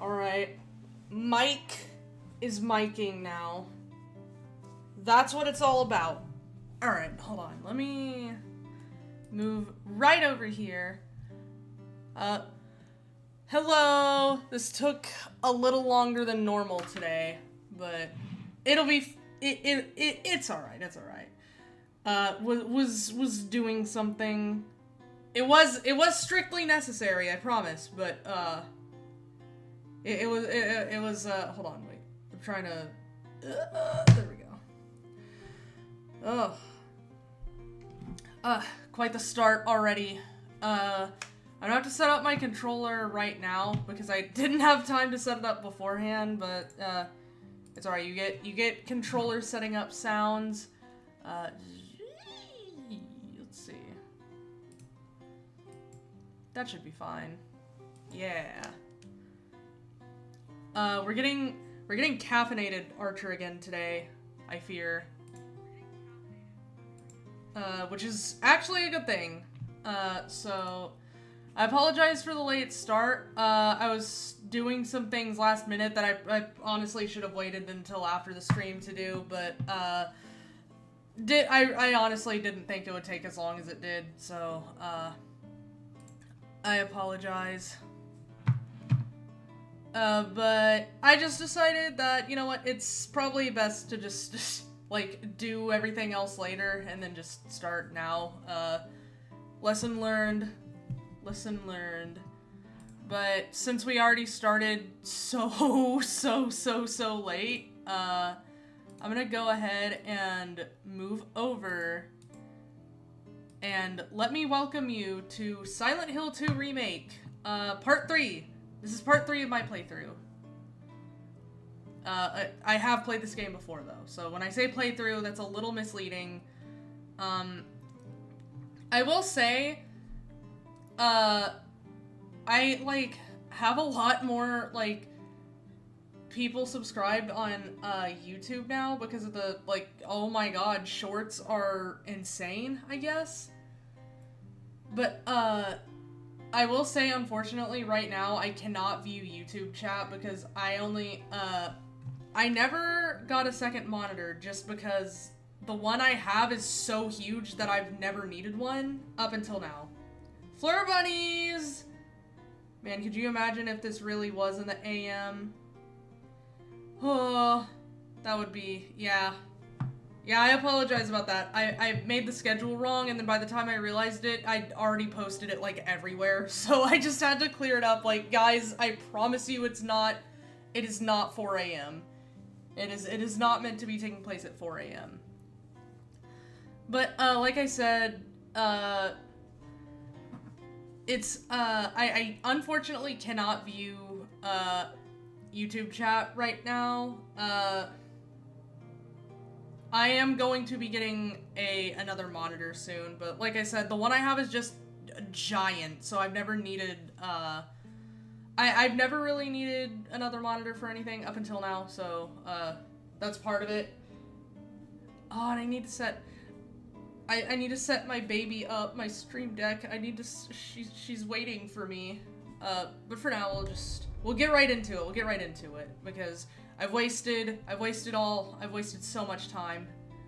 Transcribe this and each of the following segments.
Alright. Mike is miking now. That's what it's all about. Alright, hold on. Let me move right over here. Hello! This took a little longer than normal today, but it'll be, it's alright, it's alright. Was doing something. It was strictly necessary, I promise, but, it was, hold on, wait. I'm trying to, there we go. Quite the start already. I'm gonna have to set up my controller right now because I didn't have time to set it up beforehand, but, it's alright. You get controller setting up sounds. Let's see. That should be fine. Yeah. We're getting caffeinated Archer again today, I fear. Which is actually a good thing. So I apologize for the late start. I was doing some things last minute that I honestly should have waited until after the stream to do, but I honestly didn't think it would take as long as it did, so I apologize. But I just decided that, you know what, it's probably best to just like, do everything else later and then just start now. Lesson learned. Lesson learned. But since we already started so late, I'm gonna go ahead and move over and let me welcome you to Silent Hill 2 Remake, Part 3. This is Part 3 of my playthrough. I have played this game before, though, so when I say playthrough, that's a little misleading. I will say, I, like, have a lot more, like, people subscribed on, YouTube now because of the, like, oh my god, shorts are insane, I guess. But, I will say, unfortunately, right now, I cannot view YouTube chat because I never got a second monitor just because the one I have is so huge that I've never needed one up until now. Fleur bunnies! Man, could you imagine if this really was in the AM? Oh, that would be, yeah. Yeah, I apologize about that. I made the schedule wrong, and then by the time I realized it, I'd already posted it, like, everywhere. So I just had to clear it up. Like, guys, I promise you it is not 4 a.m. It is not meant to be taking place at 4 a.m. But, like I said, I unfortunately cannot view, YouTube chat right now. I am going to be getting another monitor soon, but like I said, the one I have is just giant, so I've never needed, I've never really needed another monitor for anything up until now, so, that's part of it. Oh, and I need to set, I need to set my baby up, my stream deck. I need to, she's waiting for me. But for now, we'll get right into it. We'll get right into it, because I've wasted so much time.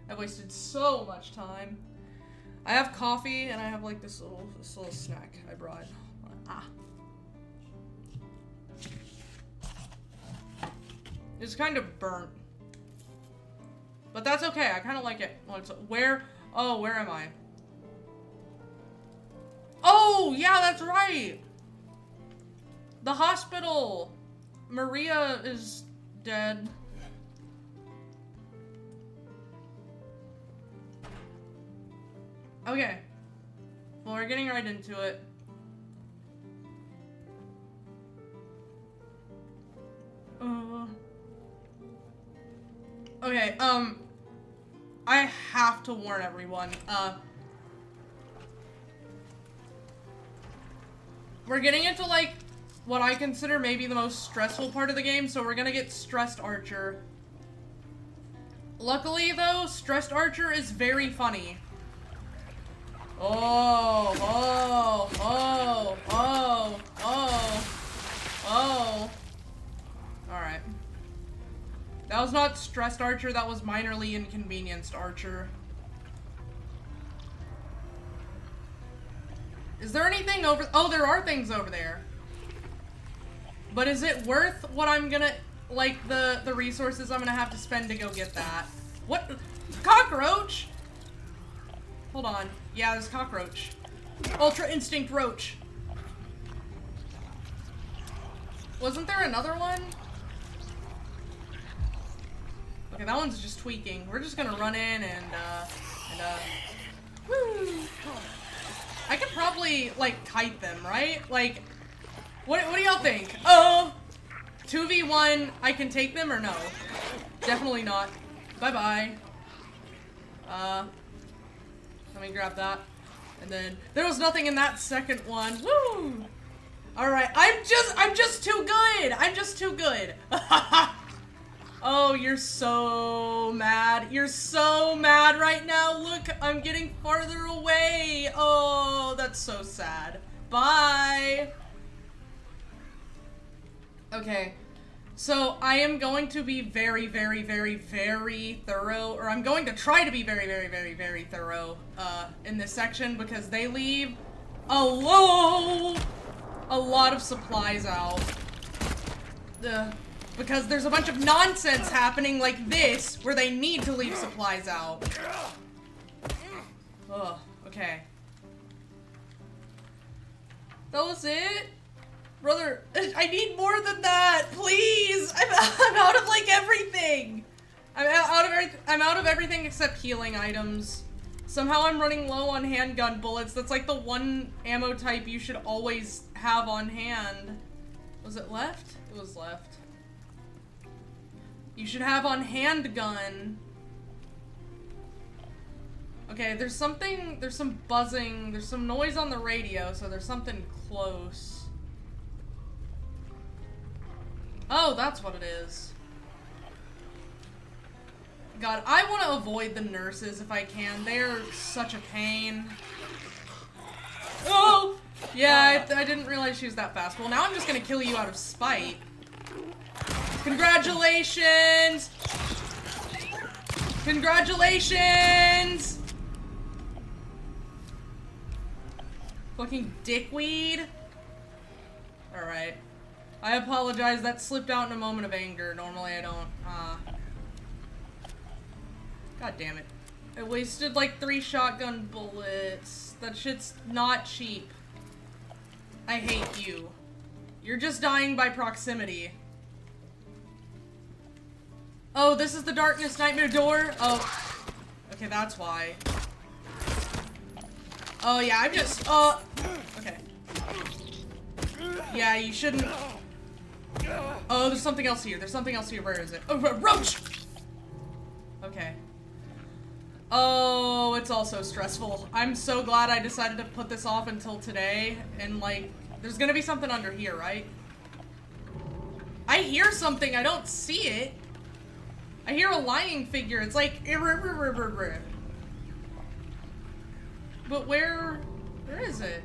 I've wasted so much time. I have coffee, and I have, like, this little snack I brought. It's kind of burnt. But that's okay, I kind of like it. Where am I? Oh, yeah, that's right! The hospital! Maria is dead. Okay. Well, we're getting right into it. Okay, I have to warn everyone, we're getting into, like, what I consider maybe the most stressful part of the game, so we're gonna get Stressed Archer. Luckily, though, Stressed Archer is very funny. Oh, oh, oh, oh, oh, oh. That was not stressed Archer, that was minorly inconvenienced Archer. Is there anything over- oh, there are things over there. But is it worth what I'm gonna- like, the resources I'm gonna have to spend to go get that? What? Cockroach? Hold on. Yeah, there's cockroach. Ultra Instinct Roach. Wasn't there another one? Okay, that one's just tweaking. We're just gonna run in and woo! I could probably, like, kite them, right? Like, what do y'all think? Oh! 2v1, I can take them or no? Definitely not. Bye-bye. Let me grab that. And then, there was nothing in that second one. Woo! Alright, I'm just too good! I'm just too good! Oh, you're so mad. You're so mad right now. Look, I'm getting farther away. Oh, that's so sad. Bye! Okay. So, I am going to be very, very, very, very thorough, or I'm going to try to be very, very, very, very thorough, in this section, because they leave a lot of supplies out. Because there's a bunch of nonsense happening like this, where they need to leave supplies out. Ugh, okay. That was it? Brother, I need more than that, please! I'm out of, like, everything! I'm out of everything except healing items. Somehow I'm running low on handgun bullets. That's, like, the one ammo type you should always have on hand. Was it left? It was left. You should have on handgun. Okay, there's some buzzing, there's some noise on the radio, so there's something close. Oh, that's what it is. God, I want to avoid the nurses if I can. They're such a pain. Oh! Yeah, I didn't realize she was that fast. Well, now I'm just gonna kill you out of spite. Congratulations! Congratulations! Fucking dickweed. Alright. I apologize, that slipped out in a moment of anger. Normally I don't, God damn it. I wasted like 3 shotgun bullets. That shit's not cheap. I hate you. You're just dying by proximity. Oh, this is the Darkness Nightmare door? Oh. Okay, that's why. Oh yeah, I'm just, okay. Yeah, you shouldn't. Oh, there's something else here. There's something else here. Where is it? Oh, roach! Okay. Oh, it's all so stressful. I'm so glad I decided to put this off until today. And, like, there's gonna be something under here, right? I hear something. I don't see it. I hear a lying figure. It's like... But where is it?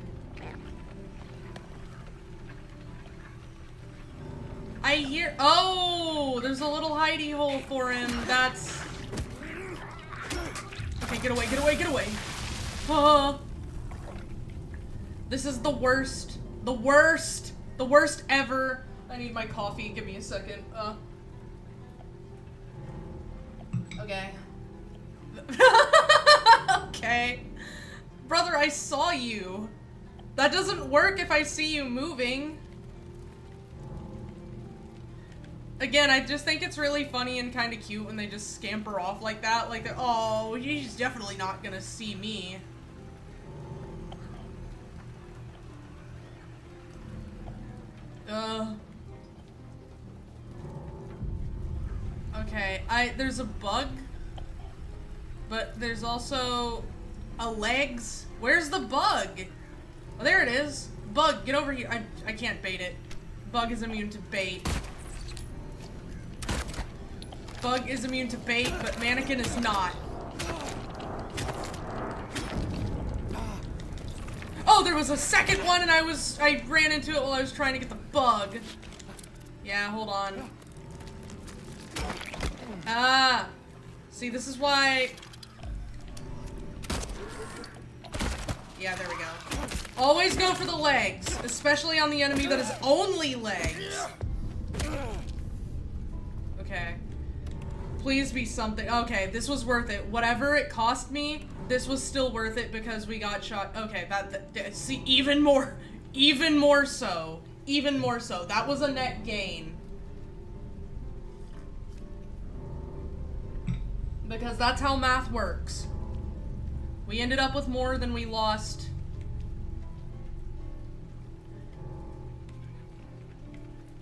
I hear- oh! There's a little hidey hole for him. That's... Okay, get away, get away, get away! This is the worst. The worst! The worst ever! I need my coffee. Give me a second. Okay. Okay. Brother, I saw you. That doesn't work if I see you moving. Again, I just think it's really funny and kind of cute when they just scamper off like that. Like, oh, he's definitely not gonna see me. Okay, there's a bug, but there's also a legs. Where's the bug? Oh, there it is. Bug, get over here. I can't bait it. Bug is immune to bait. Bug is immune to bait, but Mannequin is not. Oh, there was a second one and I ran into it while I was trying to get the bug. Yeah, hold on. Ah! See, this is why... Yeah, there we go. Always go for the legs, especially on the enemy that is only legs. Okay. Please be something. Okay, this was worth it. Whatever it cost me, this was still worth it because we got shot. Okay, see, even more so. Even more so. That was a net gain. Because that's how math works. We ended up with more than we lost.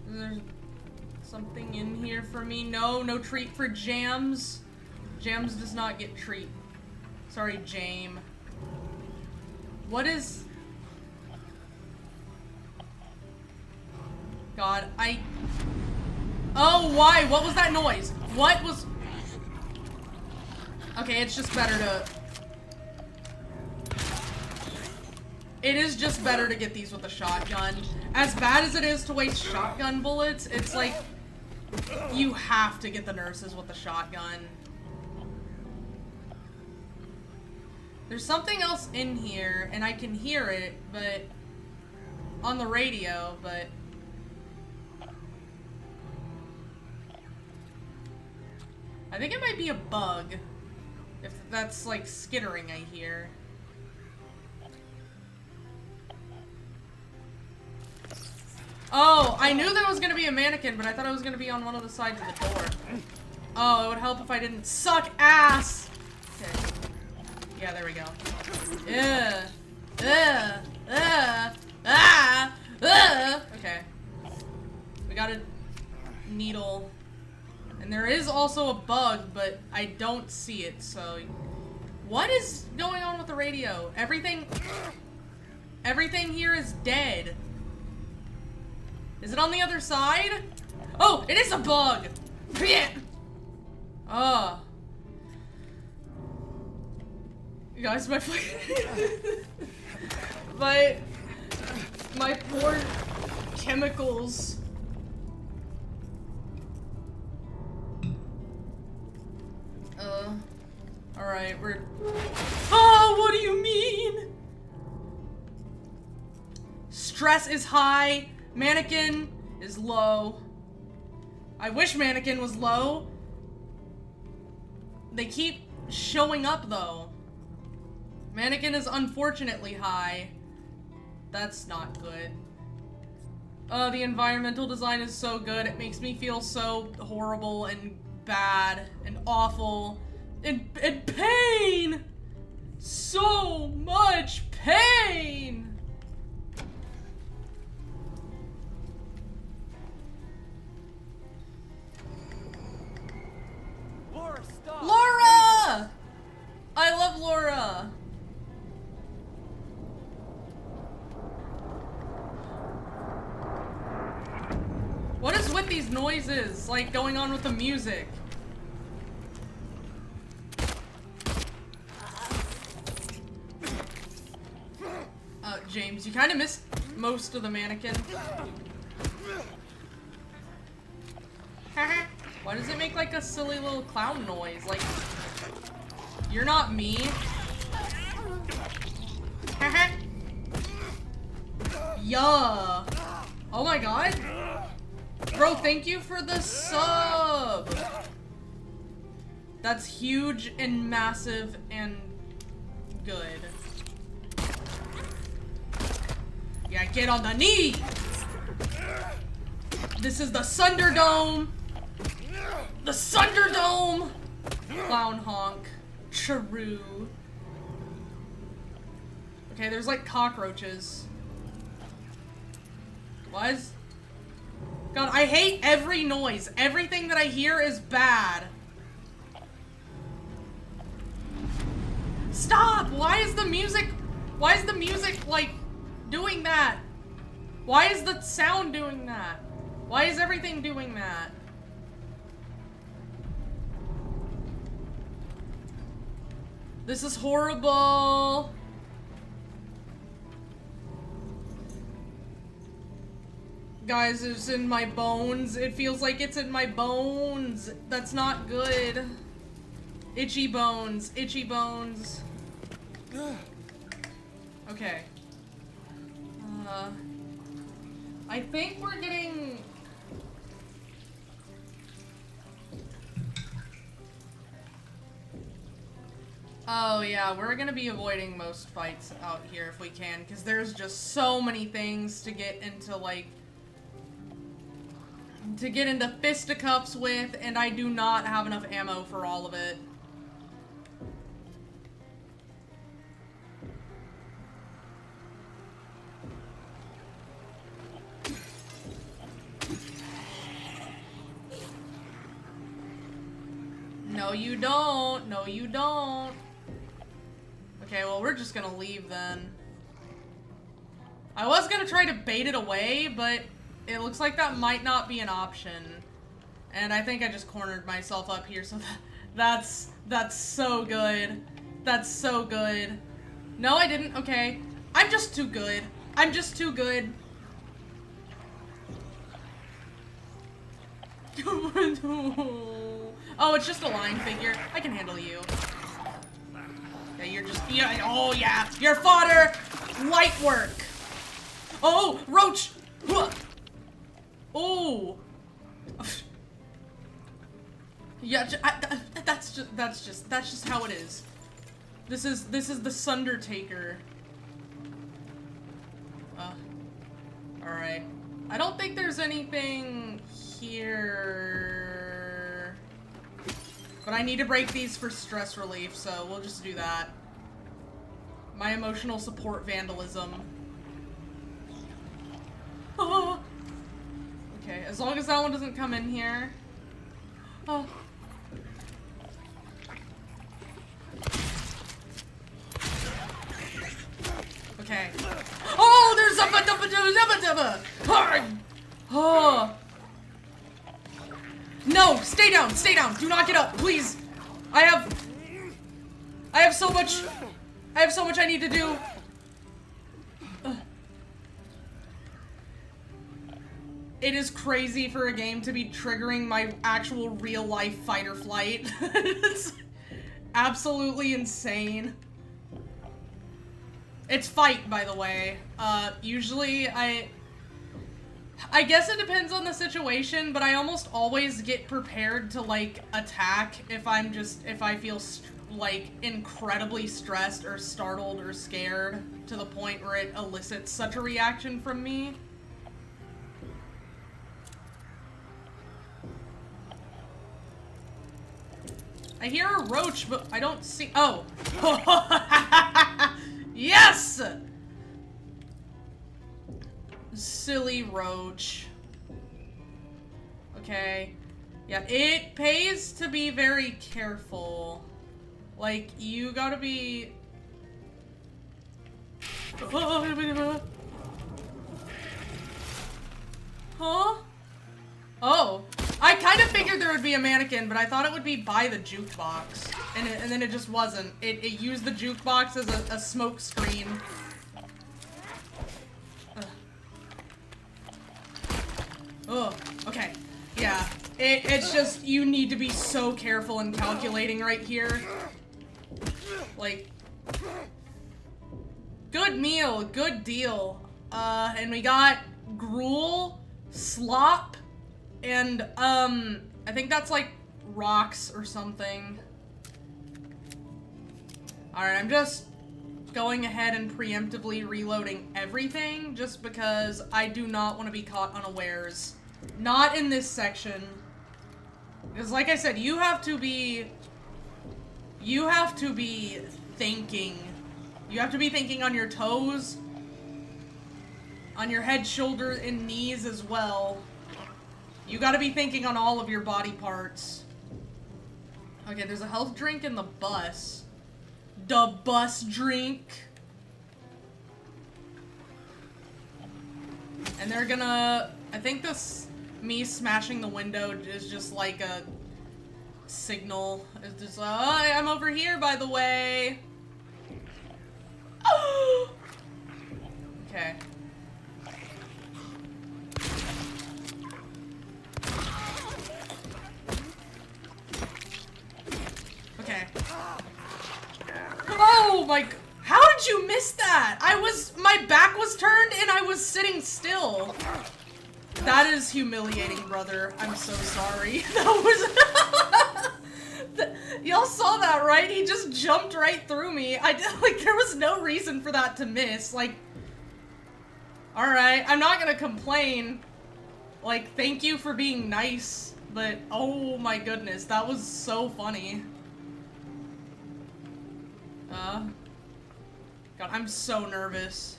Is there something in here for me? No, no treat for Jams. Jams does not get treat. Sorry, Jame. What is... God, Oh, why? What was that noise? What was... Okay, it's just better to... It is just better to get these with a shotgun. As bad as it is to waste shotgun bullets, it's like... You have to get the nurses with the shotgun. There's something else in here, and I can hear it, but... On the radio, but... I think it might be a bug. If that's like skittering I hear. Oh, I knew there was gonna be a mannequin, but I thought it was gonna be on one of the sides of the door. Oh, it would help if I didn't suck ass! Okay. Yeah, there we go. Okay. We got a needle. And there is also a bug, but I don't see it, so... What is going on with the radio? Everything here is dead. Is it on the other side? Oh, it is a bug! Oh. You guys, my my poor chemicals. Alright, we're... Oh, what do you mean? Stress is high. Mannequin is low. I wish Mannequin was low. They keep showing up, though. Mannequin is unfortunately high. That's not good. The environmental design is so good. It makes me feel so horrible and bad and awful and pain! So much pain! Laura, stop! Laura! I love Laura. What is with these noises, like, going on with the music? James, you kind of missed most of the mannequin. Why does it make, like, a silly little clown noise? Like, you're not me. Yeah. Oh my god. Bro, thank you for the sub. That's huge and massive and good. Yeah, get on the knee. This is the Sunderdome. The Sunderdome. Clown honk. Chiroo. Okay, there's like cockroaches. What? God, I hate every noise. Everything that I hear is bad. Stop! Why is the music, like, doing that? Why is the sound doing that? Why is everything doing that? This is horrible. Guys, it's in my bones. It feels like it's in my bones. That's not good. Itchy bones. Itchy bones. Okay. I think we're getting... Oh yeah, we're gonna be avoiding most fights out here if we can, because there's just so many things to get into, like... to get into fisticuffs with, and I do not have enough ammo for all of it. No, you don't. No, you don't. Okay, well, we're just gonna leave then. I was gonna try to bait it away, but it looks like that might not be an option. And I think I just cornered myself up here, so that's so good. That's so good. No, I didn't. Okay. I'm just too good. I'm just too good. Oh, it's just a line figure. I can handle you. Yeah, you're just... Yeah, oh, yeah. You're fodder. Light work. Oh, roach. Oh. Yeah, that's just how it is. This is the Sundertaker. Alright. I don't think there's anything here. But I need to break these for stress relief, so we'll just do that. My emotional support vandalism. Oh. Okay, as long as that one doesn't come in here. Oh. Okay. Oh, there's a Oh. No, stay down, stay down. Do not get up, please. I have so much I need to do. It is crazy for a game to be triggering my actual real life fight or flight. It's absolutely insane. It's fight, by the way. Usually I guess it depends on the situation, but I almost always get prepared to, like, attack if I feel, like, incredibly stressed or startled or scared to the point where it elicits such a reaction from me. I hear a roach, but I don't see- oh! Yes! Silly roach. Okay. Yeah, it pays to be very careful. Like, you gotta be... Huh? Oh. I kind of figured there would be a mannequin, but I thought it would be by the jukebox. And then it just wasn't. It used the jukebox as a smoke screen. Oh, okay. Yeah. It's just, you need to be so careful and calculating right here. Like, good meal, good deal. And we got gruel, slop, and, I think that's like rocks or something. Alright, I'm just going ahead and preemptively reloading everything just because I do not want to be caught unawares. Not in this section. Because like I said, you have to be thinking. You have to be thinking on your toes, on your head, shoulders, and knees as well. You gotta be thinking on all of your body parts. Okay, there's a health drink in the bus. The bus drink. And they're gonna... I think this... me smashing the window is just like a signal. It's just like, oh, I'm over here, by the way. Okay. did you miss that? My back was turned and I was sitting still. That is humiliating, brother. I'm so sorry. That was... Y'all saw that, right? He just jumped right through me. Like, there was no reason for that to miss. Like, alright, I'm not gonna complain. Like, thank you for being nice. But, oh my goodness, that was so funny. God, I'm so nervous.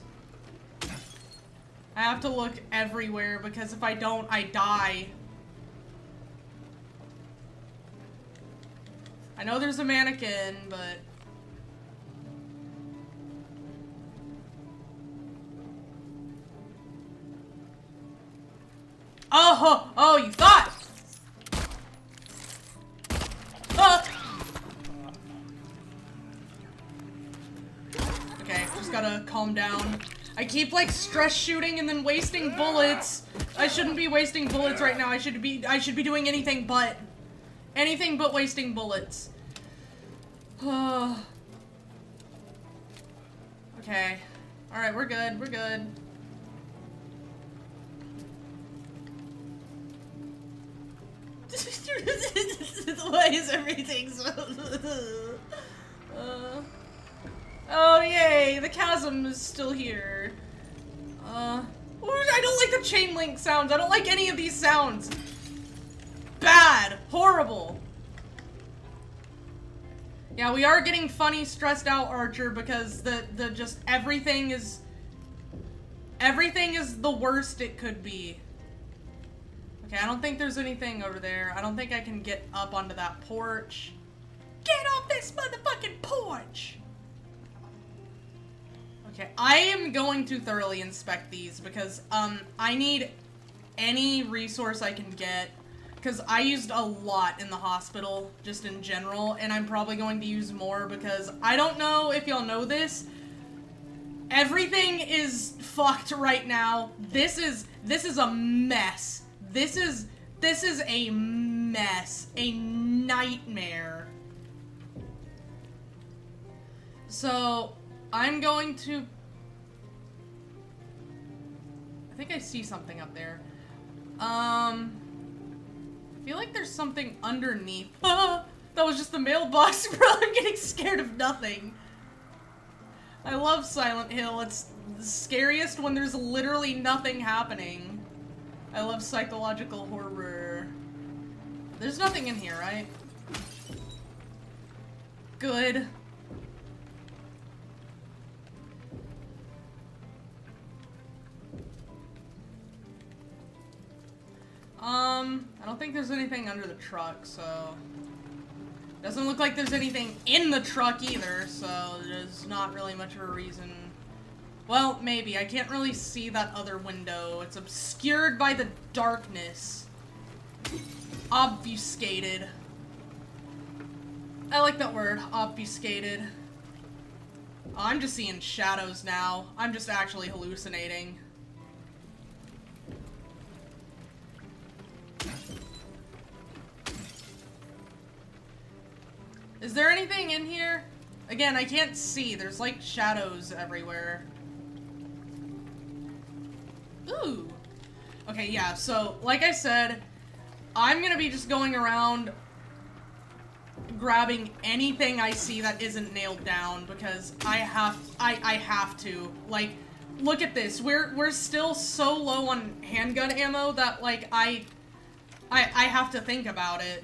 I have to look everywhere because if I don't, I die. I know there's a mannequin, but... Oh, you thought! Okay, just gotta calm down. I keep, like, stress shooting and then wasting bullets. I shouldn't be wasting bullets right now. I should be doing anything but wasting bullets. Okay. Alright, we're good, we're good. Why is everything so... Oh, yay! The chasm is still here. I don't like the chain link sounds. I don't like any of these sounds. Bad. Horrible. Yeah, we are getting funny, stressed out Archer because the just everything is the worst it could be. Okay, I don't think there's anything over there. I don't think I can get up onto that porch. Get off this motherfucking porch! Okay, I am going to thoroughly inspect these because, I need any resource I can get because I used a lot in the hospital, just in general, and I'm probably going to use more because I don't know if y'all know this. Everything is fucked right now. This is a mess. This is a mess. A nightmare. So, I'm going to... I think I see something up there. I feel like there's something underneath. That was just the mailbox, bro. I'm getting scared of nothing. I love Silent Hill. It's the scariest when there's literally nothing happening. I love psychological horror. There's nothing in here, right? Good. I don't think there's anything under the truck, so... Doesn't look like there's anything in the truck either, so there's not really much of a reason. Well, maybe. I can't really see that other window. It's obscured by the darkness. Obfuscated. I like that word, obfuscated. Oh, I'm just seeing shadows now. I'm just actually hallucinating. Is there anything in here? Again, I can't see. There's like shadows everywhere. Ooh. Okay, yeah, so like I said, I'm gonna be just going around grabbing anything I see that isn't nailed down because I have to. Like, look at this. We're still so low on handgun ammo that like I have to think about it.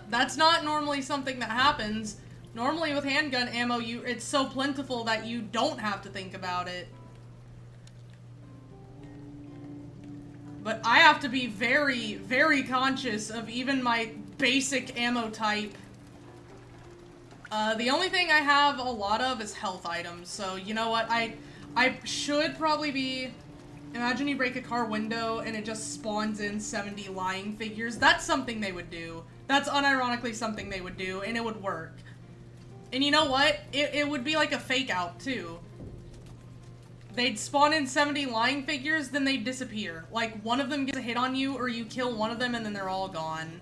That's not normally something that happens. Normally with handgun ammo, it's so plentiful that you don't have to think about it. But I have to be very, very conscious of even my basic ammo type. The only thing I have a lot of is health items, so you know what, I should probably be... Imagine you break a car window and it just spawns in 70 lying figures. That's something they would do. That's unironically something they would do, and it would work. And you know what? It would be like a fake out, too. They'd spawn in 70 lying figures, then they'd disappear. Like, one of them gets a hit on you, or you kill one of them, and then they're all gone.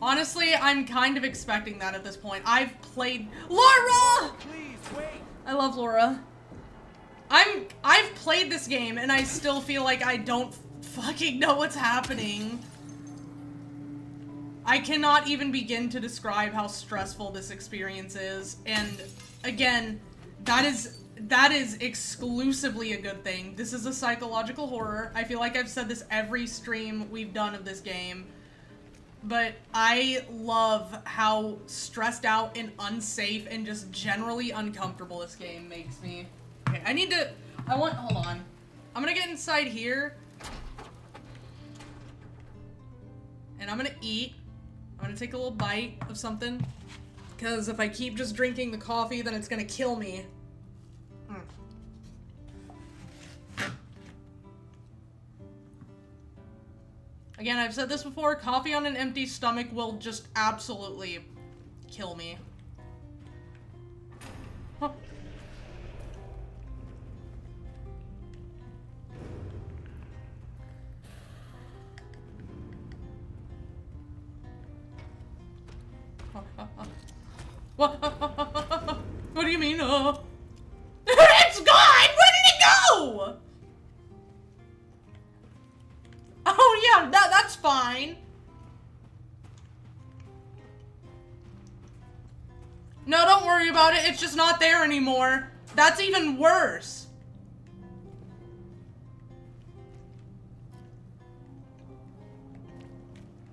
Honestly, I'm kind of expecting that at this point. I've played Laura! Please wait. I love Laura. I've played this game and I still feel like I don't fucking know what's happening. I cannot even begin to describe how stressful this experience is. And again, that is exclusively a good thing. This is a psychological horror. I feel like I've said this every stream we've done of this game. But I love how stressed out and unsafe and just generally uncomfortable this game makes me. Okay, hold on. I'm gonna get inside here. And I'm gonna eat. I'm gonna take a little bite of something. Because if I keep just drinking the coffee, then it's gonna kill me. Again, I've said this before, coffee on an empty stomach will just absolutely kill me. Huh. What do you mean? It's gone! Where did it go? Oh yeah, that's fine. No, don't worry about it. It's just not there anymore. That's even worse.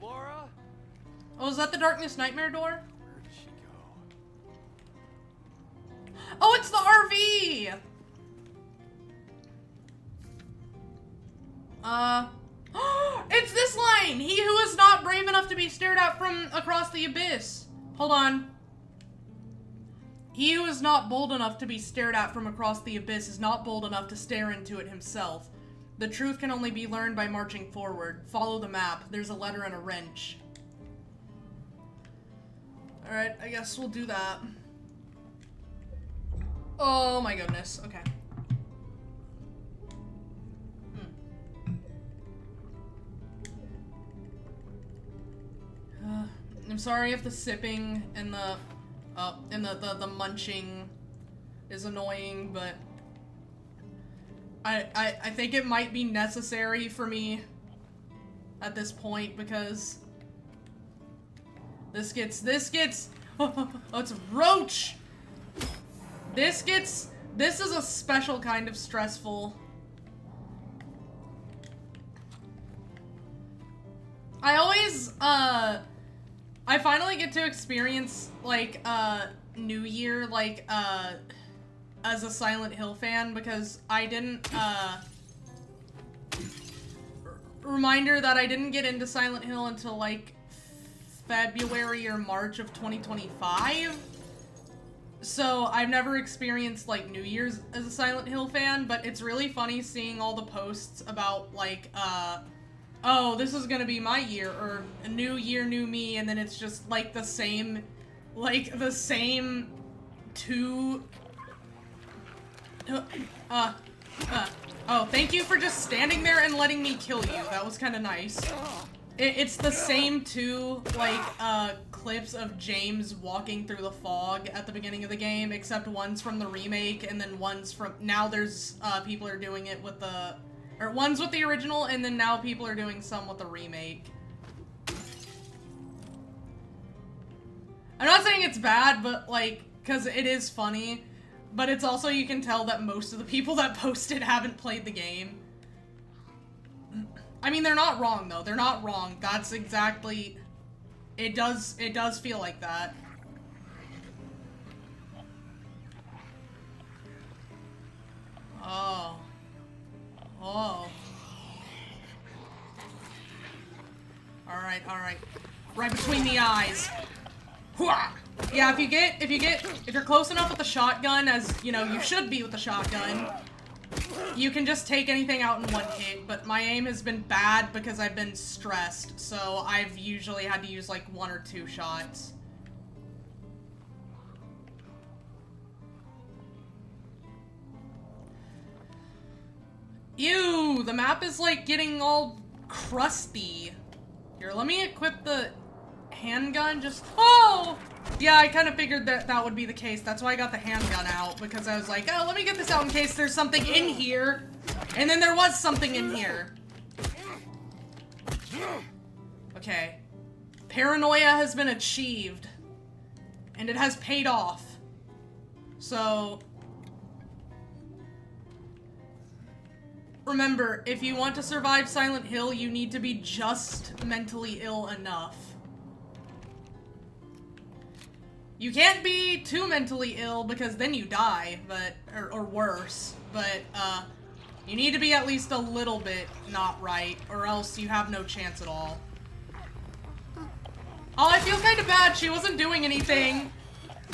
Laura? Oh, is that the Darkness Nightmare door? Where did she go? Oh, it's the RV! It's this line! He who is not brave enough to be stared at from across the abyss. Hold on. He who is not bold enough to be stared at from across the abyss is not bold enough to stare into it himself. The truth can only be learned by marching forward. Follow the map. There's a letter and a wrench. Alright, I guess we'll do that. Oh my goodness. Okay. I'm sorry if the sipping and the munching is annoying, but I think it might be necessary for me at this point because this gets oh, it's a roach. This is a special kind of stressful. I always, I finally get to experience, like, New Year, like, as a Silent Hill fan, because I didn't, reminder that I didn't get into Silent Hill until, like, February or March of 2025. So I've never experienced, like, New Year's as a Silent Hill fan, but it's really funny seeing all the posts about, like, oh, this is gonna be my year, or a new year, new me, and then it's just, like, the same two... oh, thank you for just standing there and letting me kill you. That was kind of nice. It's the same two, like, clips of James walking through the fog at the beginning of the game, except one's from the remake, and then one's from... Now there's, people are doing it with the... Or one's with the original, and then now people are doing some with the remake. I'm not saying it's bad, but, like, because it is funny, but it's also, you can tell that most of the people that posted haven't played the game. I mean, they're not wrong, though. They're not wrong. That's exactly... It does feel like that. Oh. Oh. Alright, alright. Right between the eyes. Yeah, if you're close enough with the shotgun, as, you know, you should be with the shotgun, you can just take anything out in one hit, but my aim has been bad because I've been stressed, so I've usually had to use, like, 1 or 2 shots. Ew, the map is, like, getting all crusty. Here, let me equip the handgun just... Oh! Yeah, I kind of figured that that would be the case. That's why I got the handgun out, because I was like, oh, let me get this out in case there's something in here. And then there was something in here. Okay. Paranoia has been achieved. And it has paid off. So... remember, if you want to survive Silent Hill, you need to be just mentally ill enough. You can't be too mentally ill because then you die, but or worse. But you need to be at least a little bit not right, or else you have no chance at all. Oh, I feel kind of bad. She wasn't doing anything.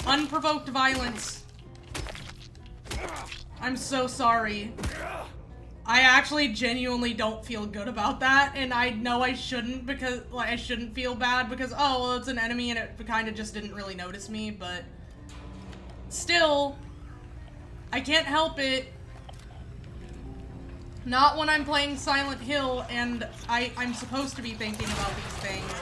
Unprovoked violence. I'm so sorry. I actually genuinely don't feel good about that, and I know I shouldn't because, like, I shouldn't feel bad because, oh, well, it's an enemy and it kind of just didn't really notice me, but still, I can't help it. Not when I'm playing Silent Hill and I'm supposed to be thinking about these things.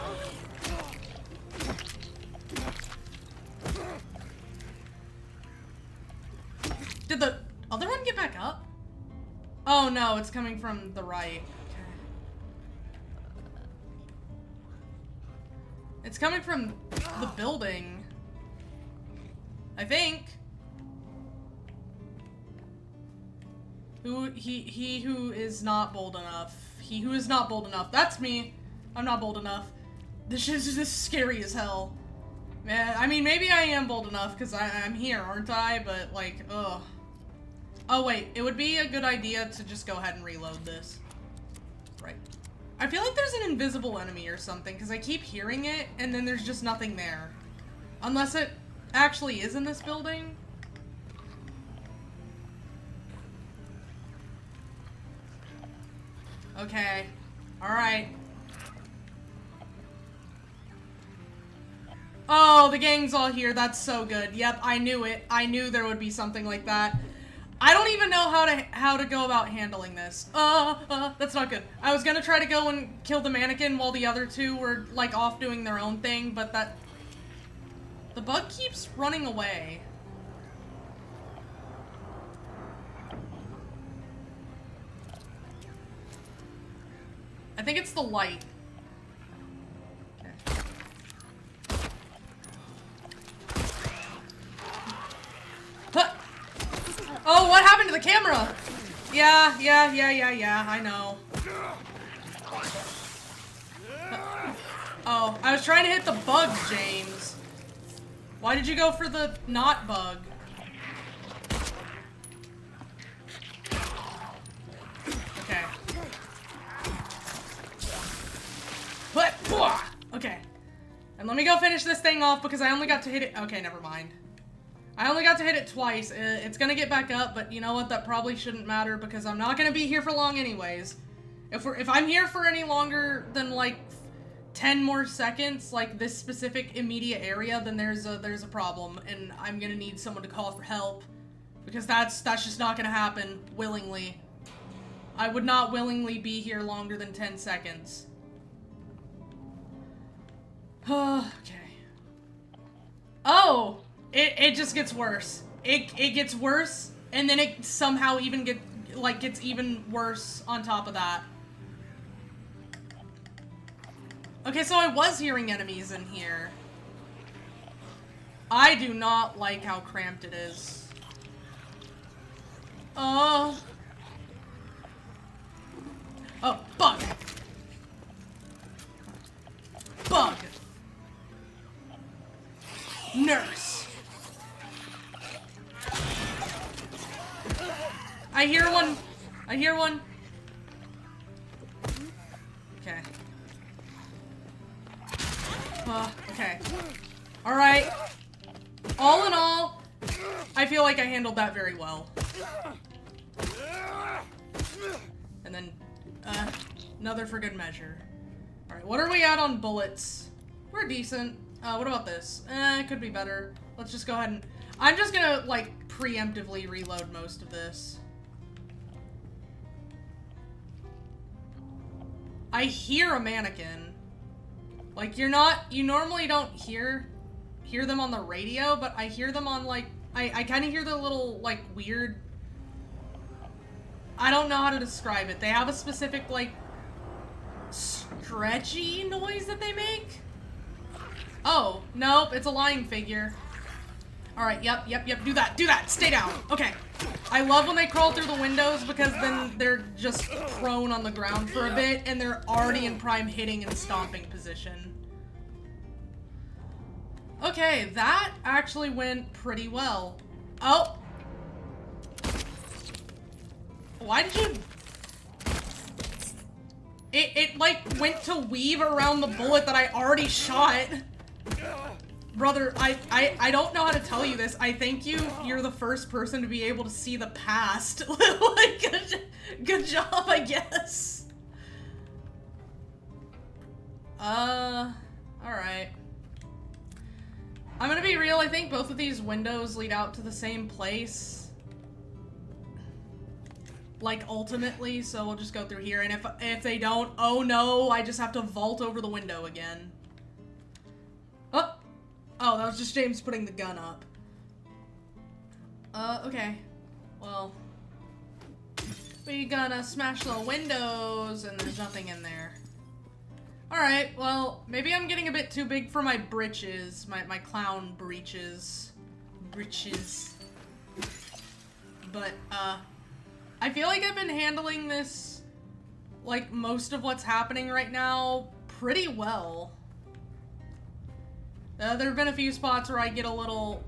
Did the other one get back up? Oh no, it's coming from the right. Okay. It's coming from the building. I think. He who is not bold enough. He who is not bold enough. That's me. I'm not bold enough. This is just scary as hell. Man, I mean, maybe I am bold enough because I'm here, aren't I? But like, ugh. Oh wait, it would be a good idea to just go ahead and reload this. Right. I feel like there's an invisible enemy or something, because I keep hearing it, and then there's just nothing there. Unless it actually is in this building. Okay. Alright. Oh, the gang's all here. That's so good. Yep, I knew it. I knew there would be something like that. I don't even know how to go about handling this. That's not good. I was gonna try to go and kill the mannequin while the other two were, like, off doing their own thing, but that... the bug keeps running away. I think it's the light. Okay. Huh. Oh, what happened to the camera? Yeah, I know. Oh, I was trying to hit the bug, James. Why did you go for the not bug? Okay. Okay. And let me go finish this thing off because I only got to hit it. Okay, never mind. I only got to hit it twice. It's gonna get back up, but you know what? That probably shouldn't matter because I'm not gonna be here for long anyways. If I'm here for any longer than like 10 more seconds, like this specific immediate area, then there's a problem, and I'm gonna need someone to call for help because that's just not gonna happen willingly. I would not willingly be here longer than 10 seconds. Okay. Oh! It just gets worse. It gets worse, and then it somehow even gets even worse on top of that. Okay, so I was hearing enemies in here. I do not like how cramped it is. Oh, bug! Bug! Nurse! I hear one! I hear one! Okay. Okay. Alright. All in all, I feel like I handled that very well. And then, another for good measure. Alright, what are we at on bullets? We're decent. What about this? It could be better. Let's just go ahead and... I'm just gonna, like, preemptively reload most of this. I hear a mannequin. Like, you normally don't hear them on the radio, but I hear them on, like, I kind of hear the little, like, weird, I don't know how to describe it. They have a specific, like, stretchy noise that they make. Oh, nope, it's a lying figure. Alright, yep, do that, stay down. Okay. I love when they crawl through the windows because then they're just prone on the ground for a bit and they're already in prime hitting and stomping position. Okay, that actually went pretty well. Oh! Why did you... It like, went to weave around the bullet that I already shot. Brother, I don't know how to tell you this. I think you're the first person to be able to see the past. Like, good job, I guess. Alright. I'm gonna be real, I think both of these windows lead out to the same place. Like, ultimately, so we'll just go through here, and if they don't, oh no, I just have to vault over the window again. Oh, that was just James putting the gun up. Okay. Well, we gonna smash the windows, and there's nothing in there. Alright, well, maybe I'm getting a bit too big for my britches. My clown breeches. Britches. But, I feel like I've been handling this, like, most of what's happening right now pretty well. There have been a few spots where I get a little,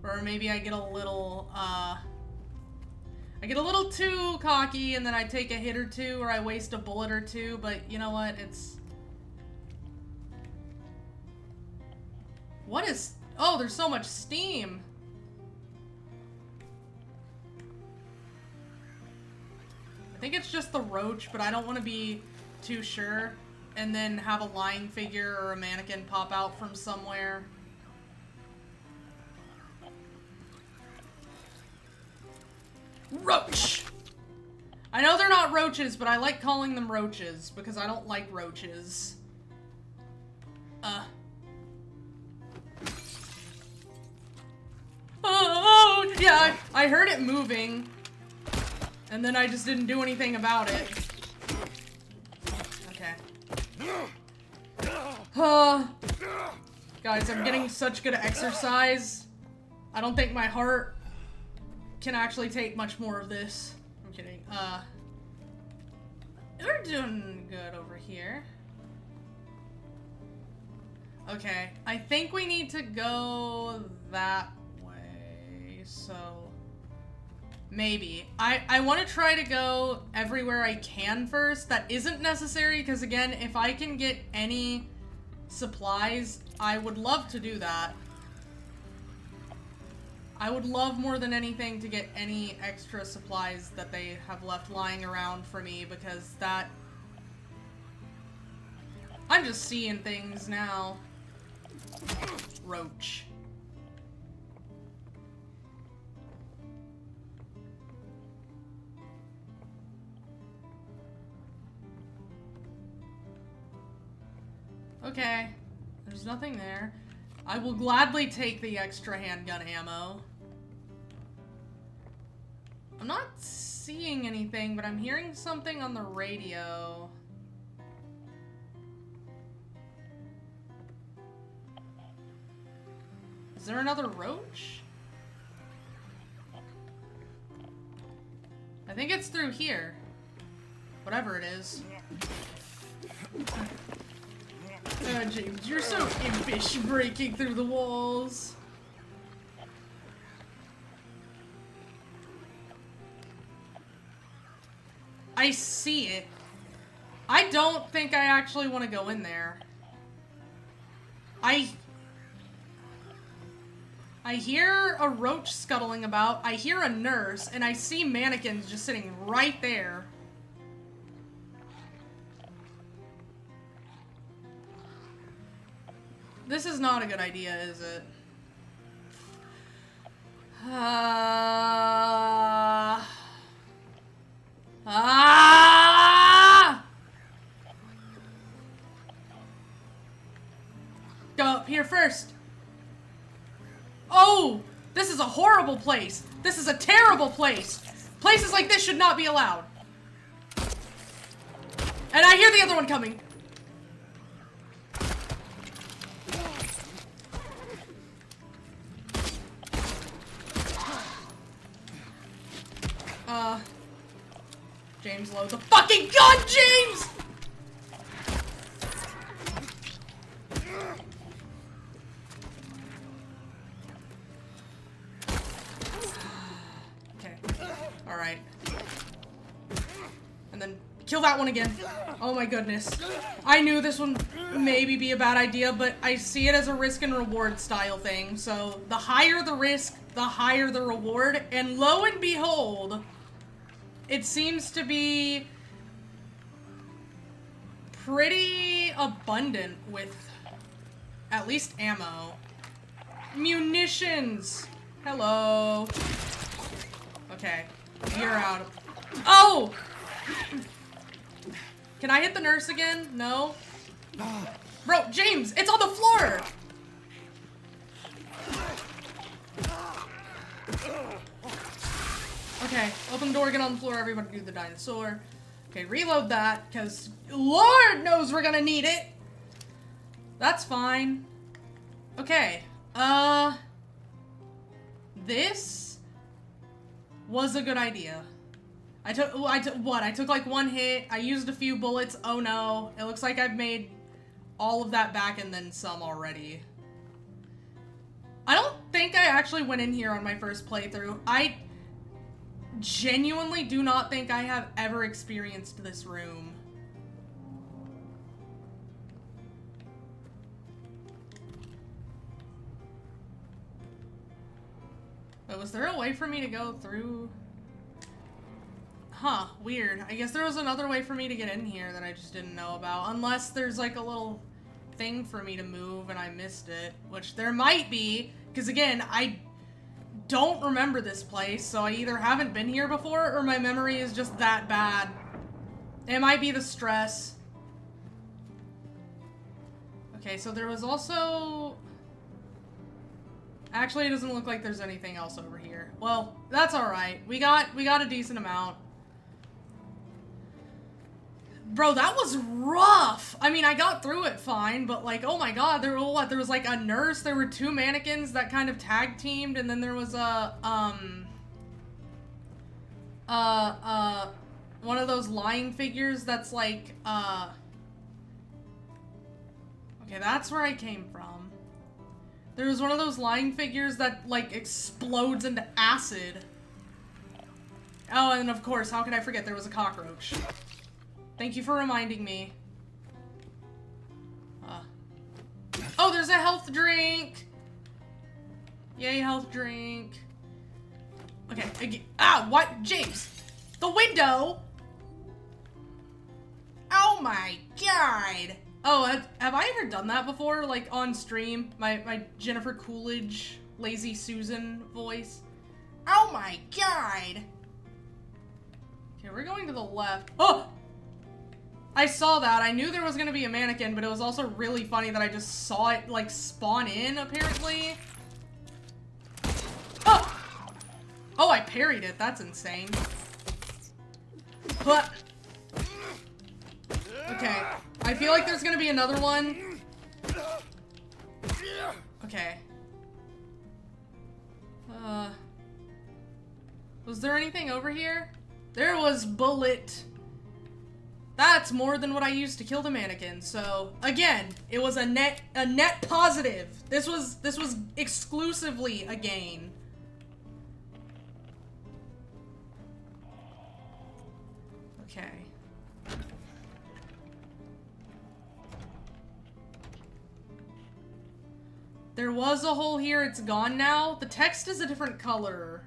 or maybe I get a little too cocky and then I take a hit or two or I waste a bullet or two, but you know what, oh, there's so much steam. I think it's just the roach, but I don't want to be too sure. And then have a lying figure or a mannequin pop out from somewhere. Roach! I know they're not roaches, but I like calling them roaches because I don't like roaches. Oh, yeah, I heard it moving. And then I just didn't do anything about it. Okay. Guys, I'm getting such good exercise. I don't think my heart can actually take much more of this. I'm kidding. We're doing good over here. Okay, I think we need to go that way, so... Maybe. I want to try to go everywhere I can first. That isn't necessary, because again, if I can get any supplies, I would love to do that. I would love more than anything to get any extra supplies that they have left lying around for me, because that... I'm just seeing things now. Roach. Okay, there's nothing there. I will gladly take the extra handgun ammo. I'm not seeing anything, but I'm hearing something on the radio. Is there another roach? I think it's through here. Whatever it is. James, you're so impish breaking through the walls. I see it. I don't think I actually want to go in there. I hear a roach scuttling about, I hear a nurse, and I see mannequins just sitting right there. This is not a good idea, is it? up here first. Oh, this is a horrible place. This is a terrible place. Places like this should not be allowed. And I hear the other one coming. James, load the fucking gun, James! Okay. Alright. And then kill that one again. Oh my goodness. I knew this would maybe be a bad idea, but I see it as a risk and reward style thing. So the higher the risk, the higher the reward. And lo and behold, it seems to be pretty abundant with at least ammo. Munitions! Hello. Okay, you're out. Oh! Can I hit the nurse again? No? Bro, James, it's on the floor! Okay, open the door, get on the floor, everybody do the dinosaur. Okay, reload that, because Lord knows we're gonna need it! That's fine. Okay, this was a good idea. I took like one hit, I used a few bullets, oh no. It looks like I've made all of that back and then some already. I don't think I actually went in here on my first playthrough. I genuinely do not think I have ever experienced this room. But was there a way for me to go through? Huh, weird. I guess there was another way for me to get in here that I just didn't know about. Unless there's like a little thing for me to move and I missed it. Which there might be, because again, I don't remember this place, so I either haven't been here before or my memory is just that bad. It might be the stress. Okay, so there was also... Actually, it doesn't look like there's anything else over here. Well, that's alright. We got a decent amount. Bro, that was rough! I mean, I got through it fine, but like, oh my god, there was like a nurse, there were two mannequins that kind of tag teamed, and then there was a, one of those lying figures that's like, okay, that's where I came from. There was one of those lying figures that like explodes into acid. Oh, and of course, how could I forget there was a cockroach? Thank you for reminding me. Oh, there's a health drink! Yay, health drink. Okay, what? James! The window! Oh my god! Oh, have I ever done that before? Like, on stream? My Jennifer Coolidge, Lazy Susan voice? Oh my god! Okay, we're going to the left. Oh! I saw that. I knew there was gonna be a mannequin, but it was also really funny that I just saw it, like, spawn in, apparently. Oh! Oh, I parried it. That's insane. But... Okay. I feel like there's gonna be another one. Okay. Was there anything over here? There was bullet. That's more than what I used to kill the mannequin. So again, it was a net positive. This was exclusively a gain. Okay. There was a hole here, it's gone now. The text is a different color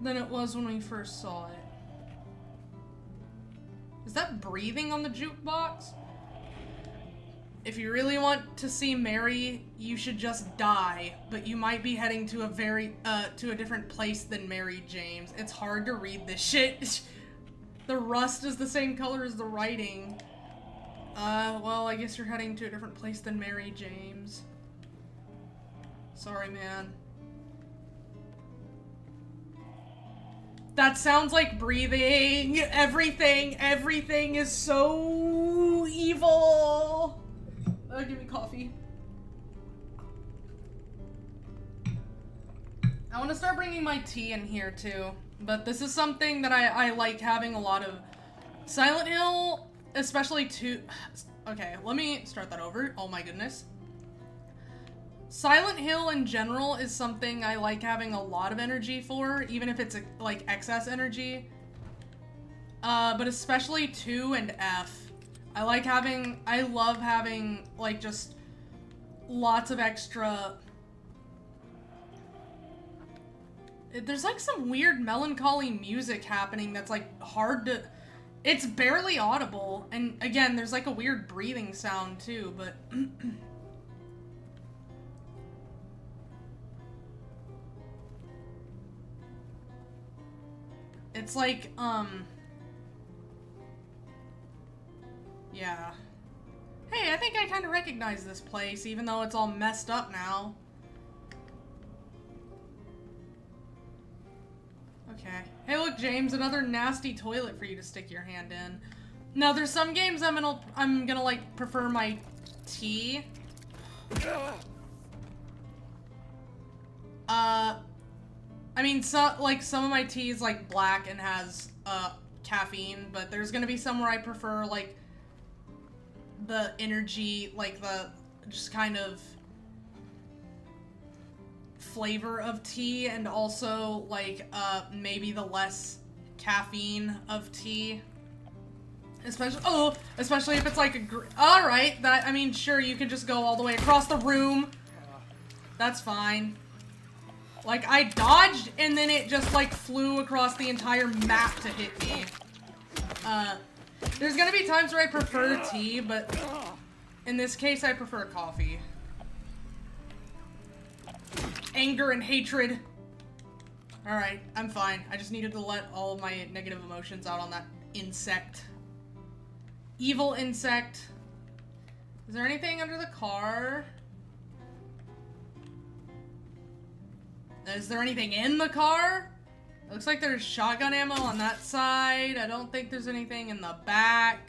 than it was when we first saw it. Is that breathing on the jukebox? If you really want to see Mary, you should just die, but you might be heading to a different place than Mary James. It's hard to read this shit. The rust is the same color as the writing. Well, I guess you're heading to a different place than Mary James. Sorry, man. That sounds like breathing. Everything is so evil. Give me coffee. I want to start bringing my tea in here too, but this is something that I like having a lot of. Silent Hill, especially two. Okay, let me start that over. Oh my goodness. Silent Hill in general is something I like having a lot of energy for, even if it's like excess energy. But especially 2 and F. I love having like just lots of extra. There's like some weird melancholy music happening that's like hard to. It's barely audible, and again, there's like a weird breathing sound too, but. It's like, yeah. Hey, I think I kind of recognize this place, even though it's all messed up now. Okay. Hey, look, James, another nasty toilet for you to stick your hand in. Now, there's some games I'm gonna like prefer my tea. I mean, some of my tea is like black and has caffeine, but there's gonna be some where I prefer like the energy, like the just kind of flavor of tea, and also like maybe the less caffeine of tea. Especially if it's like all right, I mean, sure, you could just go all the way across the room. That's fine. Like, I dodged, and then it just, like, flew across the entire map to hit me. There's gonna be times where I prefer tea, but in this case, I prefer coffee. Anger and hatred. Alright, I'm fine. I just needed to let all of my negative emotions out on that insect. Evil insect. Is there anything under the car? Is there anything in the car? It looks like there's shotgun ammo on that side. I don't think there's anything in the back.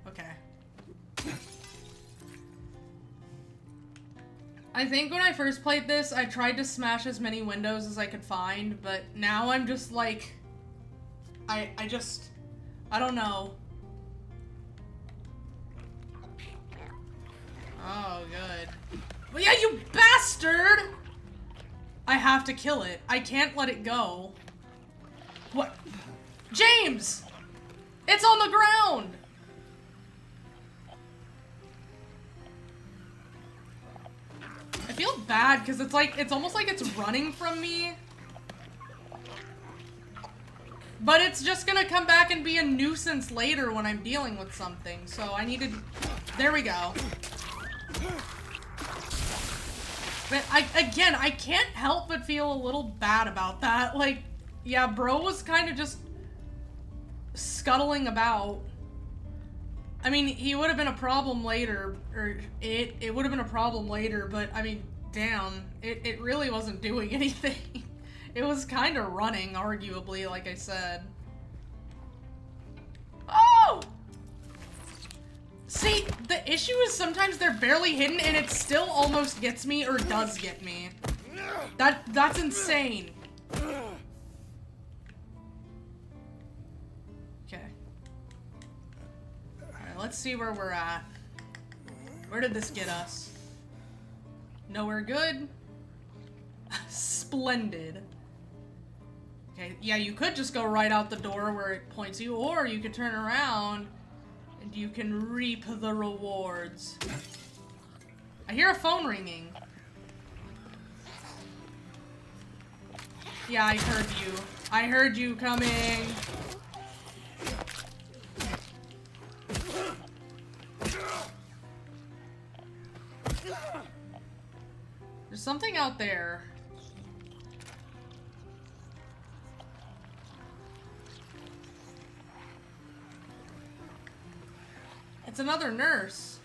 Okay. I think when I first played this, I tried to smash as many windows as I could find, but now I'm just like... I don't know. Oh, good. Well, yeah, you bastard! I have to kill it. I can't let it go. What? James! It's on the ground! I feel bad because it's almost like it's running from me. But it's just gonna come back and be a nuisance later when I'm dealing with something. So I need to... There we go. But again, I can't help but feel a little bad about that. Like, yeah, bro was kind of just scuttling about. I mean, he would have been a problem later, or it would have been a problem later, but I mean, damn, it really wasn't doing anything. It was kind of running, arguably, like I said. Oh! See, the issue is sometimes they're barely hidden and it still almost gets me or does get me. That's insane. Okay. Alright, let's see where we're at. Where did this get us? Nowhere good? Splendid. Okay, yeah, you could just go right out the door where it points you, or you could turn around and you can reap the rewards. I hear a phone ringing. Yeah, I heard you. I heard you coming. There's something out there. It's another nurse.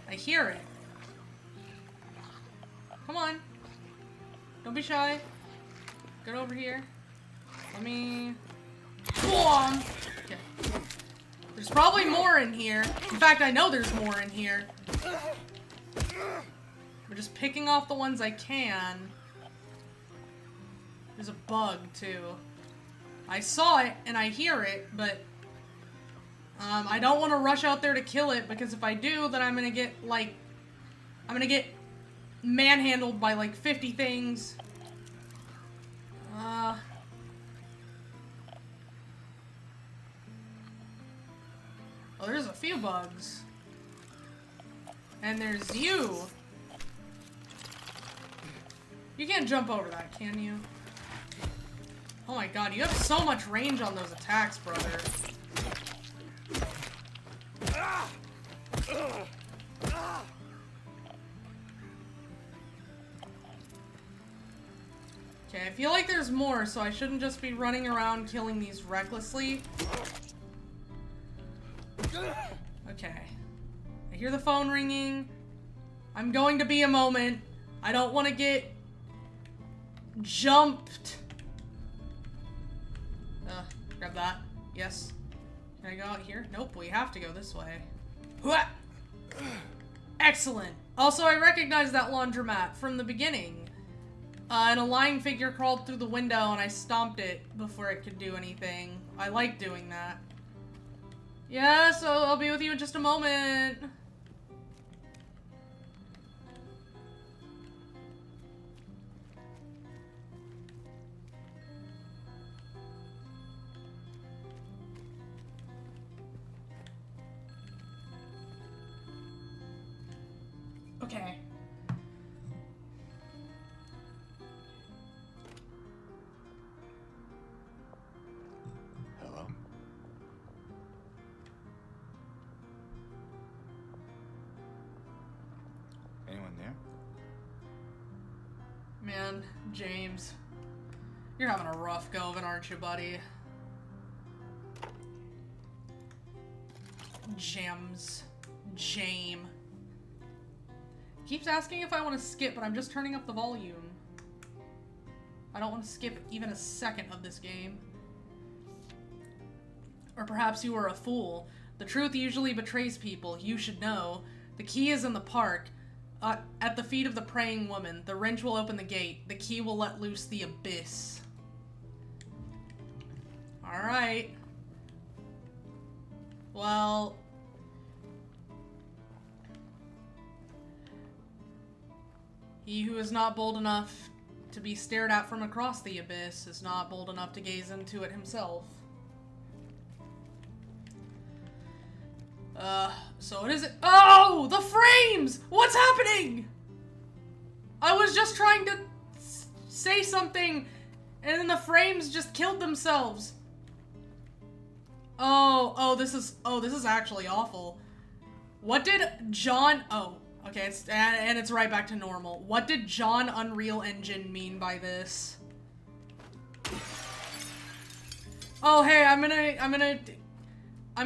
I hear it. Come on. Don't be shy. Get over here. Let me... Boom! Okay. There's probably more in here. In fact, I know there's more in here. We're just picking off the ones I can. There's a bug, too. I saw it, and I hear it, but... I don't want to rush out there to kill it, because if I do, then I'm gonna get, like... I'm gonna get manhandled by, like, 50 things. Oh, there's a few bugs. And there's you. You can't jump over that, can you? Oh my god, you have so much range on those attacks, brother. Okay, I feel like there's more, so I shouldn't just be running around killing these recklessly. Okay. I hear the phone ringing. I'm going to be a moment. I don't want to get jumped. Grab that. Yes. Can I go out here? Nope, we have to go this way. Hua! Excellent. Also, I recognize that laundromat from the beginning. And a lying figure crawled through the window and I stomped it before it could do anything. I like doing that. Yeah, so I'll be with you in just a moment. Okay. Hello? Anyone there? Man, James. You're having a rough go of it, aren't you, buddy? James. Keeps asking if I want to skip, but I'm just turning up the volume. I don't want to skip even a second of this game. Or perhaps you were a fool. The truth usually betrays people. You should know. The key is in the park. At the feet of the praying woman. The wrench will open the gate. The key will let loose the abyss. Alright. Well... he who is not bold enough to be stared at from across the abyss is not bold enough to gaze into it himself. So what is it? Oh! The frames! What's happening? I was just trying to say something, and then the frames just killed themselves. Oh, this is actually awful. What did John... Oh, okay, it's right back to normal. What did John Unreal Engine mean by this? Oh, hey, I'm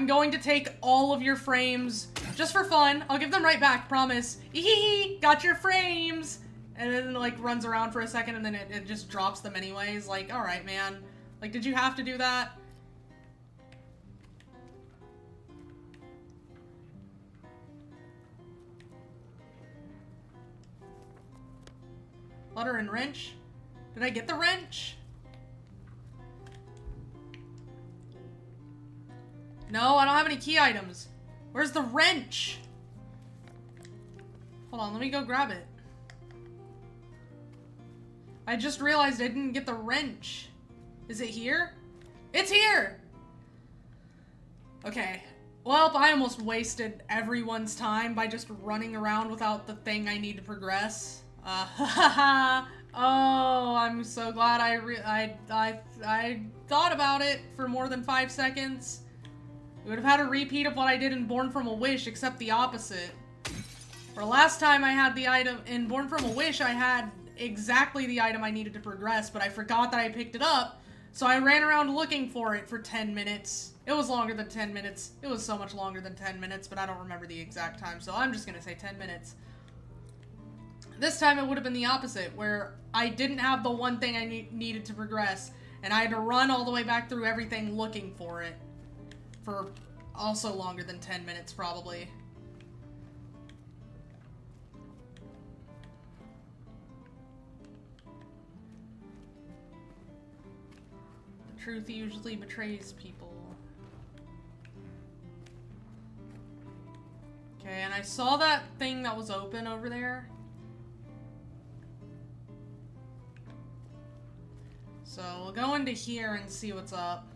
going to take all of your frames just for fun. I'll give them right back, promise. Eehee, got your frames. And then, like, runs around for a second and then it just drops them anyways. Like, alright, man. Like, did you have to do that? Butter and wrench? Did I get the wrench? No, I don't have any key items. Where's the wrench? Hold on, let me go grab it. I just realized I didn't get the wrench. Is it here? It's here! Okay. Well, I almost wasted everyone's time by just running around without the thing I need to progress. Oh, I'm so glad I thought about it for more than 5 seconds. We would have had a repeat of what I did in Born from a Wish, except the opposite. For last time I had the item in Born from a Wish, I had exactly the item I needed to progress, but I forgot that I picked it up So I ran around looking for it for 10 minutes. It was longer than 10 minutes. It was so much longer than 10 minutes, but I don't remember the exact time, so I'm just gonna say 10 minutes. This time it would have been the opposite, where I didn't have the one thing I needed to progress, and I had to run all the way back through everything looking for it. For also longer than 10 minutes, probably. The truth usually betrays people. Okay, and I saw that thing that was open over there. So we'll go into here and see what's up.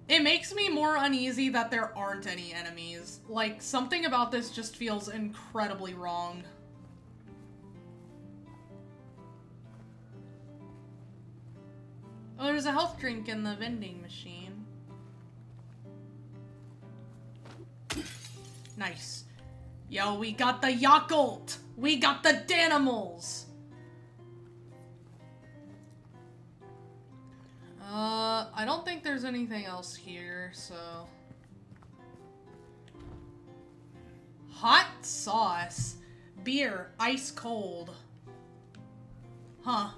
It makes me more uneasy that there aren't any enemies. Like, something about this just feels incredibly wrong. Oh, there's a health drink in the vending machine. Nice. Yo, we got the Yakult! We got the Danimals! I don't think there's anything else here, so... Hot sauce. Beer, ice cold. Huh.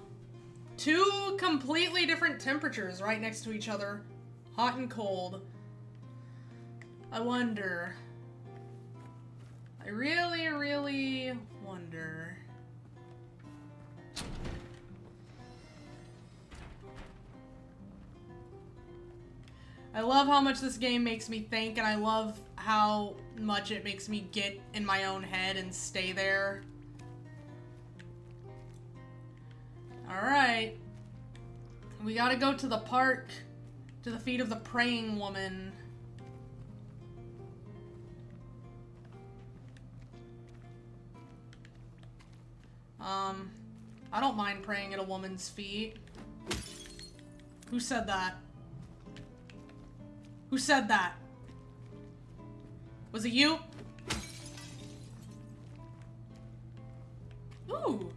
Two completely different temperatures right next to each other. Hot and cold. I wonder. I really, really wonder. I love how much this game makes me think, and I love how much it makes me get in my own head and stay there. Alright. We gotta go to the park, to the feet of the praying woman. I don't mind praying at a woman's feet. Who said that? Who said that? Was it you? Ooh.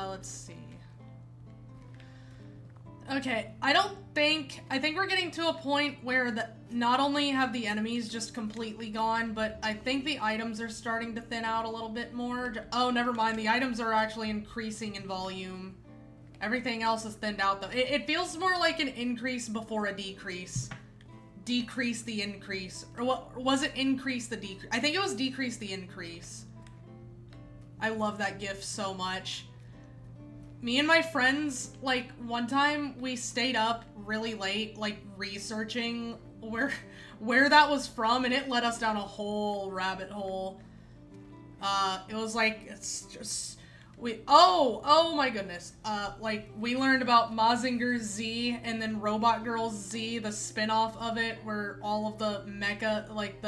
Let's see. Okay, I think we're getting to a point where not only have the enemies just completely gone, but I think the items are starting to thin out a little bit more. Oh, never mind, the items are actually increasing in volume. Everything else is thinned out, though. It feels more like an increase before a decrease. Decrease the increase. Or what was it? Increase the decrease. I think it was decrease the increase. I love that gif so much. Me and my friends, like, one time we stayed up really late, like, researching where that was from, and it led us down a whole rabbit hole. It was like, it's just... Oh my goodness. Like, we learned about Mazinger Z and then Robot Girls Z, the spin-off of it, where all of the mecha, like,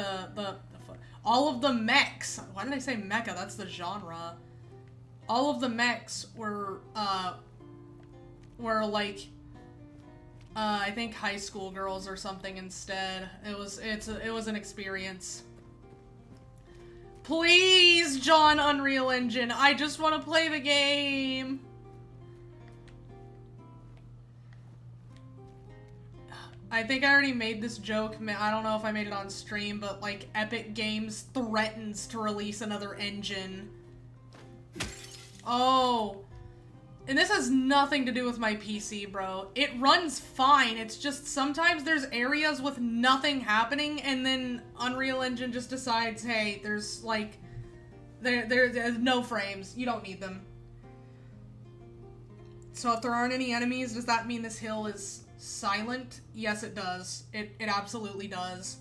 all of the mechs, why did I say mecha? That's the genre. All of the mechs were like, I think high school girls or something instead. It was an experience. Please, John Unreal Engine, I just want to play the game. I think I already made this joke. I don't know if I made it on stream, but like Epic Games threatens to release another engine. Oh. And this has nothing to do with my PC, bro. It runs fine. It's just sometimes there's areas with nothing happening, and then Unreal Engine just decides, hey, there's like, there's no frames. You don't need them. So if there aren't any enemies, does that mean this hill is silent? Yes, it does. It absolutely does.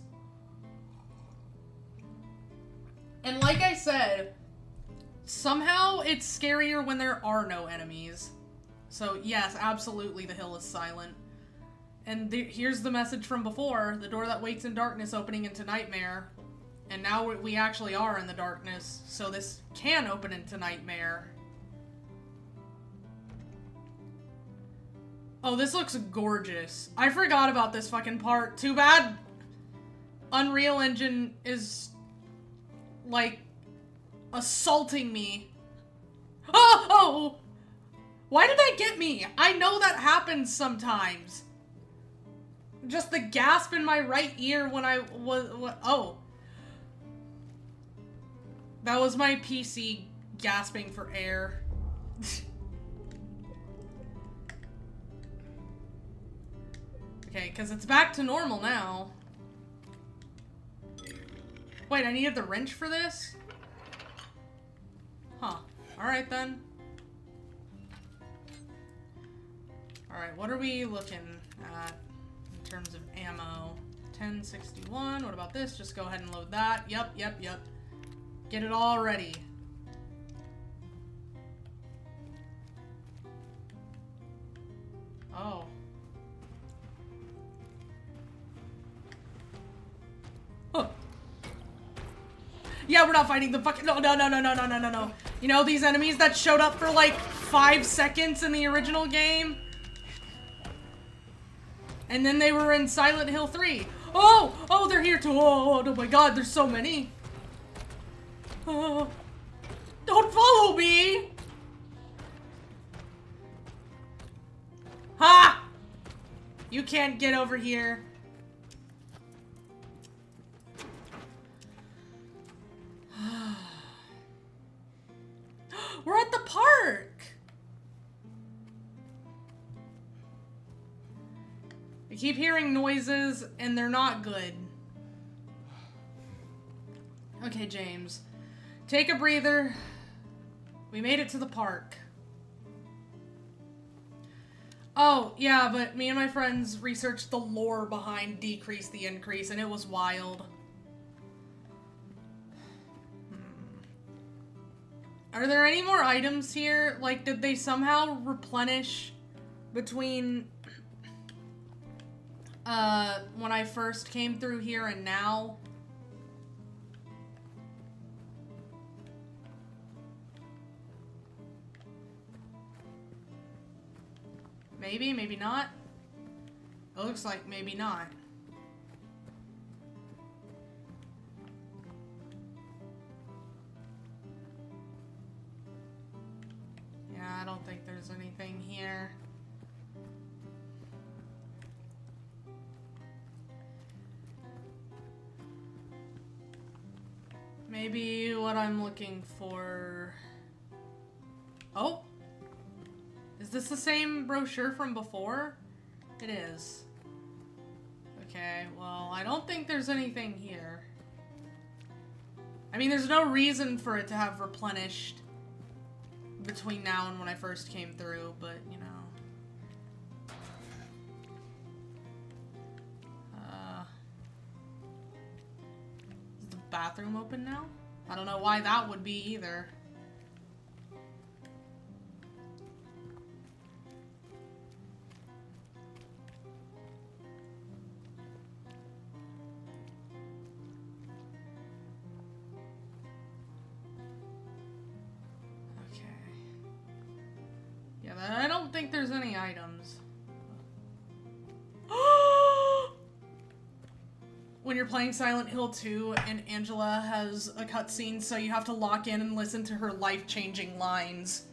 And like I said, somehow it's scarier when there are no enemies. So yes, absolutely the hill is silent. And here's the message from before, the door that waits in darkness opening into nightmare. And now we actually are in the darkness, so this can open into nightmare. Oh, this looks gorgeous. I forgot about this fucking part. Too bad Unreal Engine is, like, assaulting me. Oh! Why did that get me? I know that happens sometimes. Just the gasp in my right ear when I was... Oh. That was my PC gasping for air. Okay, because it's back to normal now. Wait, I needed the wrench for this? Huh. Alright then. Alright, what are we looking at in terms of ammo? 1061. What about this? Just go ahead and load that. Yep. Get it all ready. Oh. Huh. Yeah, we're not fighting the fucking... No. You know, these enemies that showed up for like 5 seconds in the original game? And then they were in Silent Hill 3. Oh, they're here too. Oh my god, there's so many. Don't follow me! Ha! You can't get over here. We're at the park! I keep hearing noises, and they're not good. Okay, James. Take a breather. We made it to the park. Oh, yeah, but me and my friends researched the lore behind Decrease the Increase, and it was wild. Are there any more items here? Like, did they somehow replenish between, when I first came through here and now? Maybe, maybe not. It looks like maybe not. Yeah, I don't think there's anything here. Maybe what I'm looking for... Oh! Is this the same brochure from before? It is. Okay, well, I don't think there's anything here. I mean, there's no reason for it to have replenished between now and when I first came through, but, you know. Is the bathroom open now? I don't know why that would be either. I don't think there's any items. When you're playing Silent Hill 2 and Angela has a cutscene, so you have to lock in and listen to her life-changing lines.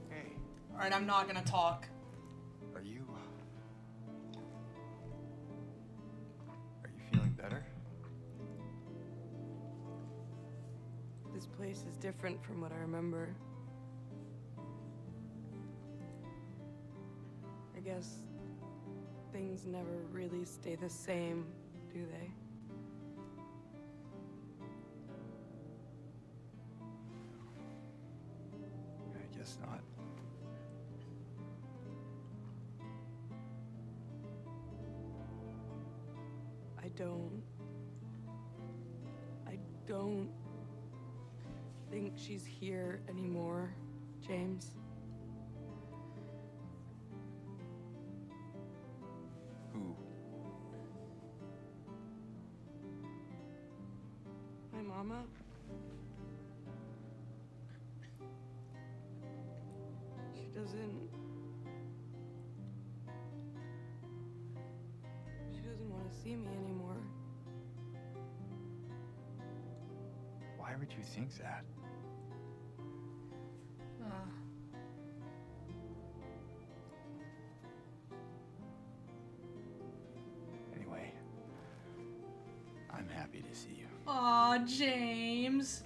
Hey. Alright, I'm not gonna talk. Are you feeling better? This place is different from what I remember. I guess things never really stay the same, do they? I guess not. I don't think she's here anymore, James. Who? My mama? She doesn't want to see me anymore. Why Why would you think that? Anyway, I'm happy to see you. Aw, James.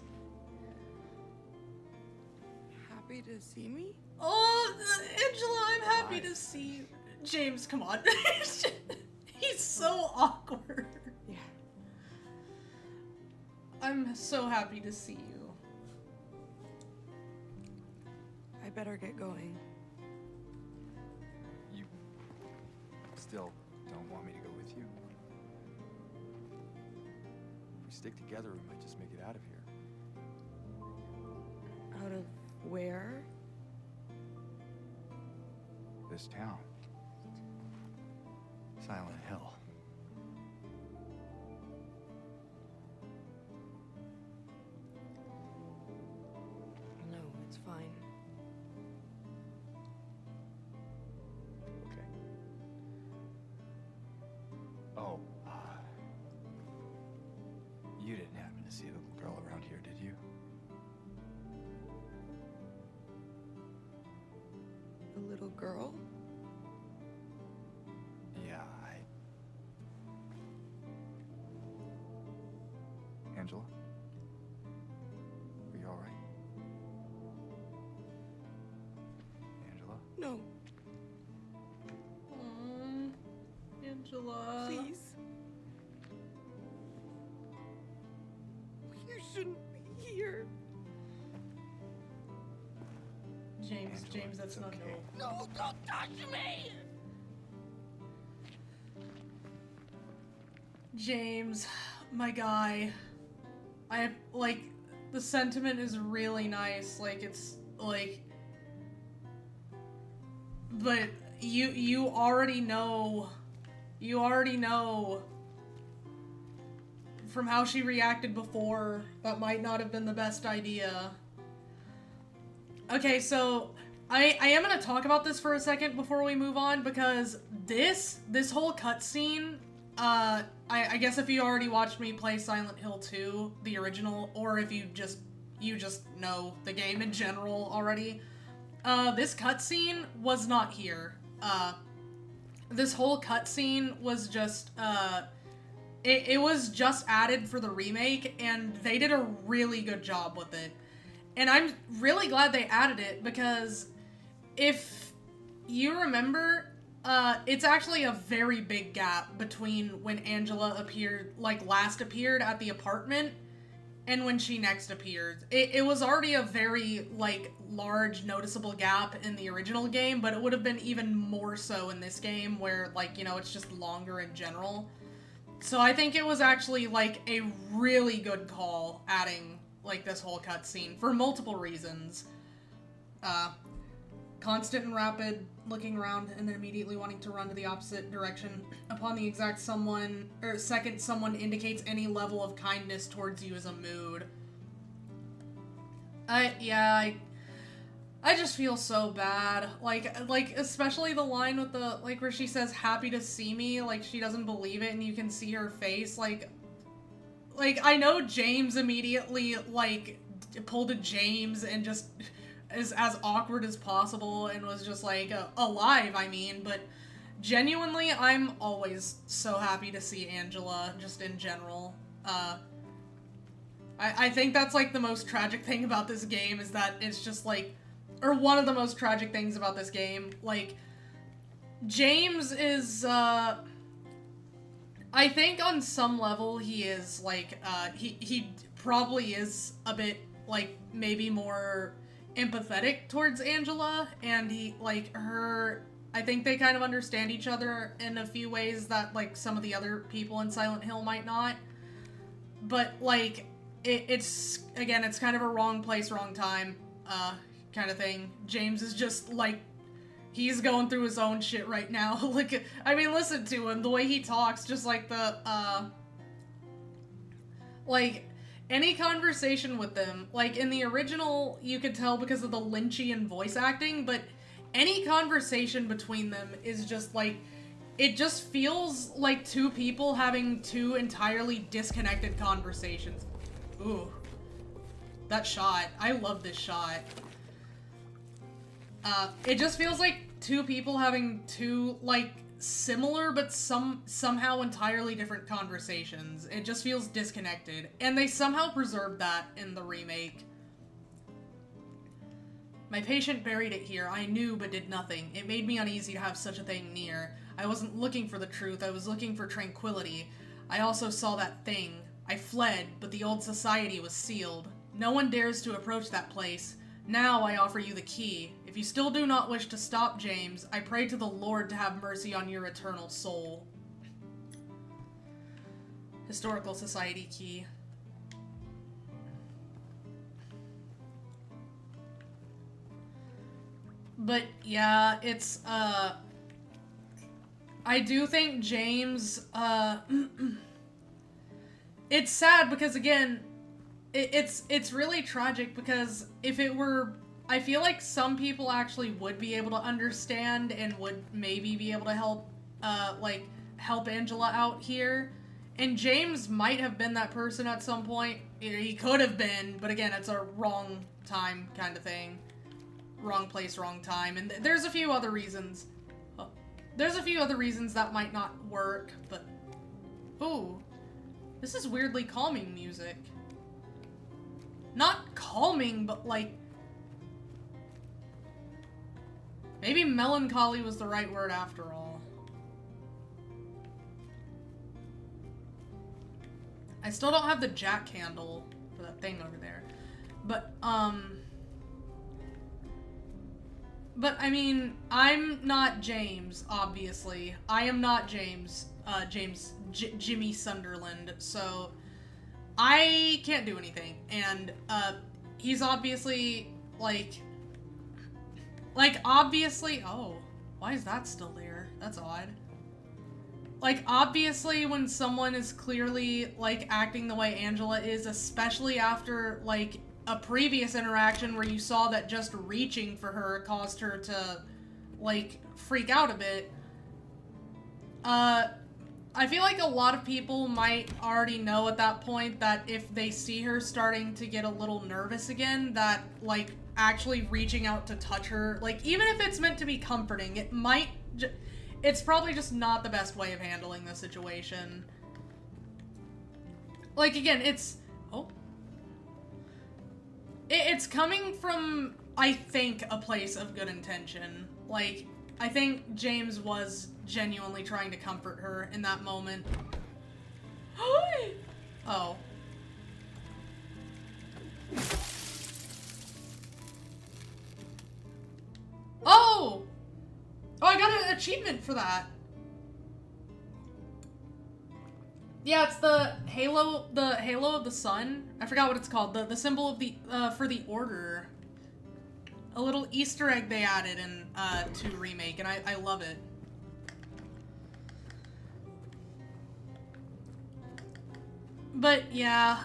Happy to see me? Oh, Angela, I'm happy Why? to see you. James, come on. He's so awkward. Yeah. I'm so happy to see you. I better get going. You still don't want me to go with you? If we stick together, we might just make it out of here. Out of where? This town. Silent Hill. No, it's fine. Okay. Oh, you didn't happen to see the little girl around here, did you? A little girl? Yeah, Angela? Are you alright? Angela? No, Angela. please. You shouldn't be here. James, Angela, James, that's it's not okay. no. No, don't touch me! James, my guy. Like, the sentiment is really nice. Like, it's, like... But you already know... You already know... From how she reacted before, that might not have been the best idea. Okay, so... I am gonna talk about this for a second before we move on, because this whole cutscene... I guess if you already watched me play Silent Hill 2, the original, or if you just know the game in general already, this cutscene was not here. This whole cutscene was just, it was just added for the remake, and they did a really good job with it. And I'm really glad they added it, because if you remember... it's actually a very big gap between when Angela last appeared at the apartment and when she next appeared. It was already a very, large, noticeable gap in the original game, but it would have been even more so in this game where, it's just longer in general. So I think it was actually, a really good call adding, this whole cutscene for multiple reasons. Constant and rapid looking around and then immediately wanting to run to the opposite direction upon the exact second someone indicates any level of kindness towards you as a mood. I just feel so bad. Like especially the line with the where she says happy to see me, she doesn't believe it and you can see her face like I know James immediately pulled a James and just is as awkward as possible and was just alive, I mean, but genuinely I'm always so happy to see Angela just in general. I think that's the most tragic thing about this game is that it's just or one of the most tragic things about this game, James is I think on some level he is he probably is a bit maybe more empathetic towards Angela, and he her I think they kind of understand each other in a few ways that some of the other people in Silent Hill might not, but it's again, it's kind of a wrong place, wrong time kind of thing. James is just he's going through his own shit right now. I mean, listen to him, the way he talks, just any conversation with them, in the original, you could tell because of the Lynchian voice acting, but any conversation between them is just, it just feels like two people having two entirely disconnected conversations. Ooh. that shot. I love this shot. It just feels like two people having two, like, similar but somehow entirely different conversations. It just feels disconnected. And they somehow preserved that in the remake. My patient buried it here. I knew but did nothing. It made me uneasy to have such a thing near. I wasn't looking for the truth. I was looking for tranquility. I also saw that thing. I fled, but the old society was sealed. No one dares to approach that place. Now I offer you the key. If you still do not wish to stop James, I pray to the Lord to have mercy on your eternal soul. Historical Society key. But yeah, it's, I do think James, it's sad because, again, it's really tragic because if it were, I feel like some people actually would be able to understand and would maybe be able to help, help Angela out here. And James might have been that person at some point. He could have been, but again, it's a wrong time kind of thing. Wrong place, wrong time. And there's a few other reasons. There's a few other reasons that might not work, but... Ooh. This is weirdly calming music. Not calming, but like... Maybe melancholy was the right word after all. I still don't have the jack handle for that thing over there. But I mean, I'm not James, obviously. I am not James, Jimmy Sunderland, so I can't do anything. And, he's obviously, obviously, oh, why is that still there? That's odd. Like, obviously, when someone is clearly, acting the way Angela is, especially after, a previous interaction where you saw that just reaching for her caused her to, freak out a bit, I feel like a lot of people might already know at that point that if they see her starting to get a little nervous again, that, actually reaching out to touch her, even if it's meant to be comforting, it might it's probably just not the best way of handling the situation. Again, it's... Oh. It's coming from, I think, a place of good intention. I think James was genuinely trying to comfort her in that moment. Oh. Oh! Oh, I got an achievement for that. Yeah, it's the halo of the sun. I forgot what it's called. The symbol of the, for the order. A little Easter egg they added in, to Remake, and I love it. But, yeah,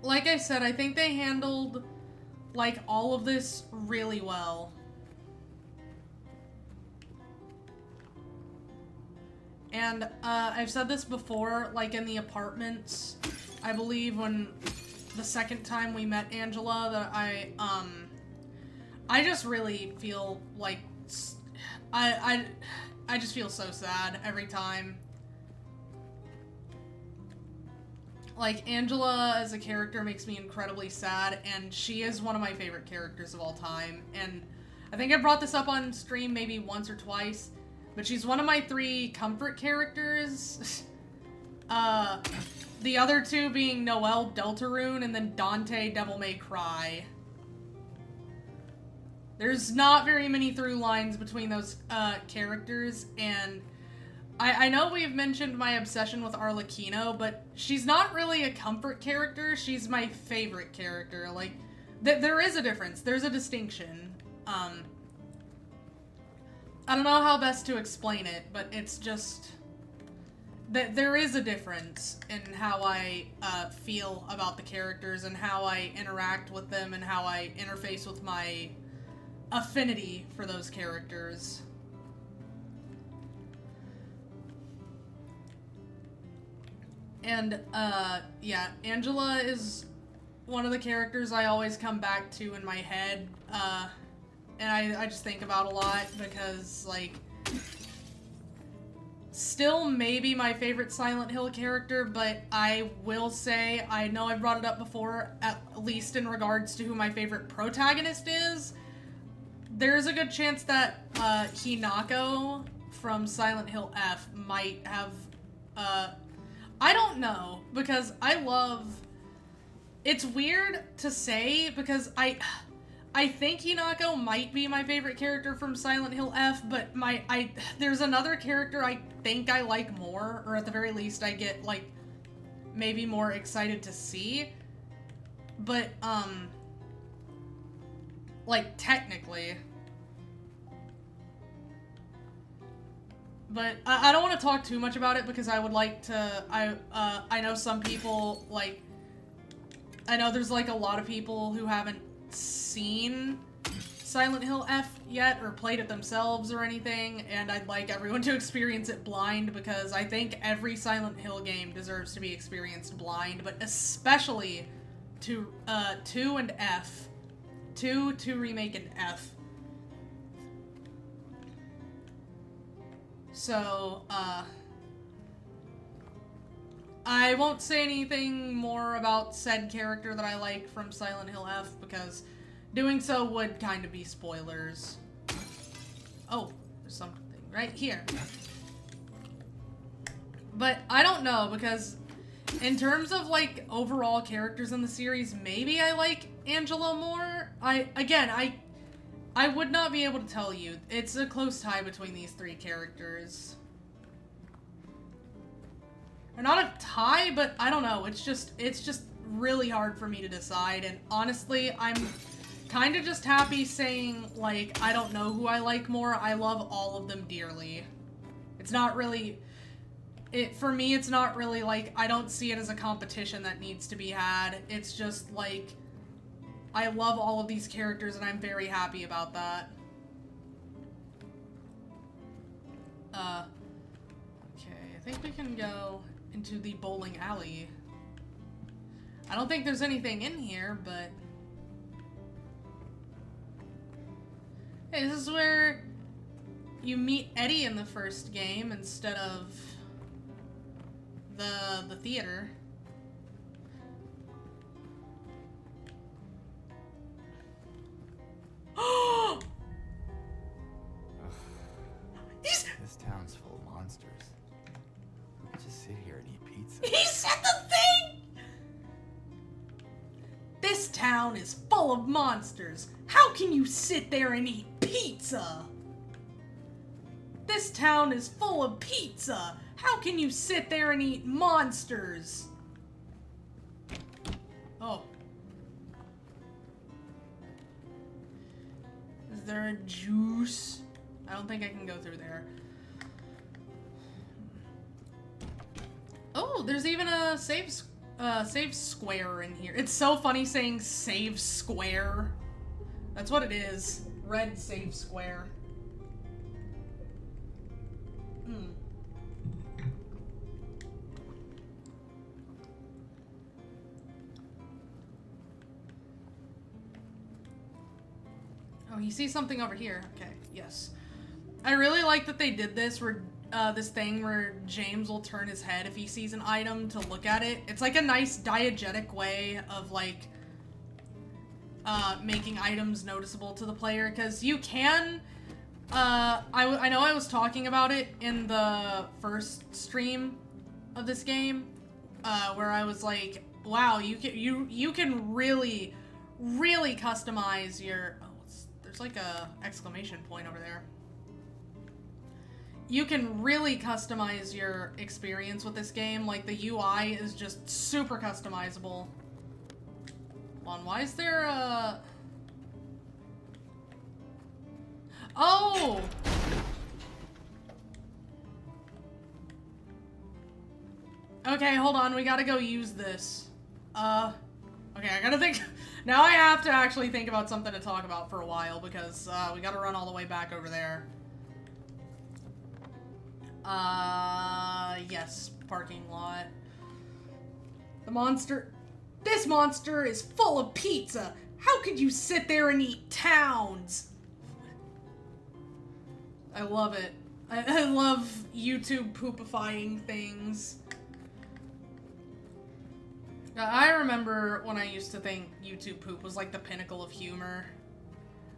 like I said, I think they handled, all of this really well. And, I've said this before, in the apartments, I believe when the second time we met Angela, that I just really feel I just feel so sad every time. Angela as a character makes me incredibly sad, and she is one of my favorite characters of all time. And I think I brought this up on stream maybe once or twice, but she's one of my 3 comfort characters. The other 2 being Noelle Deltarune and then Dante Devil May Cry. There's not very many through lines between those characters, and I know we've mentioned my obsession with Arlecchino, but she's not really a comfort character. She's my favorite character. There is a difference. There's a distinction. I don't know how best to explain it, but it's just that there is a difference in how I feel about the characters and how I interact with them and how I interface with my affinity for those characters. And, yeah, Angela is one of the characters I always come back to in my head, and I just think about a lot because, like, still maybe my favorite Silent Hill character, but I will say, I know I brought it up before, at least in regards to who my favorite protagonist is, there's a good chance that, Hinako from Silent Hill F might have, I don't know, because I love... It's weird to say, because I think Hinako might be my favorite character from Silent Hill F, but there's another character I think I like more, or at the very least I get, like, maybe more excited to see. But, like, technically... But I don't want to talk too much about it because I would like to, I know some people, like, I know there's, like, a lot of people who haven't seen Silent Hill F yet or played it themselves or anything, and I'd like everyone to experience it blind because I think every Silent Hill game deserves to be experienced blind, but especially 2 and F. 2, Remake, and F. So, I won't say anything more about said character that I like from Silent Hill F, because doing so would kind of be spoilers. Oh, there's something right here. But I don't know, because in terms of, like, overall characters in the series, maybe I like Angela more. I would not be able to tell you. It's a close tie between these 3 characters. Or not a tie, but I don't know. It's just really hard for me to decide. And honestly, I'm kind of just happy saying, like, I don't know who I like more. I love all of them dearly. It's not really... For me, it's not really, like, I don't see it as a competition that needs to be had. It's just, like... I love all of these characters, and I'm very happy about that. Okay, I think we can go into the bowling alley. I don't think there's anything in here, but... Hey, this is where you meet Eddie in the first game instead of the theater. This town's full of monsters. We could just sit here and eat pizza. He said the thing! This town is full of monsters. How can you sit there and eat pizza? This town is full of pizza. How can you sit there and eat monsters? Oh. Is there a juice? I don't think I can go through there. Oh, there's even a save square in here. It's so funny saying save square. That's what it is. Red save square. Oh, you see something over here. Okay, yes. I really like that they did this where this thing where James will turn his head if he sees an item to look at it. It's like a nice diegetic way of like making items noticeable to the player, because you can I know I was talking about it in the first stream of this game where I was like, wow, you can really customize your there's like a exclamation point over there. You can really customize your experience with this game. Like, the UI is just super customizable. Hold on, why is there a... Oh! Okay, hold on, we gotta go use this. Okay, I gotta think... Now I have to actually think about something to talk about for a while, because we gotta run all the way back over there. Yes, parking lot. This monster is full of pizza. How could you sit there and eat towns? I love it. I love YouTube poopifying things. I remember when I used to think YouTube poop was like the pinnacle of humor.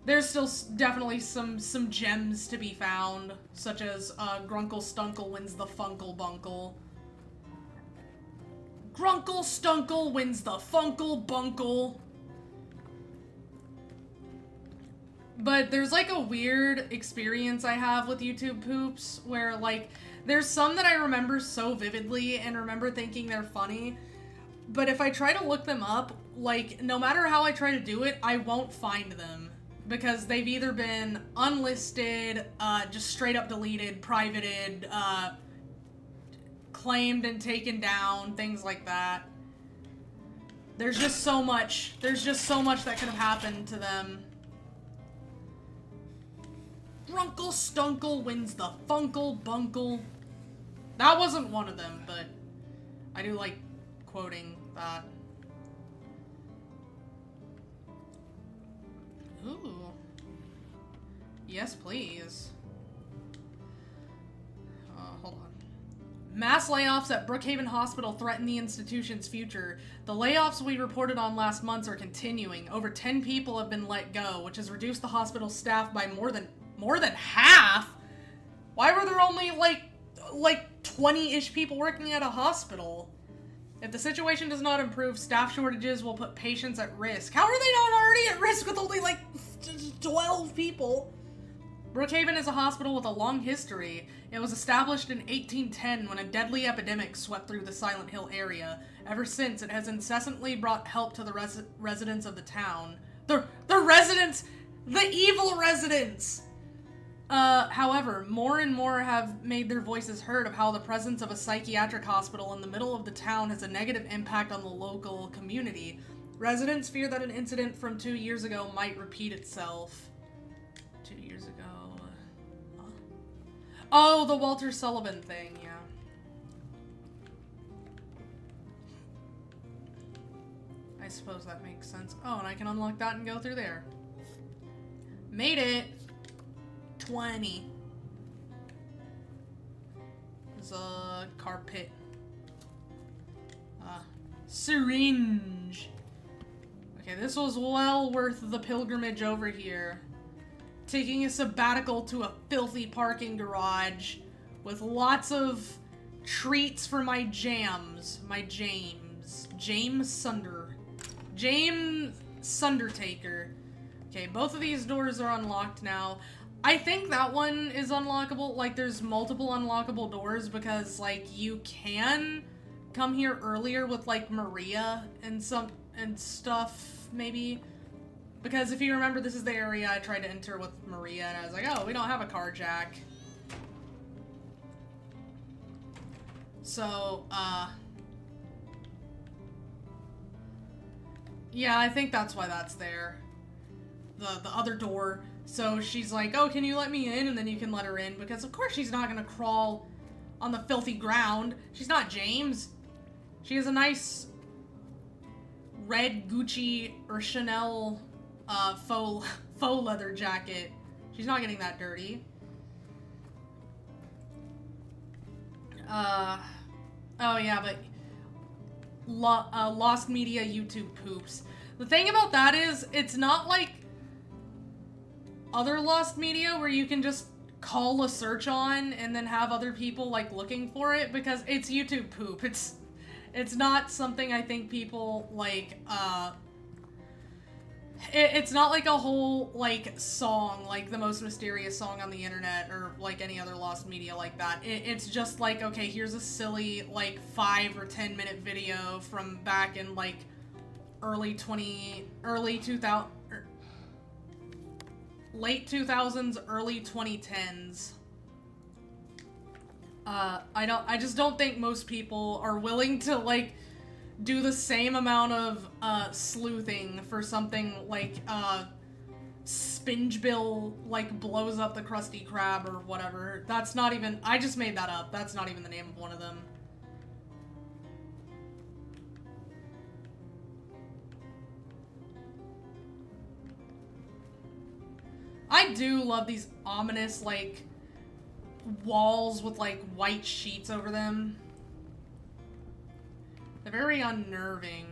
There's still definitely some gems to be found, such as Grunkle Stunkle wins the Funkle Bunkle. Grunkle Stunkle wins the Funkle Bunkle. But there's like a weird experience I have with YouTube poops where like there's some that I remember so vividly and remember thinking they're funny, but if I try to look them up, like no matter how I try to do it, I won't find them because they've either been unlisted, just straight up deleted, privated, claimed and taken down, things like that. There's just so much that could have happened to them. Grunkle Stunkle wins the Funkle Bunkle. That wasn't one of them, but I do like quoting that. Ooh. Yes, please. Hold on. Mass layoffs at Brookhaven Hospital threaten the institution's future. The layoffs we reported on last month are continuing. Over 10 people have been let go, which has reduced the hospital's staff by more than half? Why were there only like 20-ish people working at a hospital? If the situation does not improve, staff shortages will put patients at risk. How are they not already at risk with only like 12 people? Brookhaven is a hospital with a long history. It was established in 1810 when a deadly epidemic swept through the Silent Hill area. Ever since, it has incessantly brought help to the residents of the town. The residents! The evil residents! However, more and more have made their voices heard of how the presence of a psychiatric hospital in the middle of the town has a negative impact on the local community. Residents fear that an incident from 2 years ago might repeat itself. 2 years ago... Huh? Oh, the Walter Sullivan thing, yeah. I suppose that makes sense. Oh, and I can unlock that and go through there. Made it! 20. There's a carpet. Syringe. Okay, this was well worth the pilgrimage over here. Taking a sabbatical to a filthy parking garage with lots of treats for my James Sundertaker. Okay, both of these doors are unlocked now. I think that one is unlockable. Like, there's multiple unlockable doors because, like, you can come here earlier with, like, Maria and stuff, maybe. Because if you remember, this is the area I tried to enter with Maria, and I was like, oh, we don't have a car jack. So, yeah, I think that's why that's there. The other door. So she's like, oh, can you let me in? And then you can let her in, because of course she's not gonna crawl on the filthy ground. She's not James. She has a nice red Gucci or Chanel faux leather jacket. She's not getting that dirty. Oh yeah, but Lost Media YouTube poops. The thing about that is, it's not like other Lost Media where you can just call a search on and then have other people like looking for it, because it's YouTube poop. It's not something I think people like, it's not like a whole like song, like the most mysterious song on the internet or like any other Lost Media like that. It's just like, okay, here's a silly like 5 or 10 minute video from back in like late 2000s, early 2010s. I just don't think most people are willing to, like, do the same amount of, sleuthing for something like, Spingebill, like, blows up the Krusty Krab or whatever. That's not even, I just made that up. That's not even the name of one of them. I do love these ominous, like, walls with, like, white sheets over them. They're very unnerving.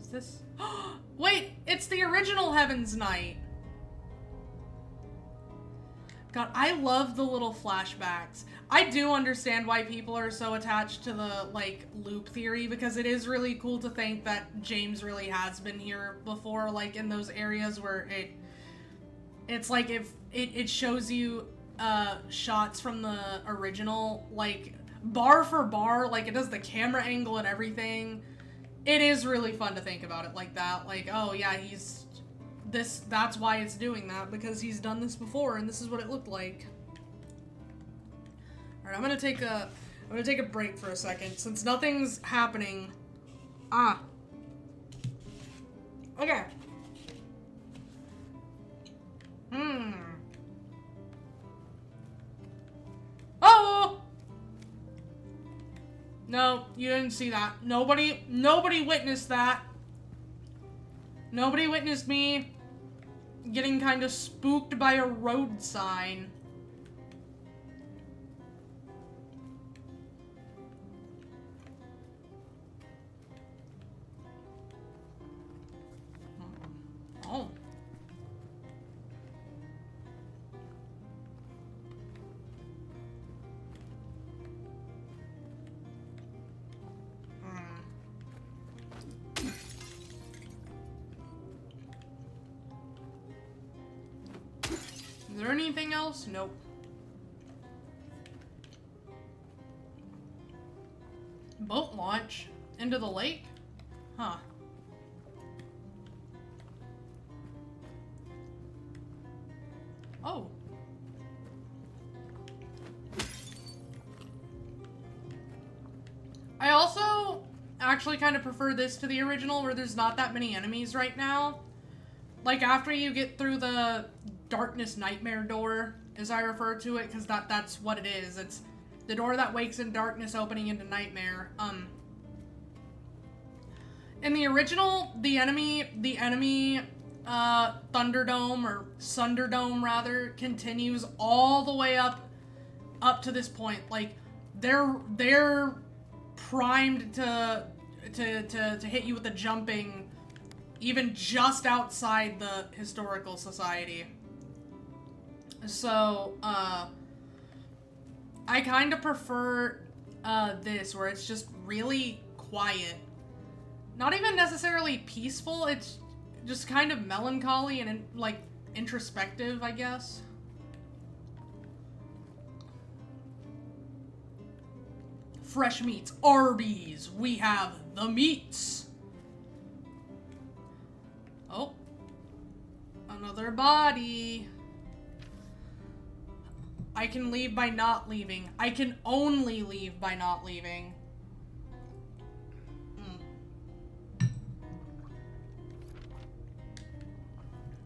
Is this... Wait! It's the original Heaven's Knight! God, I love the little flashbacks. I do understand why people are so attached to the, like, loop theory, because it is really cool to think that James really has been here before, like, in those areas where it's like if it shows you shots from the original, like, bar for bar, like, it does the camera angle and everything. It is really fun to think about it like that. Like, oh yeah, that's why it's doing that, because he's done this before and this is what it looked like. Alright, I'm gonna take a break for a second since nothing's happening. Okay. Oh! No, you didn't see that. Nobody witnessed that. Nobody witnessed me getting kind of spooked by a road sign. Oh. Is there anything else? Nope. Boat launch into the lake? Huh. Oh. I also actually kind of prefer this to the original, where there's not that many enemies right now. Like, after you get through the darkness nightmare door, as I refer to it, because that's what it is. It's the door that wakes in darkness opening into nightmare. In the original, the enemy Thunderdome, or Sunderdome rather, continues all the way up to this point. Like, they're primed to hit you with the jumping even just outside the Historical Society. So, I kind of prefer this, where it's just really quiet. Not even necessarily peaceful, it's just kind of melancholy and, like, introspective, I guess. Fresh meats. Arby's. We have the meats. Oh. Another body. I can leave by not leaving. I can only leave by not leaving.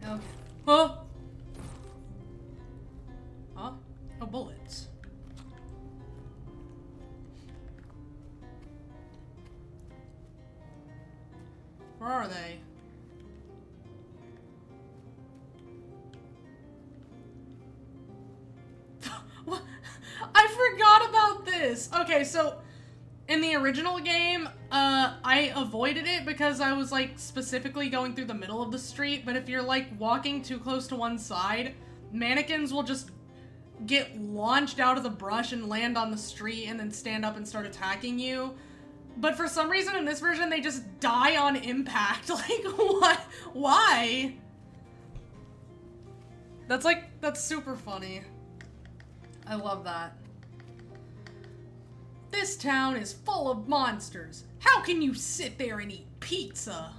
Okay. Huh? Huh? Oh, bullets. Where are they? What? I forgot about this! Okay, so in the original game, I avoided it because I was, like, specifically going through the middle of the street, but if you're, like, walking too close to one side, mannequins will just get launched out of the brush and land on the street and then stand up and start attacking you. But for some reason in this version, they just die on impact. Like, what? Why? That's super funny. I love that. This town is full of monsters. How can you sit there and eat pizza?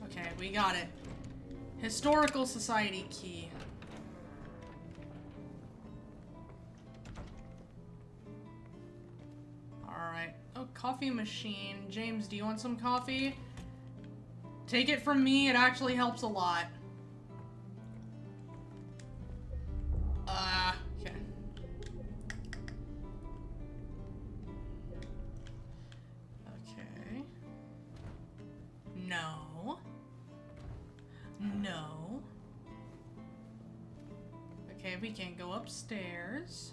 Okay, we got it. Historical Society key. Alright. Oh, coffee machine. James, do you want some coffee? Take it from me, it actually helps a lot. Okay. No. No. Okay, we can't go upstairs.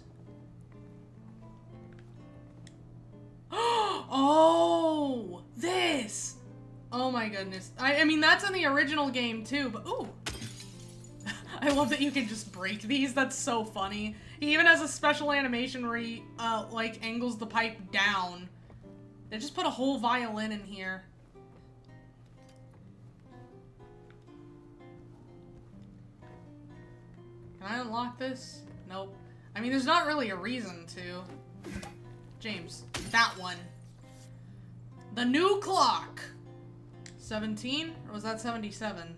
Oh! This! Oh my goodness. I mean, that's in the original game too, but ooh! I love that you can just break these. That's so funny. He even has a special animation where he, like, angles the pipe down. They just put a whole violin in here. Can I unlock this? Nope. I mean, there's not really a reason to. James, that one. The new clock! 17? Or was that 77?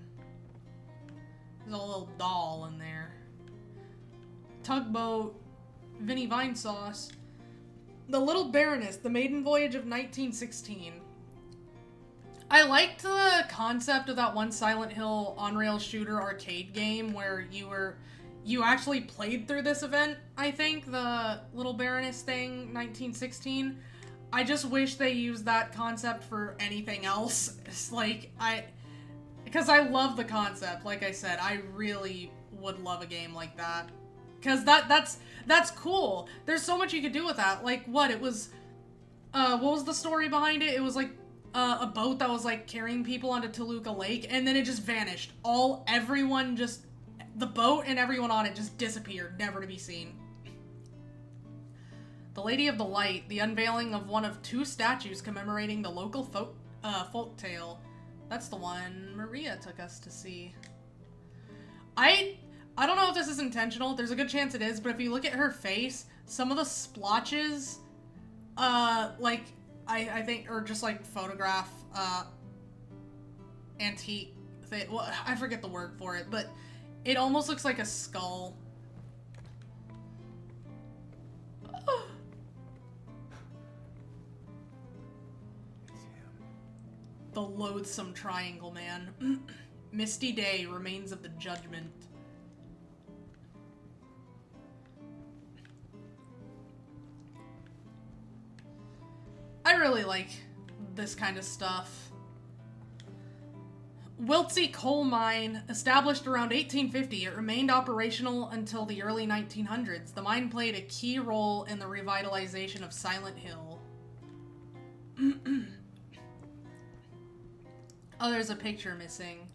There's a little doll in there. Tugboat. Vinnie Vine Sauce. The Little Baroness, The Maiden Voyage of 1916. I liked the concept of that one Silent Hill on-rail shooter arcade game where you actually played through this event, I think, the Little Baroness thing, 1916. I just wish they used that concept for anything else. It's like, because I love the concept, like I said, I really would love a game like that. Because that's cool. There's so much you could do with that. Like, what was the story behind it? It was like a boat that was like carrying people onto Toluca Lake, and then it just vanished. The boat and everyone on it just disappeared, never to be seen. The Lady of the Light, the unveiling of one of 2 statues commemorating the local folk tale. That's the one Maria took us to see. I don't know if this is intentional. There's a good chance it is, but if you look at her face, some of the splotches, like, I think, or just like photograph, antique thing. Well, I forget the word for it, but it almost looks like a skull. The loathsome triangle man. Misty Day, Remains of the Judgment. I really like this kind of stuff. Wiltsey Coal Mine, established around 1850, it remained operational until the early 1900s. The mine played a key role in the revitalization of Silent Hill. Oh, there's a picture missing.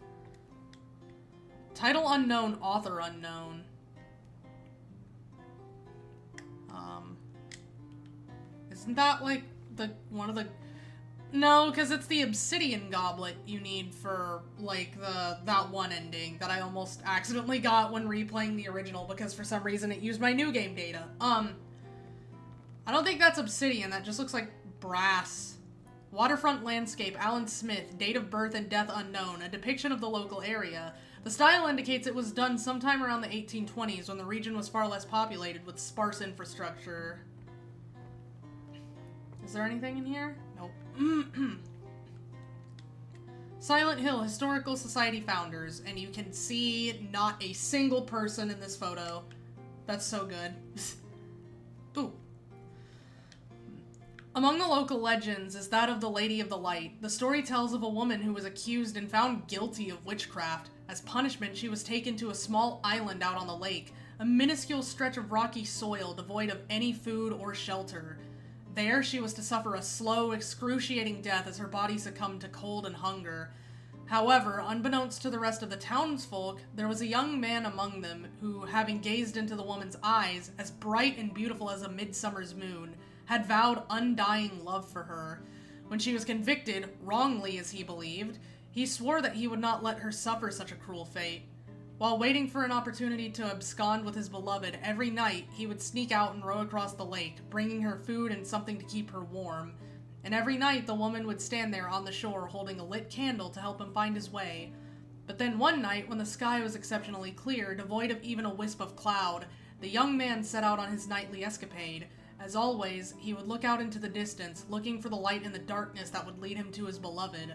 Title unknown, author unknown. Isn't that like one of the... No, because it's the obsidian goblet you need for, like, that one ending that I almost accidentally got when replaying the original because for some reason it used my new game data. I don't think that's obsidian, that just looks like brass. Waterfront landscape, Alan Smith, date of birth and death unknown, a depiction of the local area. The style indicates it was done sometime around the 1820s when the region was far less populated with sparse infrastructure. Is there anything in here? Nope. Silent Hill Historical Society founders, and you can see not a single person in this photo. That's so good. Ooh. Among the local legends is that of the Lady of the Light. The story tells of a woman who was accused and found guilty of witchcraft. As punishment, she was taken to a small island out on the lake, a minuscule stretch of rocky soil devoid of any food or shelter. There, she was to suffer a slow, excruciating death as her body succumbed to cold and hunger. However, unbeknownst to the rest of the townsfolk, there was a young man among them who, having gazed into the woman's eyes, as bright and beautiful as a midsummer's moon, had vowed undying love for her. When she was convicted, wrongly as he believed, he swore that he would not let her suffer such a cruel fate. While waiting for an opportunity to abscond with his beloved, every night he would sneak out and row across the lake, bringing her food and something to keep her warm. And every night the woman would stand there on the shore holding a lit candle to help him find his way. But then one night, when the sky was exceptionally clear, devoid of even a wisp of cloud, the young man set out on his nightly escapade. As always, he would look out into the distance, looking for the light in the darkness that would lead him to his beloved.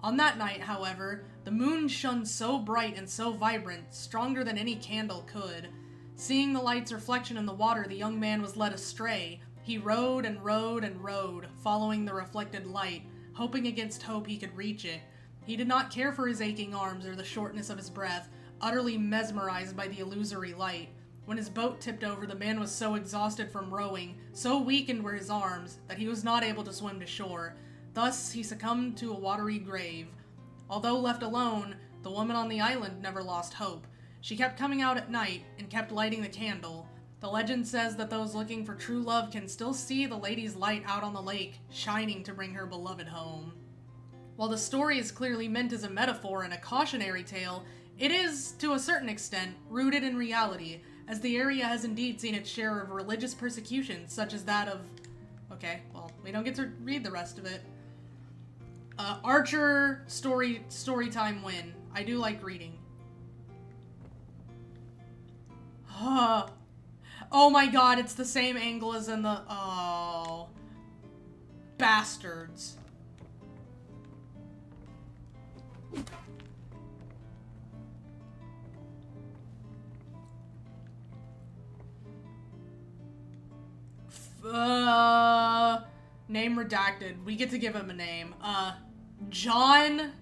On that night, however, the moon shone so bright and so vibrant, stronger than any candle could. Seeing the light's reflection in the water, the young man was led astray. He rowed and rowed and rowed, following the reflected light, hoping against hope he could reach it. He did not care for his aching arms or the shortness of his breath, utterly mesmerized by the illusory light. When his boat tipped over, the man was so exhausted from rowing, so weakened were his arms, that he was not able to swim to shore. Thus, he succumbed to a watery grave. Although left alone, the woman on the island never lost hope. She kept coming out at night and kept lighting the candle. The legend says that those looking for true love can still see the lady's light out on the lake, shining to bring her beloved home. While the story is clearly meant as a metaphor and a cautionary tale, it is, to a certain extent, rooted in reality, as the area has indeed seen its share of religious persecution, such as that of... Okay, well, we don't get to read the rest of it. Archer storytime win. I do like reading. Oh my god, it's the same angle as in the... Oh. Bastards. Name redacted. We get to give him a name. John.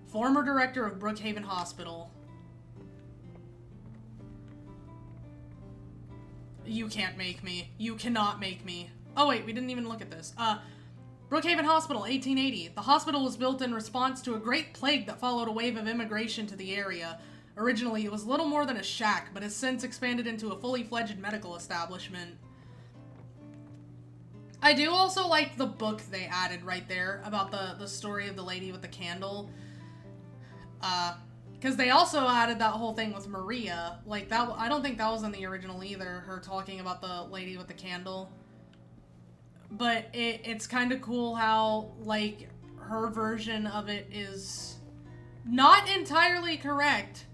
Former director of Brookhaven Hospital. You can't make me. You cannot make me. Oh wait, we didn't even look at this. Brookhaven Hospital, 1880. The hospital was built in response to a great plague that followed a wave of immigration to the area. Originally, it was little more than a shack, but has since expanded into a fully fledged medical establishment. I do also like the book they added right there about the story of the lady with the candle. Because they also added that whole thing with Maria. Like, that, I don't think that was in the original either, her talking about the lady with the candle. But it's kind of cool how, like, her version of it is not entirely correct.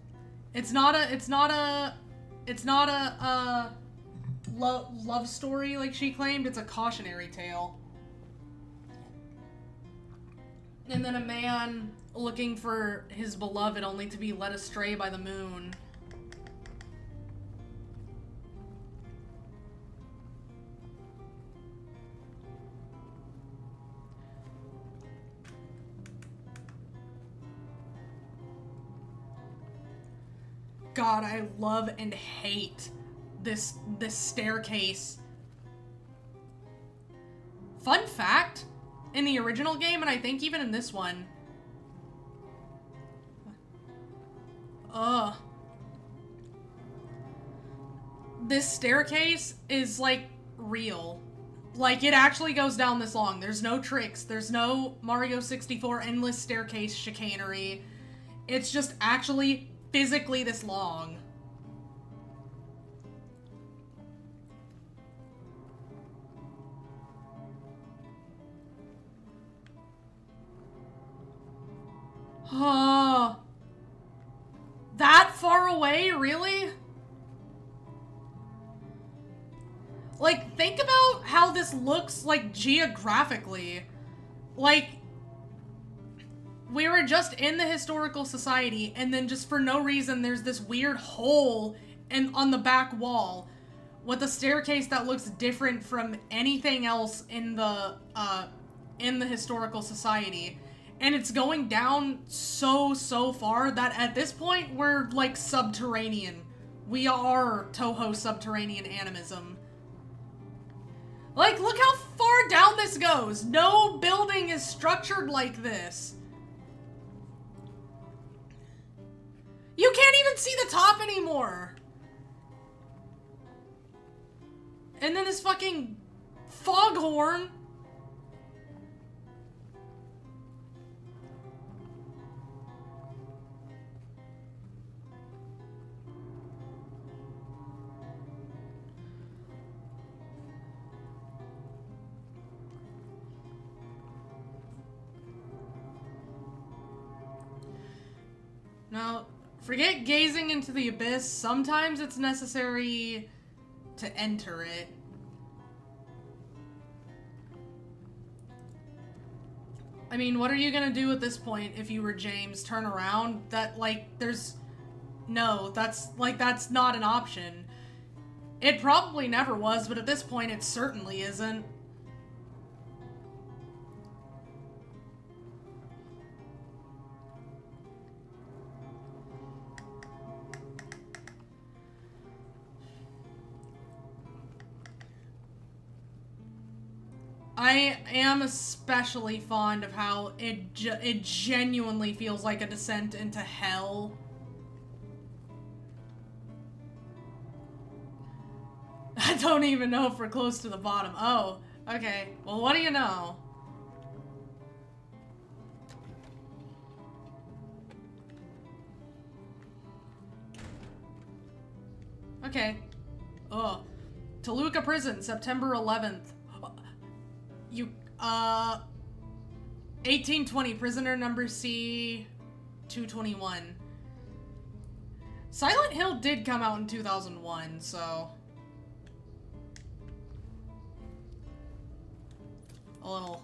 It's not a love story like she claimed. It's a cautionary tale. And then a man looking for his beloved only to be led astray by the moon. God, I love and hate this staircase. Fun fact, in the original game, and I think even in this one, this staircase is, like, real. Like, it actually goes down this long. There's no tricks. There's no Mario 64 endless staircase chicanery. It's just actually physically this long. That far away, really? Like, think about how this looks, like, geographically. Like, we were just in the historical society, and then just for no reason, there's this weird hole on the back wall with a staircase that looks different from anything else in the historical society. And it's going down so far that at this point, we're, like, subterranean. We are Toho subterranean animism. Like, look how far down this goes. No building is structured like this. You can't even see the top anymore. And then this fucking foghorn. Now, forget gazing into the abyss. Sometimes it's necessary to enter it. I mean, what are you gonna do at this point if you were James? Turn around? That, like, no, that's not an option. It probably never was, but at this point it certainly isn't. I am especially fond of how it genuinely feels like a descent into hell. I don't even know if we're close to the bottom. Oh, okay. Well, what do you know? Okay. Oh. Toluca Prison, September 11th. 1820, prisoner number C-221. Silent Hill did come out in 2001, so... a little...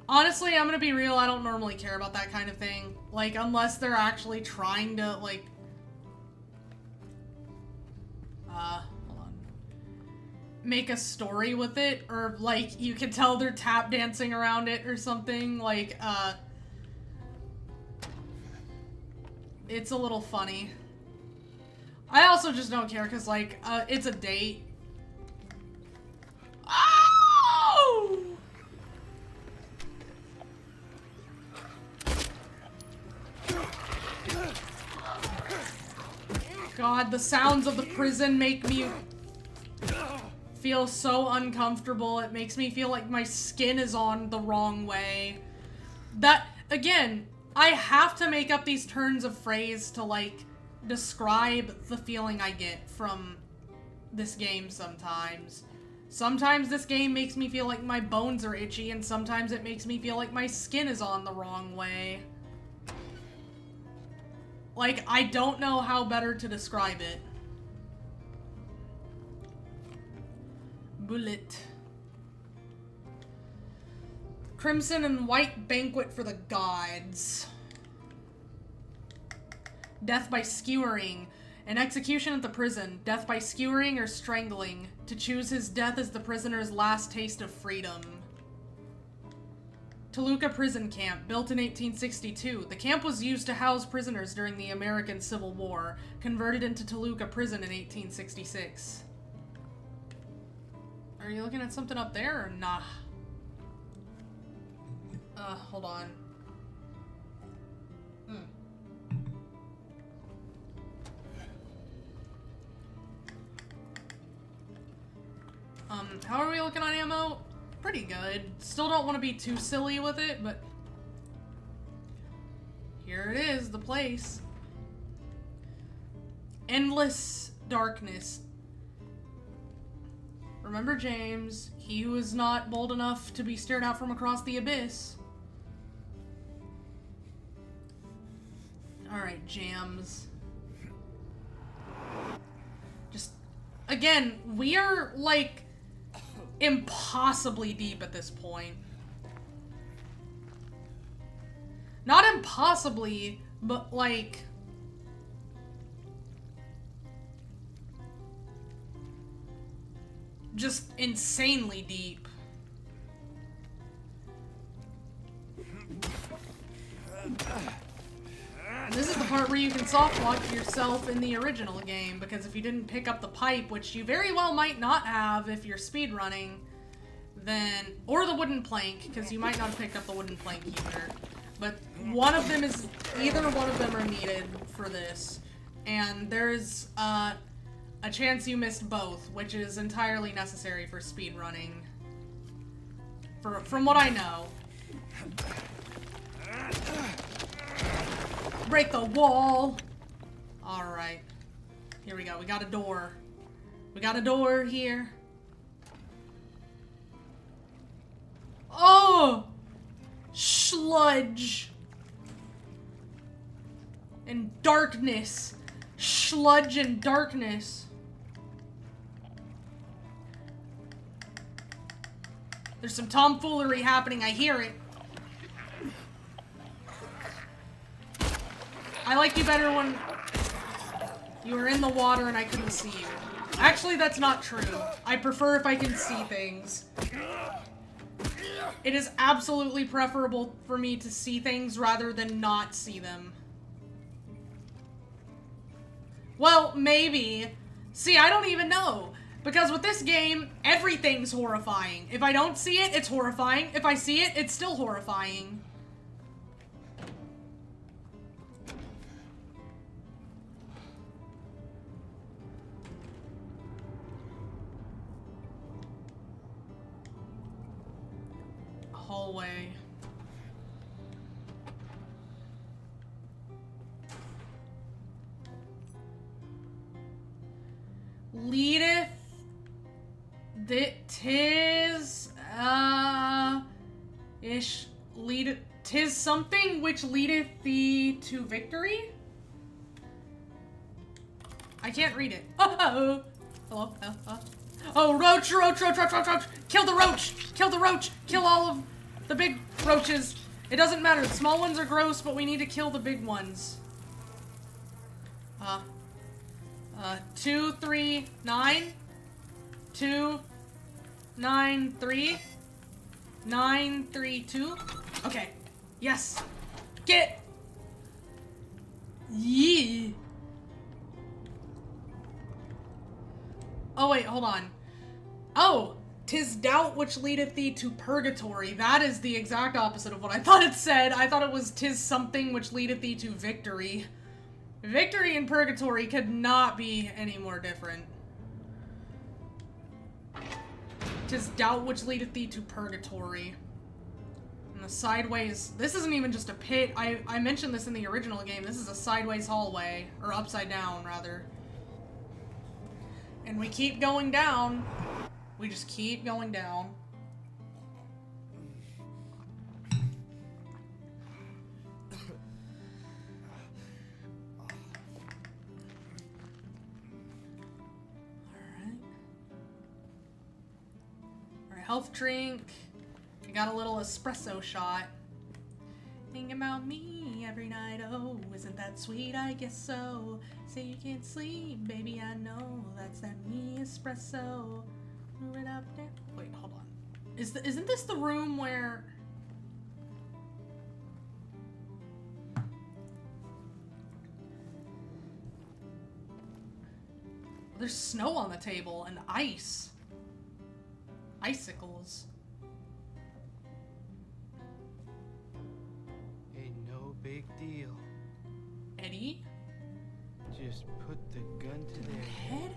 Honestly, I'm gonna be real, I don't normally care about that kind of thing. Like, unless they're actually trying to, like... hold on. Make a story with it, or, like, you can tell they're tap dancing around it or something, like, it's a little funny. I also just don't care, because, like, it's a date. Oh! God, the sounds of the prison make me feel so uncomfortable. It makes me feel like my skin is on the wrong way. That, again, I have to make up these turns of phrase to, like, describe the feeling I get from this game sometimes. Sometimes this game makes me feel like my bones are itchy, and sometimes it makes me feel like my skin is on the wrong way. Like, I don't know how better to describe it. Bullet. Crimson and White Banquet for the Gods. Death by skewering. An execution at the prison. Death by skewering or strangling. To choose his death as the prisoner's last taste of freedom. Toluca Prison Camp, built in 1862. The camp was used to house prisoners during the American Civil War, converted into Toluca Prison in 1866. Are you looking at something up there or nah? Hold on. How are we looking on ammo? Pretty good. Still don't want to be too silly with it, but here it is, the place. Endless darkness. Remember James, he who is not bold enough to be stared out from across the abyss. Alright, Jams. Just, again, we are, like, impossibly deep at this point. Not impossibly, but like... just insanely deep. And this is the part where you can softlock yourself in the original game, because if you didn't pick up the pipe, which you very well might not have if you're speedrunning, then... or the wooden plank, because you might not have picked up the wooden plank either. But one of them is... either one of them are needed for this. And there's, a chance you missed both, which is entirely necessary for speedrunning. From what I know. Break the wall! Alright. Here we go. We got a door. We got a door here. Oh! Sludge! And darkness. Sludge and darkness. There's some tomfoolery happening. I hear it. I like you better when you were in the water and I couldn't see you. Actually, that's not true. I prefer if I can see things. It is absolutely preferable for me to see things rather than not see them. Well, maybe. See, I don't even know. Because with this game, everything's horrifying. If I don't see it, it's horrifying. If I see it, it's still horrifying. Hallway. Leadeth tis tis something which leadeth thee to victory? I can't read it. Oh, hello. Oh, roach. Kill the roach. Kill the roach. Kill all of the big roaches. It doesn't matter. The small ones are gross, but we need to kill the big ones. 2, 3, 9. 2, 9, 3. 9, 3, 2. Okay. Yes. Get. Yee. Oh, wait, hold on. Oh, 'tis doubt which leadeth thee to purgatory. That is the exact opposite of what I thought it said. I thought it was 'tis something which leadeth thee to victory. Victory and purgatory could not be any more different. 'Tis doubt which leadeth thee to purgatory. And the sideways... This isn't even just a pit. I mentioned this in the original game. This is a sideways hallway. Or upside down, rather. And we keep going down. We just keep going down. Alright, health drink. I got a little espresso shot. Think about me every night, oh, isn't that sweet? I guess so. Say you can't sleep, baby, I know. That's that me espresso. Move it up there. Wait, hold on. Isn't this the room where... There's snow on the table and ice. Icicles. Ain't no big deal. Eddie? Just put the gun to their Head?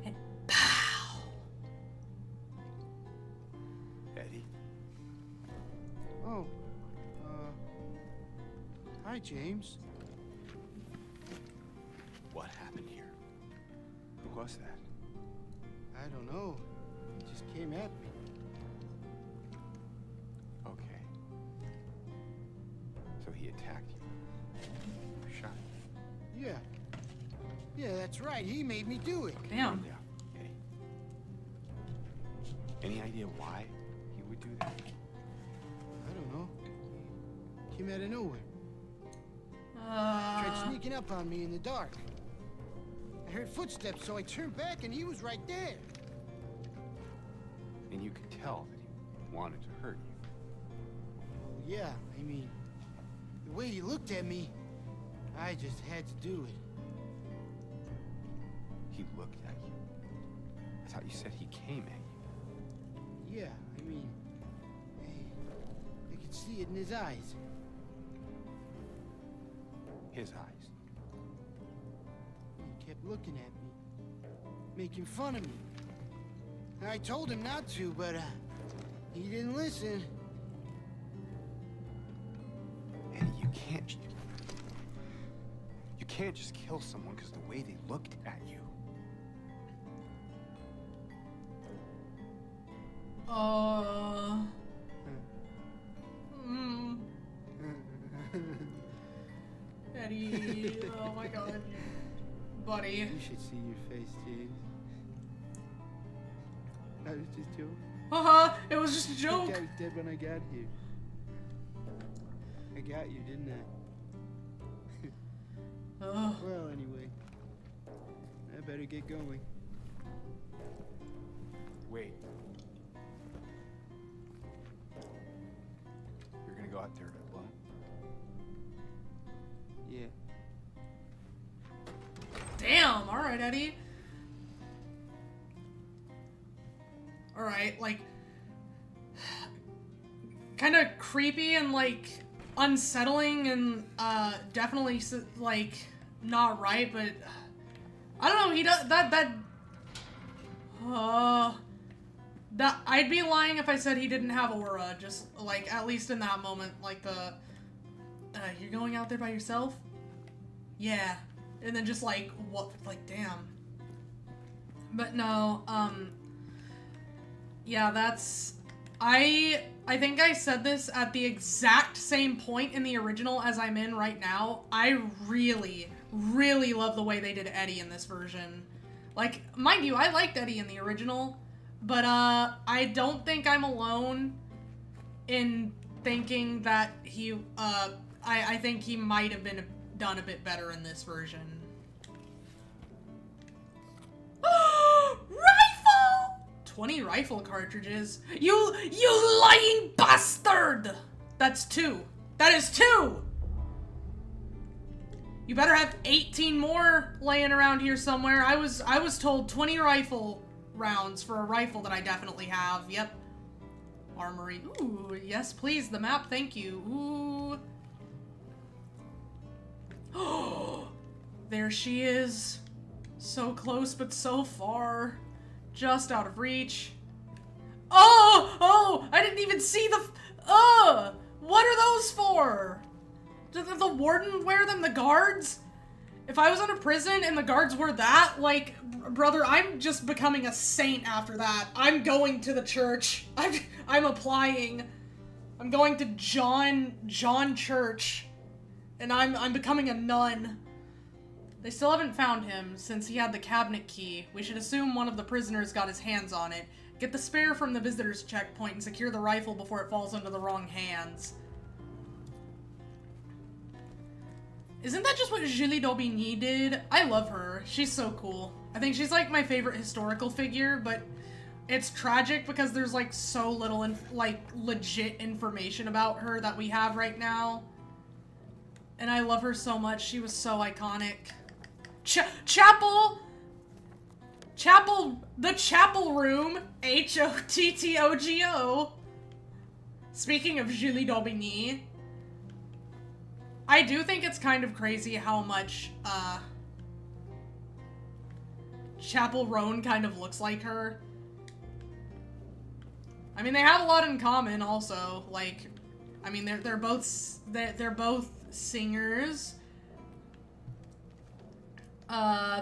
And pow! Eddie? Oh, hi, James. What happened here? Who was that? I don't know. He just came at me. Okay. So he attacked you. You shot him. Yeah. Yeah, that's right. He made me do it. Damn. Yeah. Okay. Any idea why he would do that? I don't know. He came out of nowhere. Tried sneaking up on me in the dark. I heard footsteps, so I turned back, and he was right there. And you could tell that he wanted to hurt you. Well, yeah, I mean, the way he looked at me, I just had to do it. He looked at you. I thought you said he came at you. Yeah, I mean, I could see it in his eyes. His eyes. He kept looking at me, making fun of me. I told him not to, but he didn't listen. Eddie, you can't just kill someone because the way they looked at you. Eddie, oh my god, buddy. You should see your face, James. I was just joking. It was just a I joke. was dead when I got here. I got you, didn't I? Well, anyway, I better get going. Wait. You're gonna go out there alone? Yeah. Damn, alright, Eddie. Alright, like, kind of creepy and, like, unsettling and, definitely, like, not right, but, I don't know, he does, that, I'd be lying if I said he didn't have aura, just, like, at least in that moment, like, you're going out there by yourself? Yeah. And then just, like, what, like, damn. But no, yeah, that's, I think I said this at the exact same point in the original as I'm in right now. I really, really love the way they did Eddie in this version. Like, mind you, I liked Eddie in the original, but, I don't think I'm alone in thinking that he, I think he might have been done a bit better in this version. Rifle! 20 rifle cartridges? You lying bastard! That's 2. That is 2! You better have 18 more laying around here somewhere. I was told 20 rifle rounds for a rifle that I definitely have. Yep. Armory. Ooh, yes please, the map, thank you. Ooh. Oh, there she is. So close, but so far. Just out of reach. Oh, I didn't even see the, what are those for? Did the warden wear them, the guards? If I was in a prison and the guards were that, like, brother, I'm just becoming a saint after that. I'm going to the church. I'm applying. I'm going to John Church. And I'm becoming a nun. They still haven't found him, since he had the cabinet key. We should assume one of the prisoners got his hands on it. Get the spare from the visitor's checkpoint and secure the rifle before it falls into the wrong hands. Isn't that just what Julie Daubigny did? I love her. She's so cool. I think she's like my favorite historical figure, but it's tragic because there's like so little like legit information about her that we have right now. And I love her so much. She was so iconic. Chapel, the chapel room, Hottogo. Speaking of Julie Daubigny, I do think it's kind of crazy how much, Chapel Roan kind of looks like her. I mean, they have a lot in common also, like, I mean, they're both singers.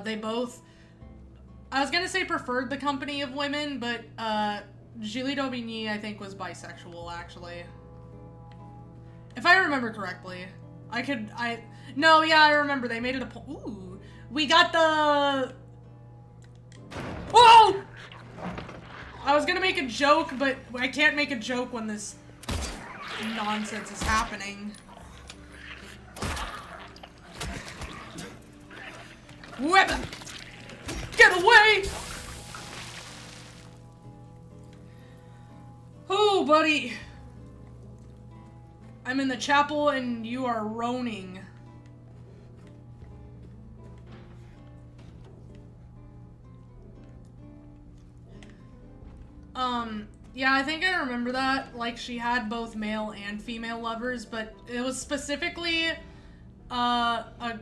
They both, I was gonna say preferred the company of women, but, Julie Daubigny, I think, was bisexual, actually. If I remember correctly. No, yeah, I remember, they made it a ooh, we got the, whoa! I was gonna make a joke, but I can't make a joke when this nonsense is happening. Weapon! Get away! Oh, buddy. I'm in the chapel and you are roaning. Yeah, I think I remember that. Like, she had both male and female lovers, but it was specifically, I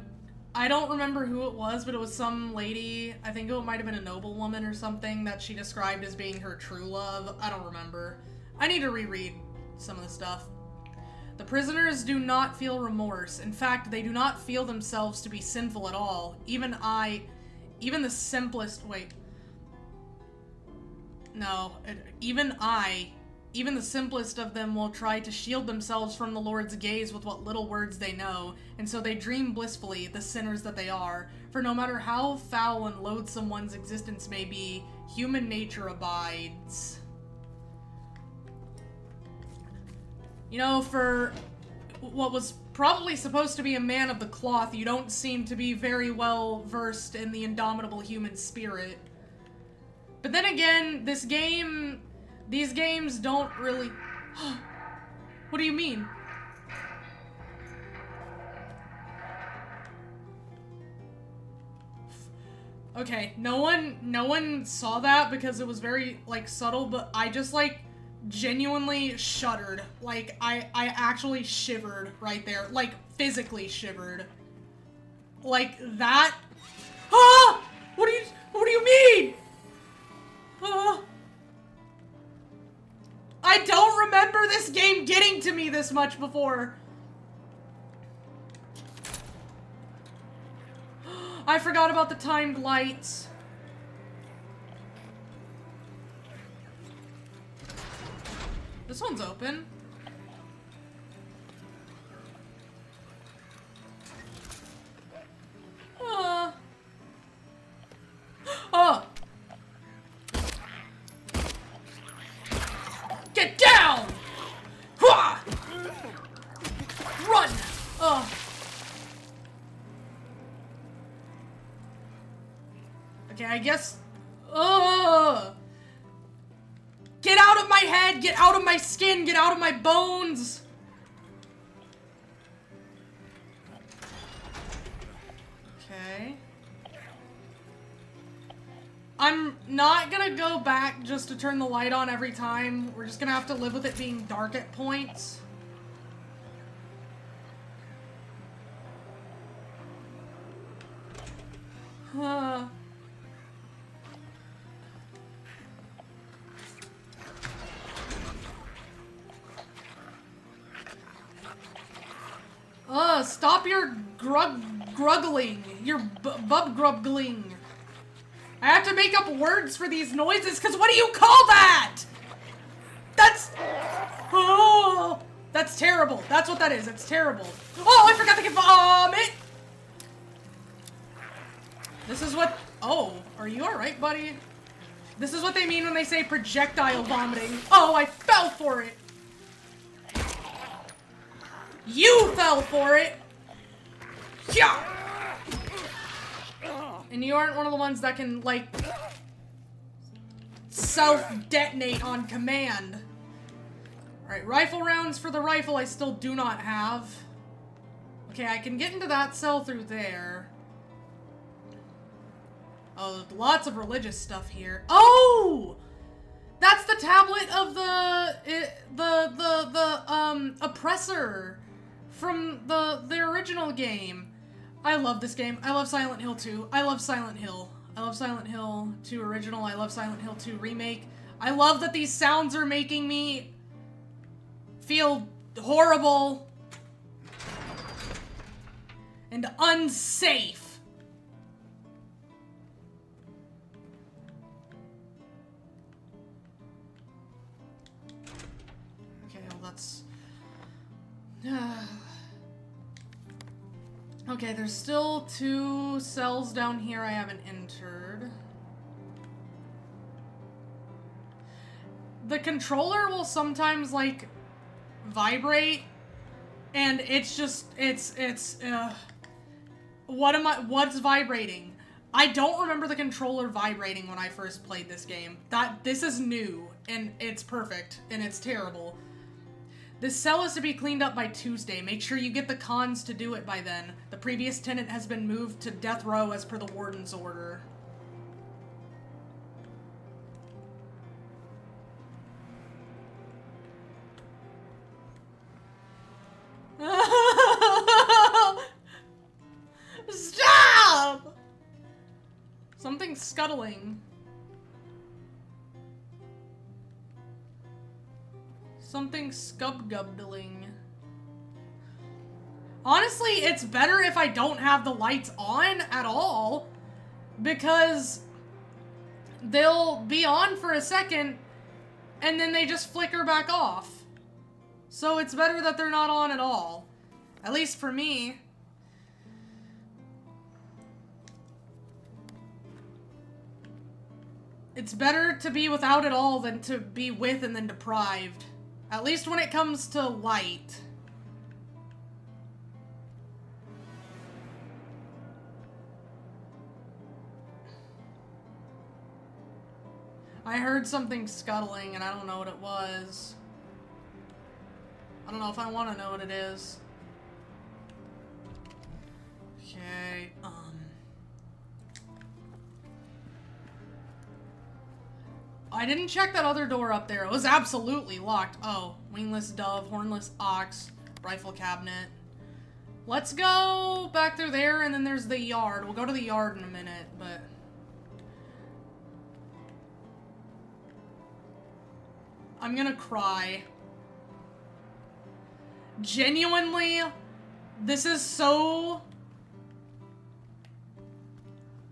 don't remember who it was, but it was some lady, I think it might have been a noblewoman or something, that she described as being her true love. I don't remember. I need to reread some of the stuff. The prisoners do not feel remorse. In fact, they do not feel themselves to be sinful at all. Even the simplest, even the simplest of them will try to shield themselves from the Lord's gaze with what little words they know, and so they dream blissfully, the sinners that they are. For no matter how foul and loathsome one's existence may be, human nature abides. You know, for what was probably supposed to be a man of the cloth, you don't seem to be very well versed in the indomitable human spirit. But then again, these games don't really... What do you mean? Okay, no one saw that because it was very, like, subtle, but I just, like, genuinely shuddered. Like, I actually shivered right there. Like, physically shivered. Like, that... Ah! What do you mean? Ah! I don't remember this game getting to me this much before. I forgot about the timed lights. This one's open. Oh! Get down! Hua! Run! Okay, I guess... Get out of my head! Get out of my skin! Get out of my bones! Okay. I'm not gonna go back just to turn the light on every time. We're just gonna have to live with it being dark at points. Stop your gruggling. Your bub-grubbling. I have to make up words for these noises, because what do you call that? That's... Oh, that's terrible. That's what that is. It's terrible. Oh, I forgot to get vomit. This is what... Oh, are you alright, buddy? This is what they mean when they say projectile vomiting. Oh, I fell for it. You fell for it. Yeah. And you aren't one of the ones that can, like, self-detonate on command. Alright, rifle rounds for the rifle I still do not have. Okay, I can get into that cell through there. Oh, lots of religious stuff here. Oh! That's the tablet of the oppressor from the original game. I love this game. I love Silent Hill 2. I love Silent Hill. I love Silent Hill 2 Original. I love Silent Hill 2 Remake. I love that these sounds are making me feel horrible and unsafe. Okay, well that's... Okay, there's still 2 cells down here I haven't entered. The controller will sometimes, like, vibrate, and it's just, what's vibrating? I don't remember the controller vibrating when I first played this game. This is new, and it's perfect, and it's terrible. This cell is to be cleaned up by Tuesday. Make sure you get the cons to do it by then. The previous tenant has been moved to death row as per the warden's order. Stop! Something's scuttling. Something scub-gubbling. Honestly, it's better if I don't have the lights on at all, because they'll be on for a second, and then they just flicker back off. So it's better that they're not on at all. At least for me. It's better to be without it all than to be with and then deprived. At least when it comes to light. I heard something scuttling and I don't know what it was. I don't know if I want to know what it is. Okay, I didn't check that other door up there. It was absolutely locked. Oh, wingless dove, hornless ox, rifle cabinet. Let's go back through there, and then there's the yard. We'll go to the yard in a minute, but... I'm gonna cry. Genuinely, this is so...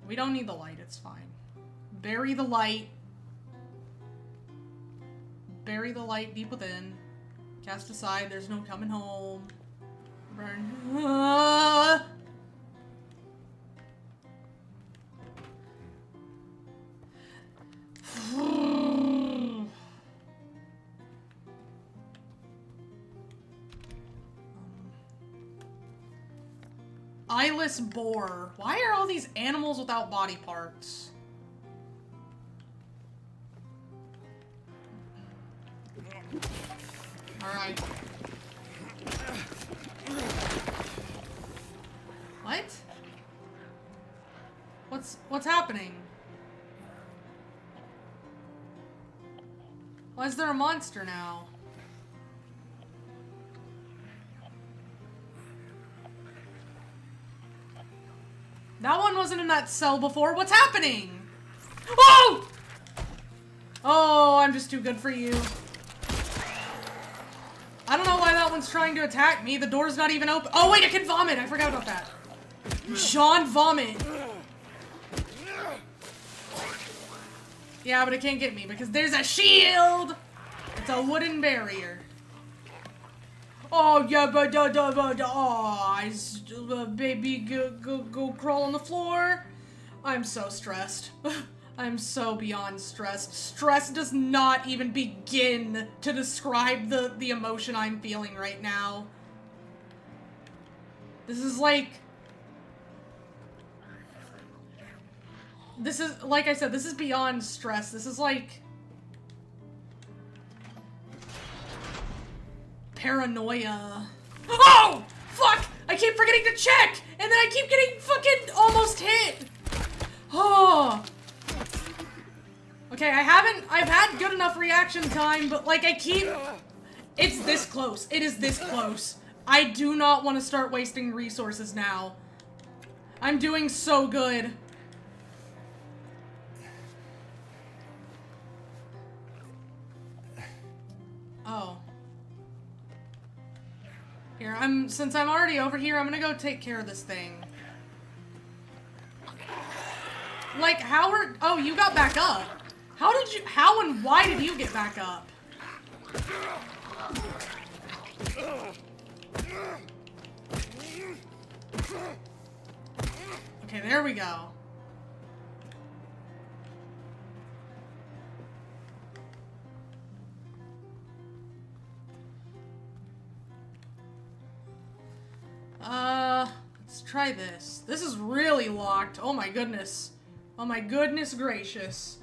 We don't need the light, it's fine. Bury the light. Bury the light deep within. Cast aside, there's no coming home. Burn. Eyeless boar. Why are all these animals without body parts? Alright. What? What's happening? Why is there a monster now? That one wasn't in that cell before. What's happening? Oh! Oh, I'm just too good for you. I don't know why that one's trying to attack me. The door's not even open. Oh, wait, I can vomit. I forgot about that. Jean vomit. Yeah, but it can't get me because there's a shield. It's a wooden barrier. Oh, yeah, but baby, go crawl on the floor. I'm so stressed. I'm so beyond stressed. Stress does not even begin to describe the emotion I'm feeling right now. This is like... This is, like I said, this is beyond stress. This is like... paranoia. Oh! Fuck! I keep forgetting to check! And then I keep getting fucking almost hit! Oh! Okay, I've had good enough reaction time, but like it's this close. It is this close. I do not want to start wasting resources now. I'm doing so good. Oh. Here, since I'm already over here, I'm gonna go take care of this thing. Like, oh, you got back up. How and why did you get back up? Okay, there we go. Let's try this. This is really locked. Oh my goodness. Oh my goodness gracious.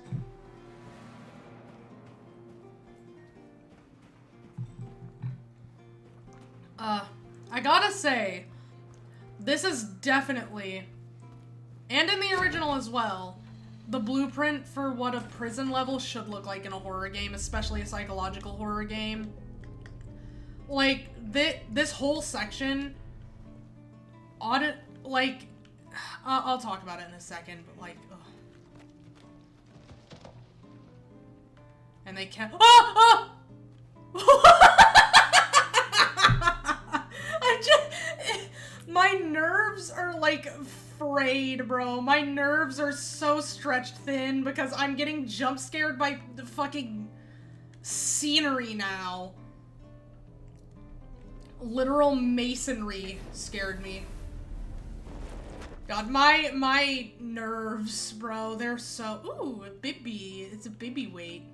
I gotta say, this is definitely, and in the original as well, the blueprint for what a prison level should look like in a horror game, especially a psychological horror game. Like, this whole section, like, I'll talk about it in a second, but like, ugh. And they can't, my nerves are like frayed, bro. My nerves are so stretched thin because I'm getting jump scared by the fucking scenery now. Literal masonry scared me. God, my nerves, bro, they're so... Ooh, a baby. It's a baby weight.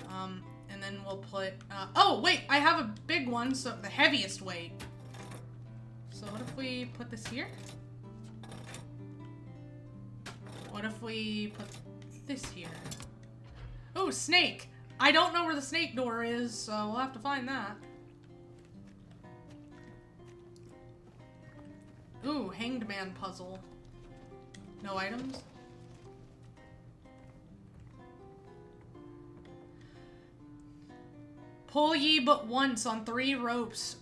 And then we'll put... oh, wait, I have a big one, so the heaviest weight. So what if we put this here? What if we put this here? Oh, snake! I don't know where the snake door is, so we'll have to find that. Ooh, hanged man puzzle. No items? Pull ye but once on 3 ropes.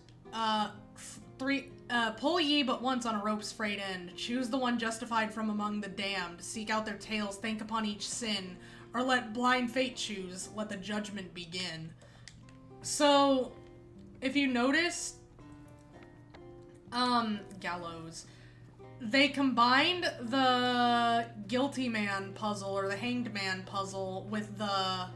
Pull ye but once on a rope's frayed end. Choose the one justified from among the damned. Seek out their tales, think upon each sin. Or let blind fate choose. Let the judgment begin. So, if you notice, gallows. They combined the guilty man puzzle or the hanged man puzzle with the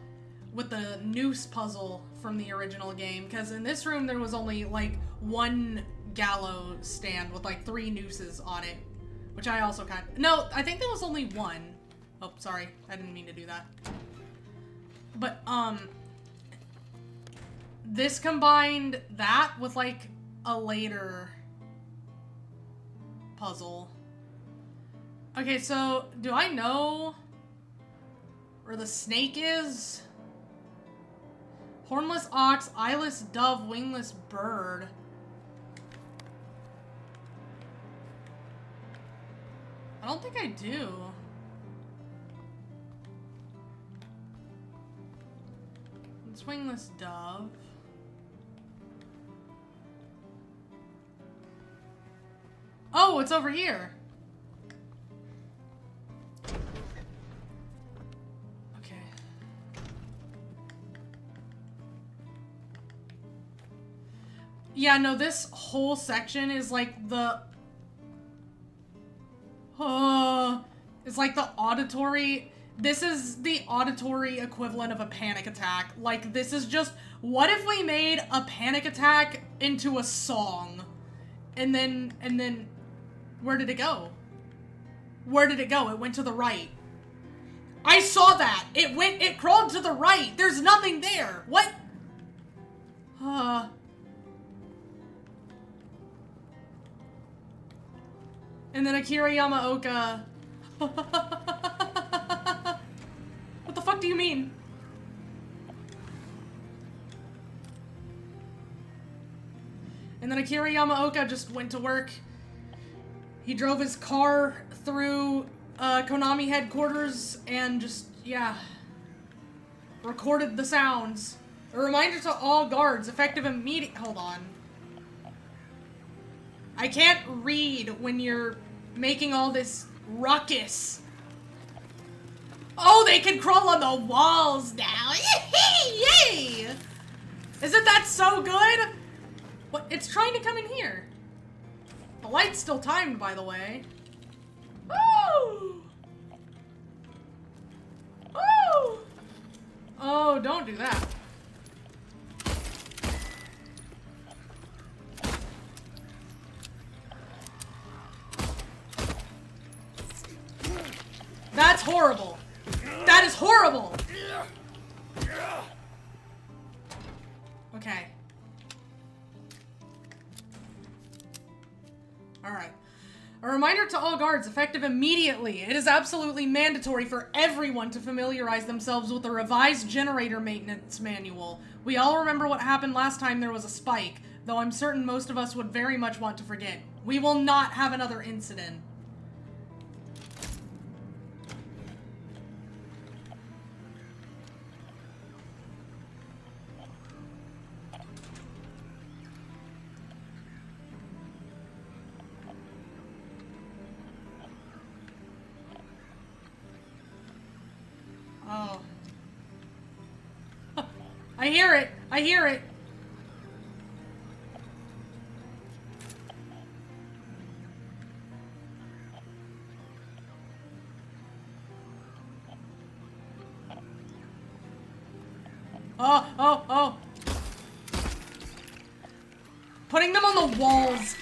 noose puzzle from the original game, because in this room there was only like 1 gallows stand with like 3 nooses on it, which I also no, I think there was only 1. Oh, sorry, I didn't mean to do that. But this combined that with like a later puzzle. Okay, so do I know where the snake is? Hornless ox, eyeless dove, wingless bird. I don't think I do. It's wingless dove. Oh, it's over here. Okay. Yeah, no, this whole section is like the... it's like the auditory... This is the auditory equivalent of a panic attack. Like, this is just... What if we made a panic attack into a song? And then... Where did it go? Where did it go? It went to the right. I saw that! It crawled to the right! There's nothing there! What? And then Akira Yamaoka... What the fuck do you mean? And then Akira Yamaoka just went to work. He drove his car through Konami headquarters and just, yeah, recorded the sounds. A reminder to all guards, effective immediate- hold on. I can't read when you're making all this ruckus. Oh, they can crawl on the walls now. Yay! Isn't that so good? What? It's trying to come in here. The light's still timed, by the way. Woo! Woo! Oh, don't do that. That's horrible. That is horrible. Okay. Alright. A reminder to all guards, effective immediately. It is absolutely mandatory for everyone to familiarize themselves with the revised generator maintenance manual. We all remember what happened last time there was a spike, though I'm certain most of us would very much want to forget. We will not have another incident. Oh. I hear it! I hear it! Oh! Putting them on the walls.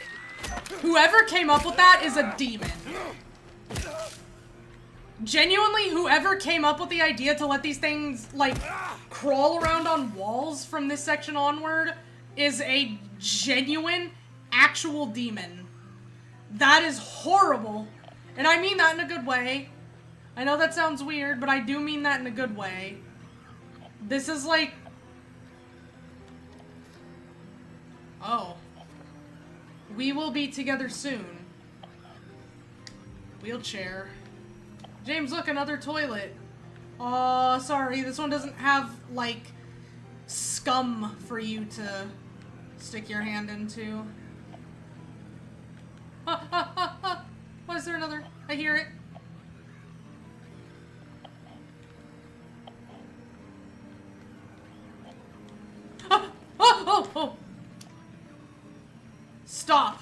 Whoever came up with that is a demon. Genuinely, whoever came up with the idea to let these things, like, crawl around on walls from this section onward is a genuine, actual demon. That is horrible. And I mean that in a good way. I know that sounds weird, but I do mean that in a good way. This is like... Oh. We will be together soon. Wheelchair. James, look, another toilet. Aw, sorry, this one doesn't have, like, scum for you to stick your hand into. What is there another? I hear it. Oh! Stop.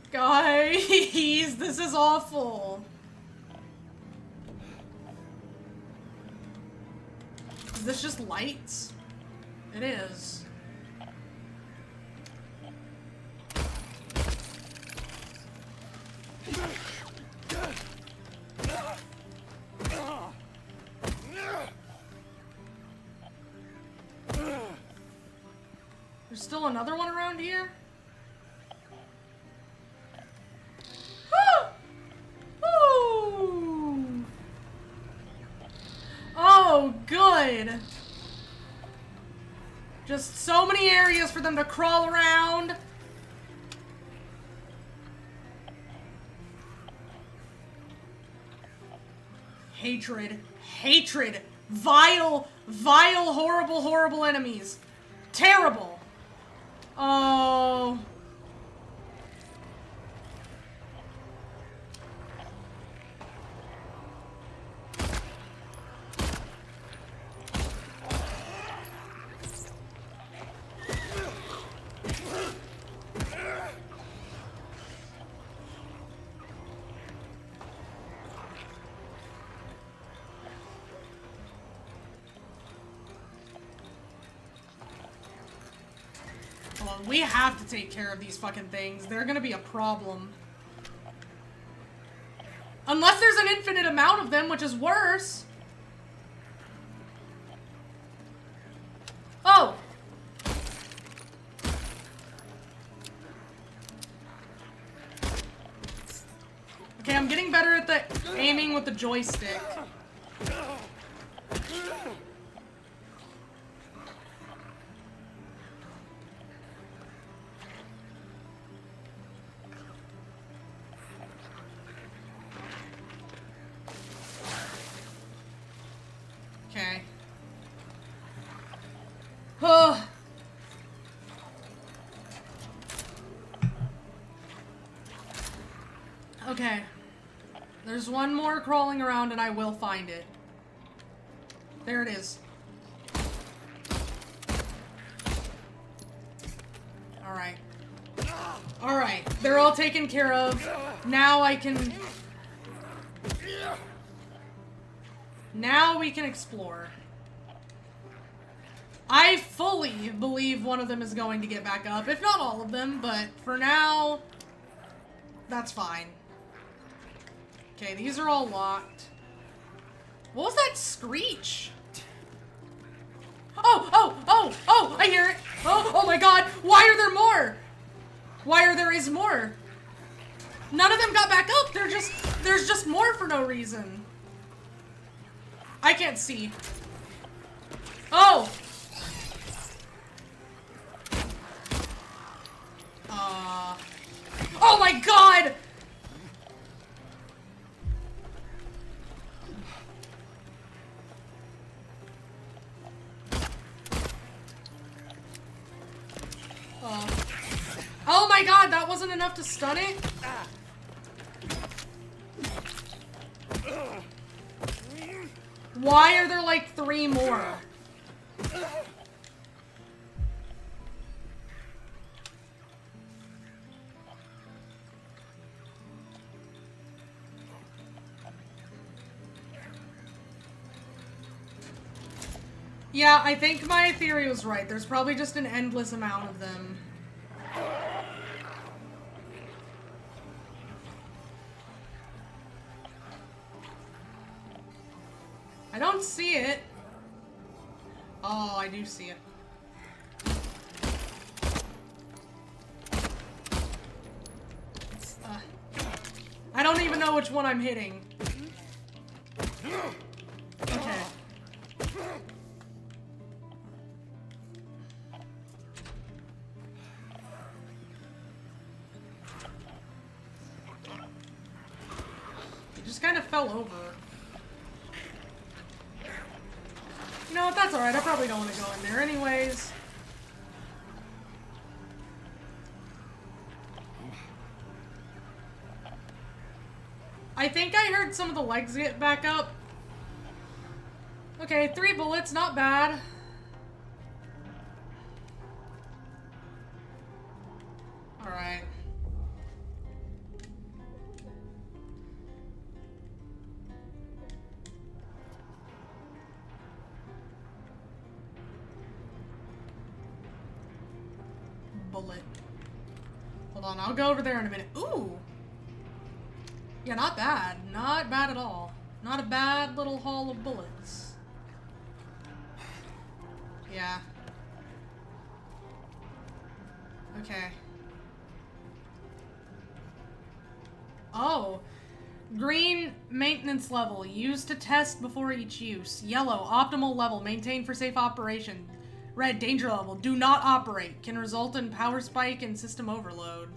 Guys, this is awful. Is this just lights? It is. There's still another one around here? Oh, good. Just so many areas for them to crawl around. Hatred. Hatred. Vile, vile, horrible, horrible enemies. Terrible. Oh. We have to take care of these fucking things. They're gonna be a problem. Unless there's an infinite amount of them, which is worse. Oh! Okay, I'm getting better at the aiming with the joystick. Okay. Oh. Okay. There's one more crawling around and I will find it. There it is. Alright. Alright. They're all taken care of. Now I can... Now we can explore. I fully believe one of them is going to get back up. If not all of them, but for now, that's fine. Okay, these are all locked. What was that screech? Oh, I hear it. Oh my god, why are there more? Why are there is more? None of them got back up. There's just more for no reason. I can't see. Oh! Oh my god! Oh my god, that wasn't enough to stun it? Why are there like 3 more? Yeah, I think my theory was right. There's probably just an endless amount of them. I don't see it. Oh, I do see it. I don't even know which one I'm hitting. Okay. He just kind of fell over. You know what, that's alright, I probably don't want to go in there anyways. I think I heard some of the legs get back up. Okay, 3 bullets, not bad. Alright. Bullet. Hold on, I'll go over there in a minute. Ooh! Yeah, not bad. Not bad at all. Not a bad little haul of bullets. Yeah. Okay. Oh. Green, maintenance level. Used to test before each use. Yellow, optimal level. Maintained for safe operation. Red, danger level. Do not operate. Can result in power spike and system overload.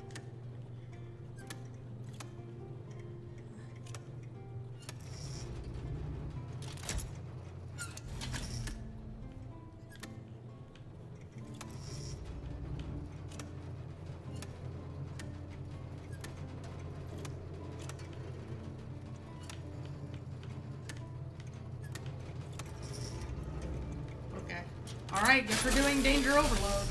Alright, guess we're doing danger overload.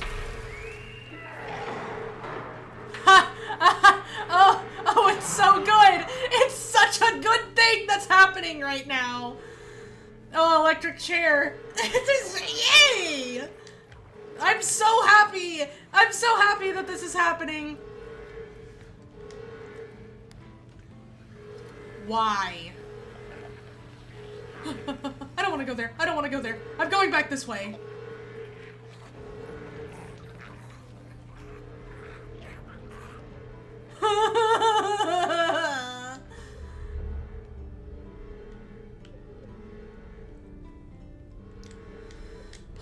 Oh, it's so good! It's such a good thing that's happening right now! Oh, electric chair. Yay! I'm so happy! I'm so happy that this is happening. Why? I don't want to go there. I don't want to go there. I'm going back this way.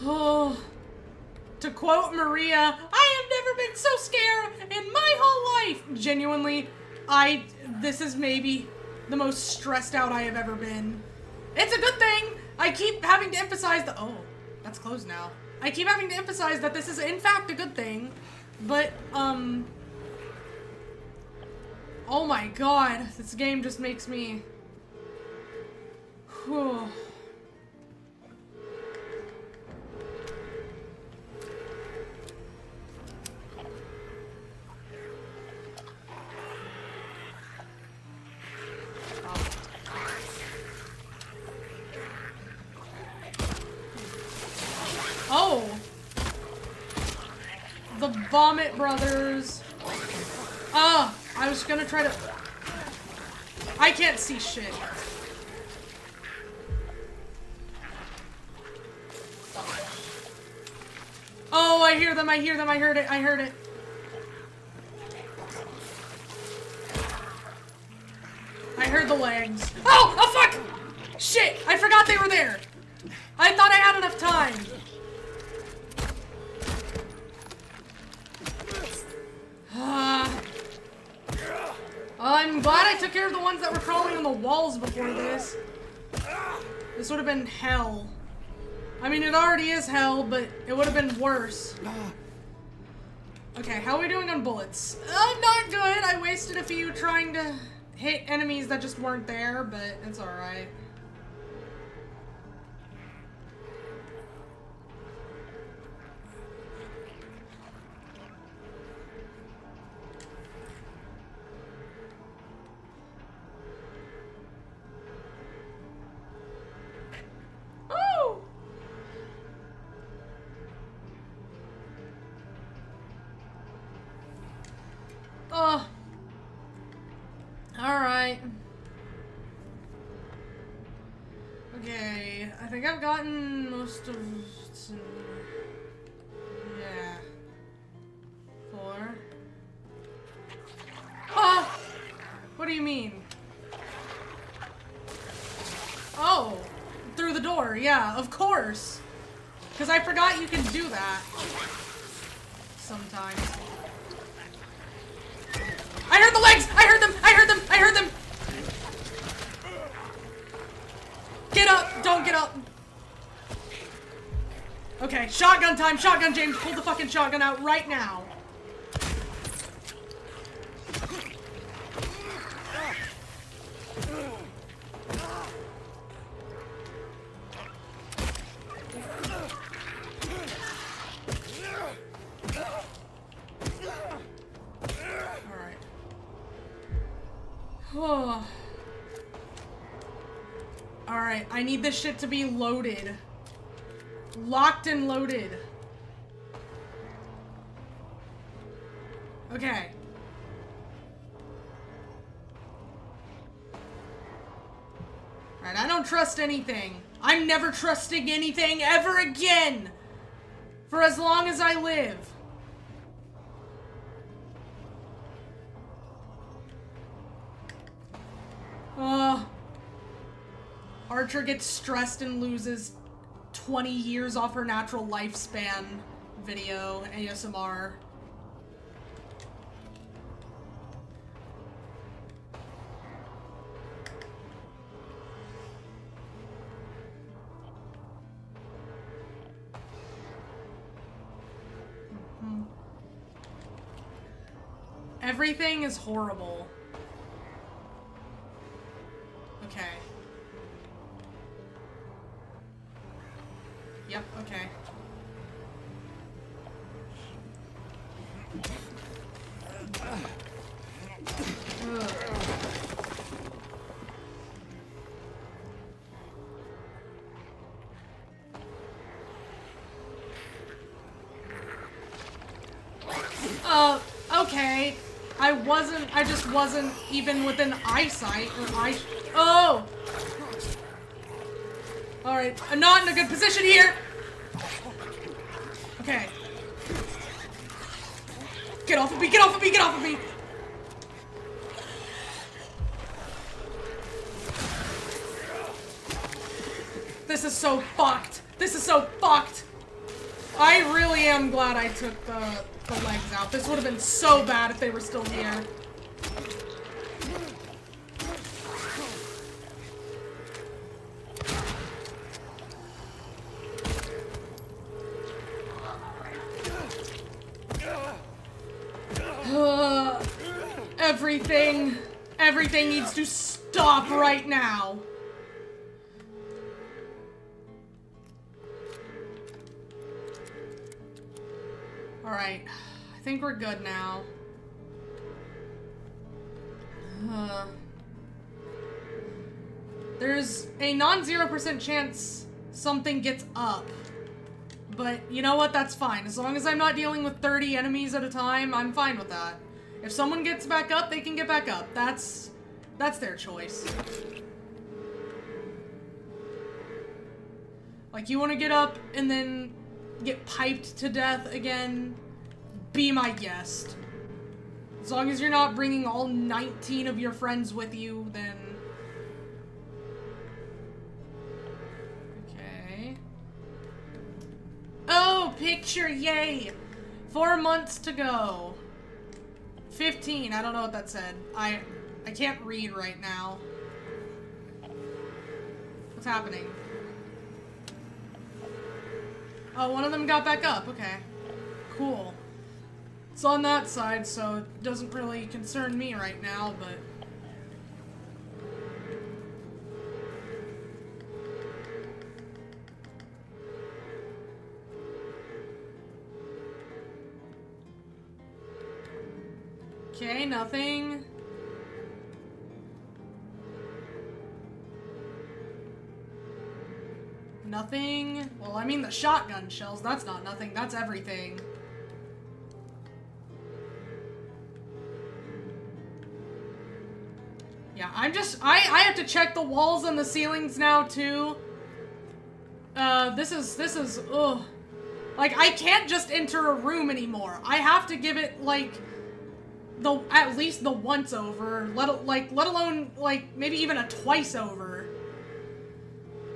Oh, to quote Maria, I have never been so scared in my whole life. Genuinely, this is maybe the most stressed out I have ever been. It's a good thing. I keep having to emphasize oh, that's closed now. I keep having to emphasize that this is in fact a good thing, but, oh my god, this game just makes me, whew. Oh! The Vomit Brothers. Ah! I was gonna try to... I can't see shit. Oh, I hear them, I hear them, I heard it, I heard it. I heard the legs. Oh! Oh, fuck! Shit! I forgot they were there! I thought I had enough time. I'm glad I took care of the ones that were crawling on the walls before this. This would have been hell. I mean, it already is hell, but it would have been worse. Okay, how are we doing on bullets? Not good. I wasted a few trying to hit enemies that just weren't there, but it's alright. Oh. Alright. Okay, I think I've gotten most of... Yeah. 4. Ah! What do you mean? door. Yeah, of course. Because I forgot you can do that. Sometimes. I heard the legs! I heard them! I heard them! I heard them! Get up! Don't get up! Okay, shotgun time! Shotgun, James! Pull the fucking shotgun out right now! Alright, I need this shit to be loaded. Locked and loaded. Okay. Alright, I don't trust anything. I'm never trusting anything ever again! For as long as I live. Archer gets stressed and loses 20 years off her natural lifespan video, ASMR. Everything is horrible. Okay. Yep, okay. Okay. I just wasn't even within eyesight or oh! Alright, I'm not in a good position here! Okay. Get off of me, get off of me, get off of me! This is so fucked! This is so fucked! I really am glad I took the legs out. This would have been so bad if they were still here. Everything needs to stop right now. Alright, I think we're good now. There's a non-0% chance something gets up. But you know what? That's fine. As long as I'm not dealing with 30 enemies at a time, I'm fine with that. If someone gets back up, they can get back up. That's their choice. Like, you want to get up and then get piped to death again? Be my guest. As long as you're not bringing all 19 of your friends with you, then... Okay. Oh, picture, yay! 4 months to go. 15, I don't know what that said. I can't read right now. What's happening? Oh, one of them got back up, okay. Cool. It's on that side, so it doesn't really concern me right now, but... Okay, nothing. Nothing. Well, I mean the shotgun shells, that's not nothing, that's everything. Yeah, I have to check the walls and the ceilings now, too. This is, ugh. Like, I can't just enter a room anymore. I have to give it, like... at least the once over, let alone, like, maybe even a twice over.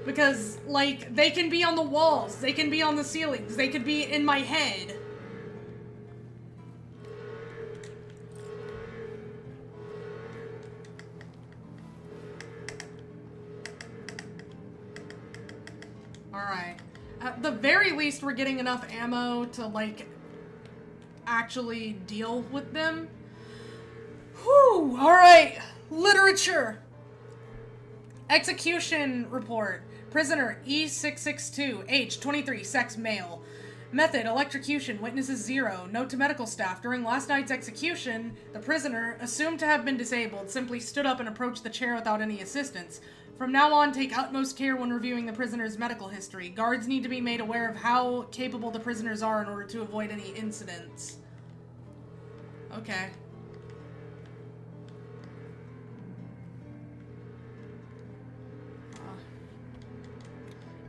Because, like, they can be on the walls, they can be on the ceilings, they could be in my head. Alright. At the very least, we're getting enough ammo to, like, actually deal with them. Whew! Alright! Literature! Execution report. Prisoner E662, age 23, sex male. Method, electrocution, witnesses 0. Note to medical staff, during last night's execution, the prisoner, assumed to have been disabled, simply stood up and approached the chair without any assistance. From now on, take utmost care when reviewing the prisoner's medical history. Guards need to be made aware of how capable the prisoners are in order to avoid any incidents. Okay.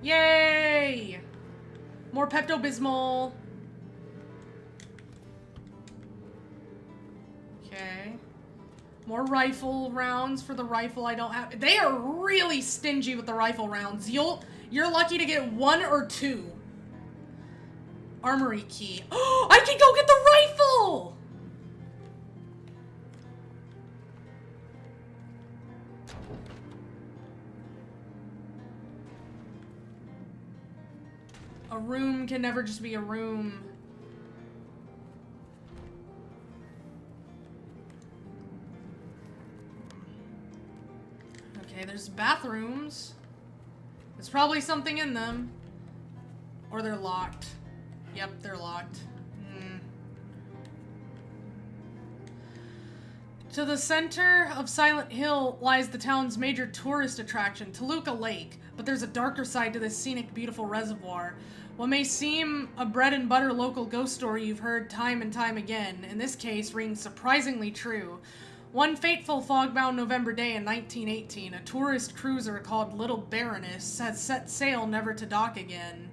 Yay! More Pepto-Bismol. Okay. More rifle rounds for the rifle I don't have. They are really stingy with the rifle rounds. You're lucky to get 1 or 2. Armory key. Oh, I can go get the rifle! A room can never just be a room. Okay, there's bathrooms. There's probably something in them. Or they're locked. Yep, they're locked. To the center of Silent Hill lies the town's major tourist attraction, Toluca Lake. But there's a darker side to this scenic, beautiful reservoir. What may seem a bread-and-butter local ghost story you've heard time and time again, in this case rings surprisingly true. One fateful fog-bound November day in 1918, a tourist cruiser called Little Baroness has set sail never to dock again.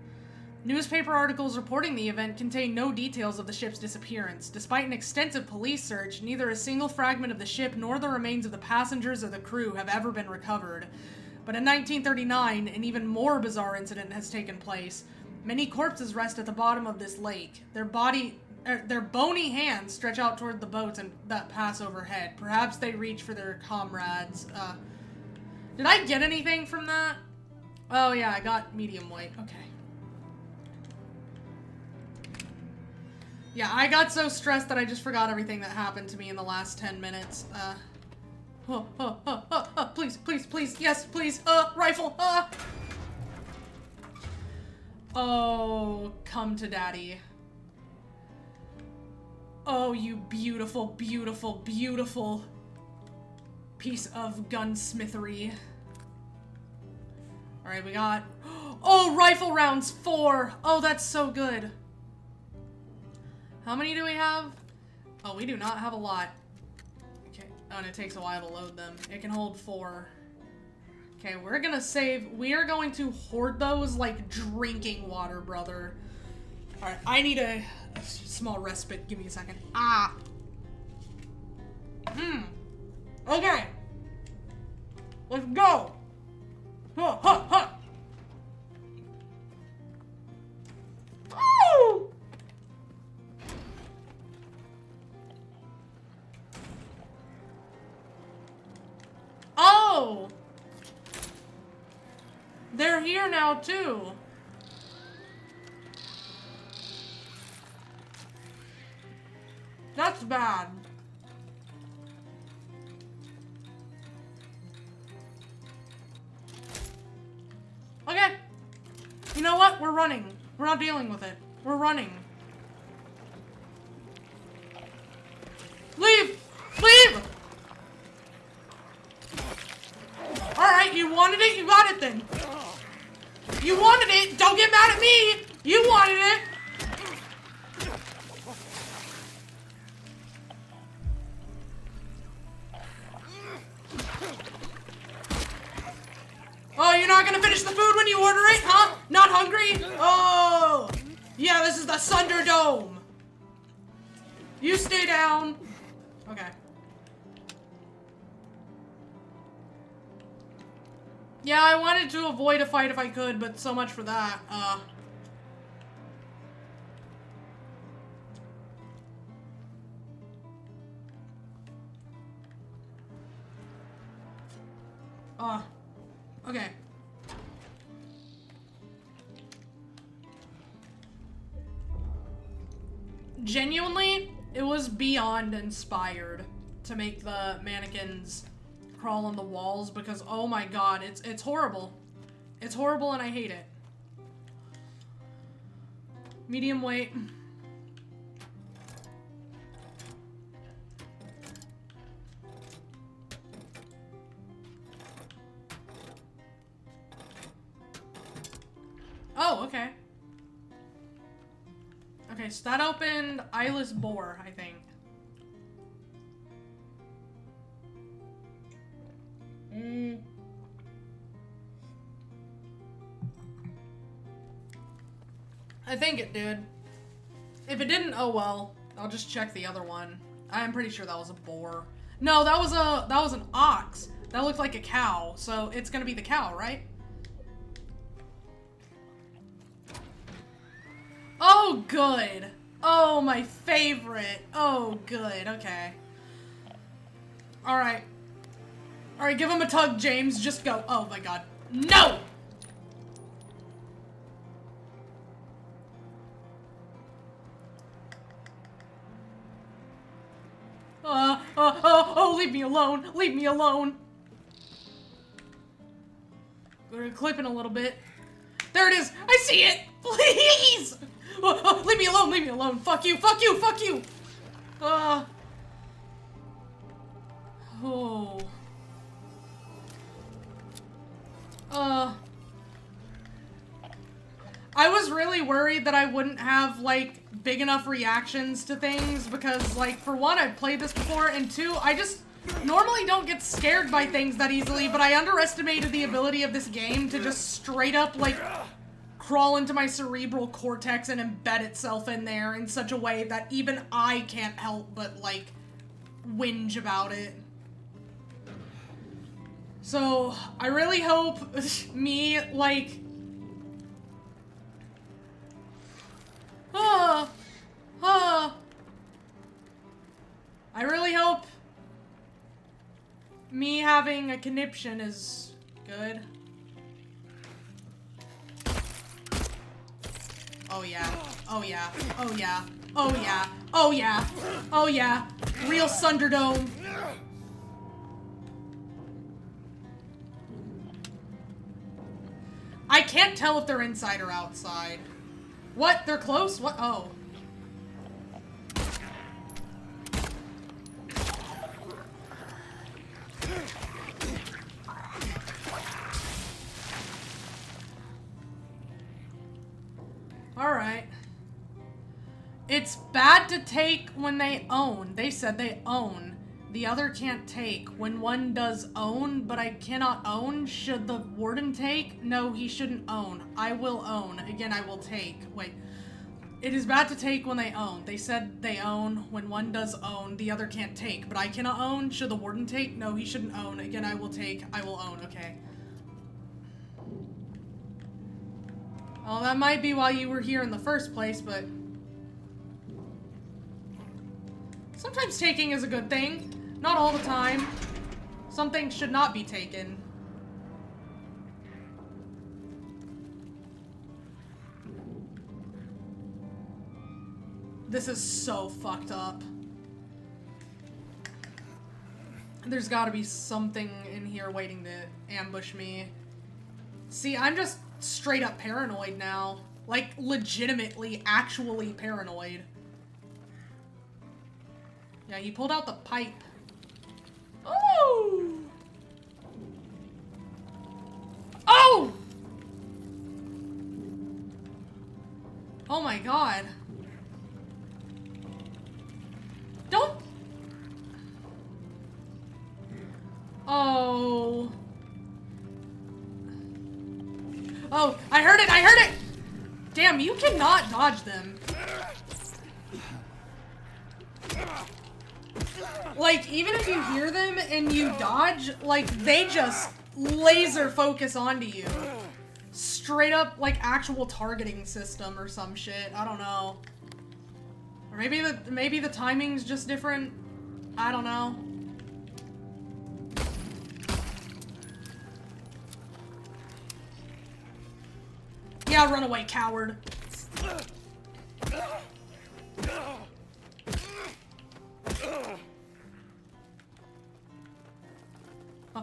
Newspaper articles reporting the event contain no details of the ship's disappearance. Despite an extensive police search, neither a single fragment of the ship nor the remains of the passengers or the crew have ever been recovered. But in 1939, an even more bizarre incident has taken place. Many corpses rest at the bottom of this lake. Their bony hands stretch out toward the boats that pass overhead. Perhaps they reach for their comrades. Did I get anything from that? Oh yeah, I got medium weight. Okay. Yeah, I got so stressed that I just forgot everything that happened to me in the last 10 minutes. Please, please, please, yes, please, rifle, Oh, come to daddy. Oh, you beautiful, beautiful, beautiful piece of gunsmithery. Alright, we got... Oh, rifle rounds, 4! Oh, that's so good. How many do we have? Oh, we do not have a lot. Okay. Oh, and it takes a while to load them. It can hold 4. Okay, we're gonna save. We are going to hoard those like drinking water, brother. Alright, I need a small respite. Give me a second. Ah! Okay! Let's go! Huh, huh, huh! Woo! Oh! They're here now, too. That's bad. Okay. You know what? We're running. We're not dealing with it. We're running. Leave! Leave! Alright, you wanted it, you got it then. You wanted it, don't get mad at me! You wanted it! Oh, you're not gonna finish the food when you order it, huh? Not hungry? Oh! Yeah, this is the Thunderdome! You stay down. Okay. Yeah, I wanted to avoid a fight if I could, but so much for that. Okay. Genuinely, it was beyond inspired to make the mannequins crawl on the walls because, oh my god, it's horrible. It's horrible and I hate it. Medium weight. Oh, okay. Okay, so that opened Eyeless Boar, I think. I think it did. If it didn't, oh well. I'll just check the other one. I'm pretty sure that was a boar. No, that was an ox. That looked like a cow, so it's gonna be the cow, right? Oh, good. Oh, my favorite. Oh, good. Okay. Alright. Alright, give him a tug, James. Just go. Oh, my God. No! Oh, leave me alone. Leave me alone. We're clipping a little bit. There it is. I see it. Please. Leave me alone. Leave me alone. Fuck you. Fuck you. Fuck you. Oh. I was really worried that I wouldn't have, like, big enough reactions to things because, like, for one, I've played this before, and two, I just normally don't get scared by things that easily, but I underestimated the ability of this game to just straight up, like, crawl into my cerebral cortex and embed itself in there in such a way that even I can't help but, like, whinge about it. So, I really hope me, like... I really hope me having a conniption is good. Oh yeah, oh yeah, oh yeah, oh yeah, oh yeah, oh yeah, real Thunderdome. I can't tell if they're inside or outside. What? They're close? What? Oh. Alright. It's bad to take when they own. They said they own. The other can't take. When one does own, but I cannot own, should the warden take? No, he shouldn't own. I will own. Again, I will take. Wait. It is bad to take when they own. They said they own. When one does own, the other can't take. But I cannot own. Should the warden take? No, he shouldn't own. Again, I will take. I will own. Okay. Well, that might be why you were here in the first place, but... sometimes taking is a good thing. Not all the time. Some things should not be taken. This is so fucked up. There's gotta be something in here waiting to ambush me. See, I'm just straight up paranoid now. Like, legitimately, actually paranoid. Yeah, he pulled out the pipe. Oh! Oh! Oh my god. Don't... Oh. Oh, I heard it! I heard it! Damn, you cannot dodge them. Like, even if you hear them and you dodge, like, they just laser focus onto you. Straight up, like, actual targeting system or some shit. I don't know. Or maybe the timing's just different. I don't know. Yeah, run away, coward.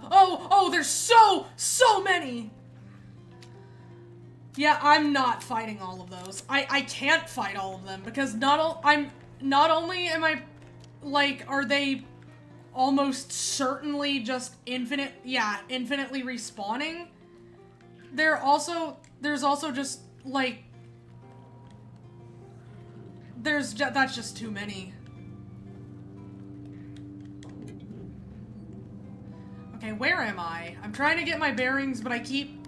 Oh, there's so many! Yeah, I'm not fighting all of those. I can't fight all of them because not only am I, like, are they almost certainly just infinitely respawning, there's also just, like, that's just too many. Okay, where am I? I'm trying to get my bearings, but I keep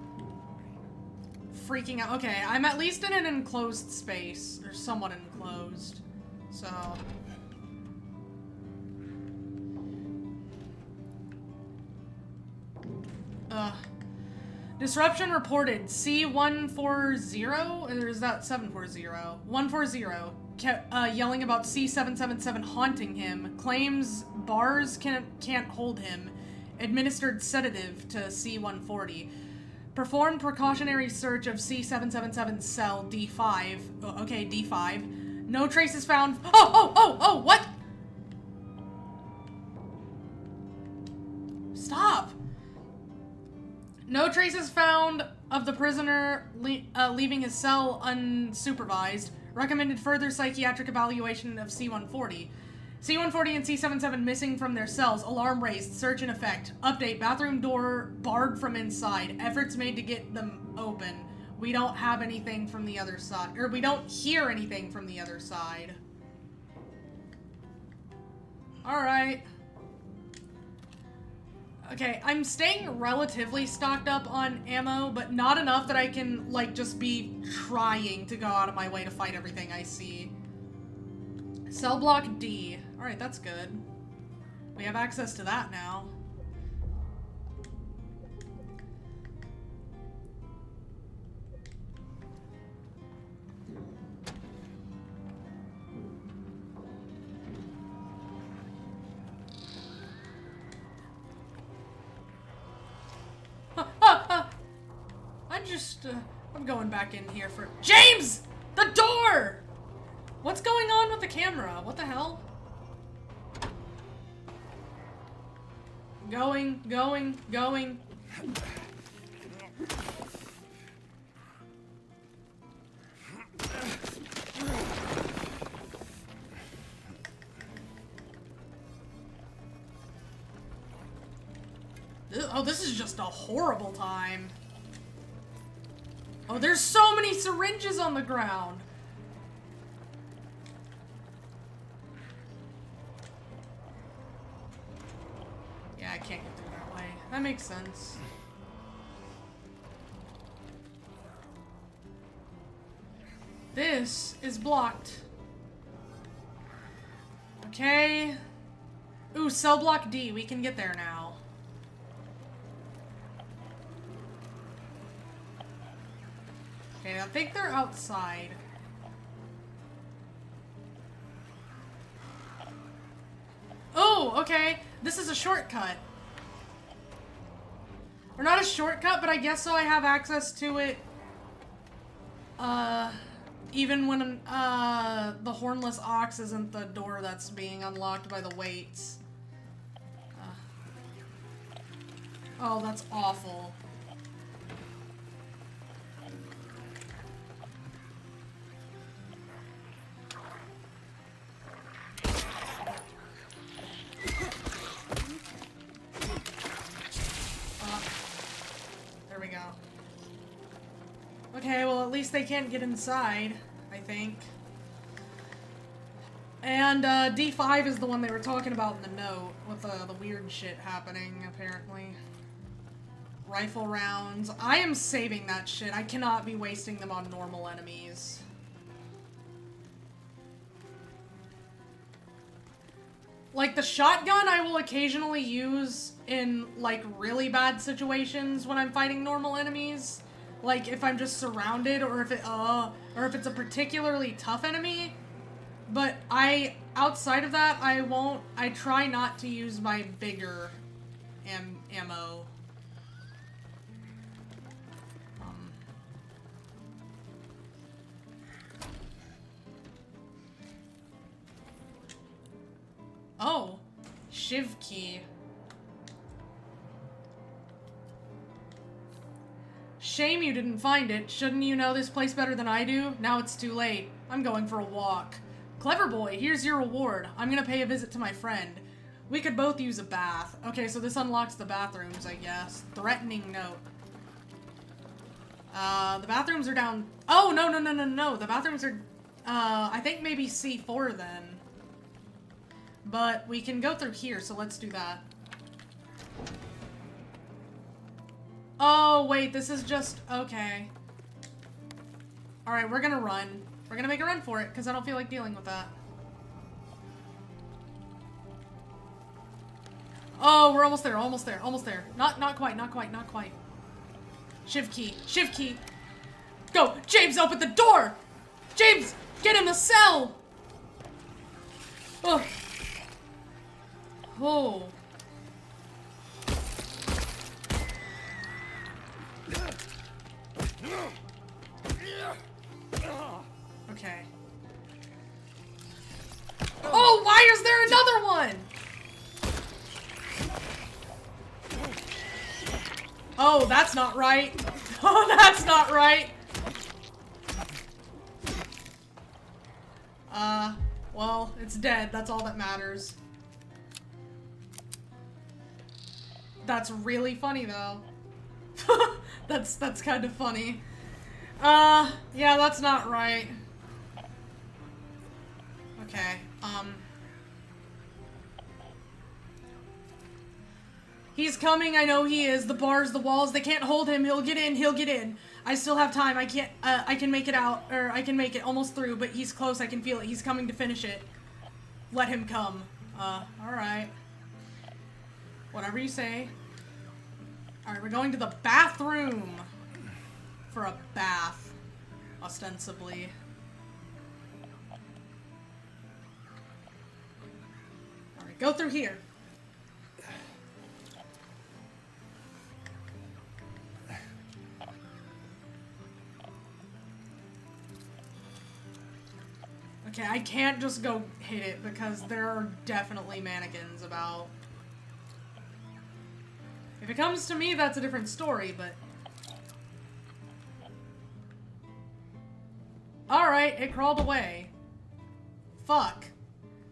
freaking out. Okay, I'm at least in an enclosed space, or somewhat enclosed, so... Disruption reported. C140, or is that 740? 140. Yelling about C777 haunting him. Claims bars can't hold him. Administered sedative to C140. Performed precautionary search of C777 cell D5. Oh, okay, D5. No traces found. Oh, what? Stop. No traces found of the prisoner leaving his cell unsupervised. Recommended further psychiatric evaluation of C140. C140 and C77 missing from their cells. Alarm raised. Search in effect. Update. Bathroom door barred from inside. Efforts made to get them open. We don't have anything from the other side. Or we don't hear anything from the other side. Alright. Okay, I'm staying relatively stocked up on ammo, but not enough that I can, like, just be trying to go out of my way to fight everything I see. Cell block D. Alright, that's good. We have access to that now. I'm going back in here for— James! The door! What's going on with the camera? What the hell? Going. Oh, this is just a horrible time. Oh, there's so many syringes on the ground. Yeah, I can't get through that way. That makes sense. This is blocked. Okay. Ooh, cell block D. We can get there now. Okay, I think they're outside. Oh, okay. This is a shortcut. Or not a shortcut, but I guess so I have access to it. Even when the hornless ox isn't the door that's being unlocked by the weights. Oh, that's awful. There we go. Okay, well at least they can't get inside, I think. And D5 is the one they were talking about in the note, with the weird shit happening, apparently. Rifle rounds. I am saving that shit. I cannot be wasting them on normal enemies. Like, the shotgun I will occasionally use in, like, really bad situations when I'm fighting normal enemies. Like, if I'm just surrounded, or if it's a particularly tough enemy. But outside of that, I try not to use my bigger ammo. Oh, Shiv key. Shame you didn't find it. Shouldn't you know this place better than I do? Now it's too late. I'm going for a walk. Clever boy, here's your reward. I'm gonna pay a visit to my friend. We could both use a bath. Okay, so this unlocks the bathrooms, I guess. Threatening note. The bathrooms are down... Oh, no. The bathrooms are, I think maybe C4 then. But we can go through here, so let's do that. Oh, wait, this is just... Okay. Alright, we're gonna run. We're gonna make a run for it, because I don't feel like dealing with that. Oh, we're almost there, almost there, almost there. Not quite, not quite, not quite. Shiv key, Shiv key. Go! James, open the door! James, get in the cell! Oh. Oh. Okay. Oh, why is there another one? Oh, that's not right. Oh, that's not right. Well, it's dead. That's all that matters. That's really funny, though. That's kind of funny. Yeah, that's not right. Okay, he's coming, I know he is. The bars, the walls, they can't hold him. He'll get in, he'll get in. I still have time. I can make it out, or I can make it almost through, but he's close. I can feel it. He's coming to finish it. Let him come. Alright. Whatever you say. Alright, we're going to the bathroom. For a bath. Ostensibly. Alright, go through here. Okay, I can't just go hit it because there are definitely mannequins about. If it comes to me, that's a different story, but... Alright, it crawled away. Fuck.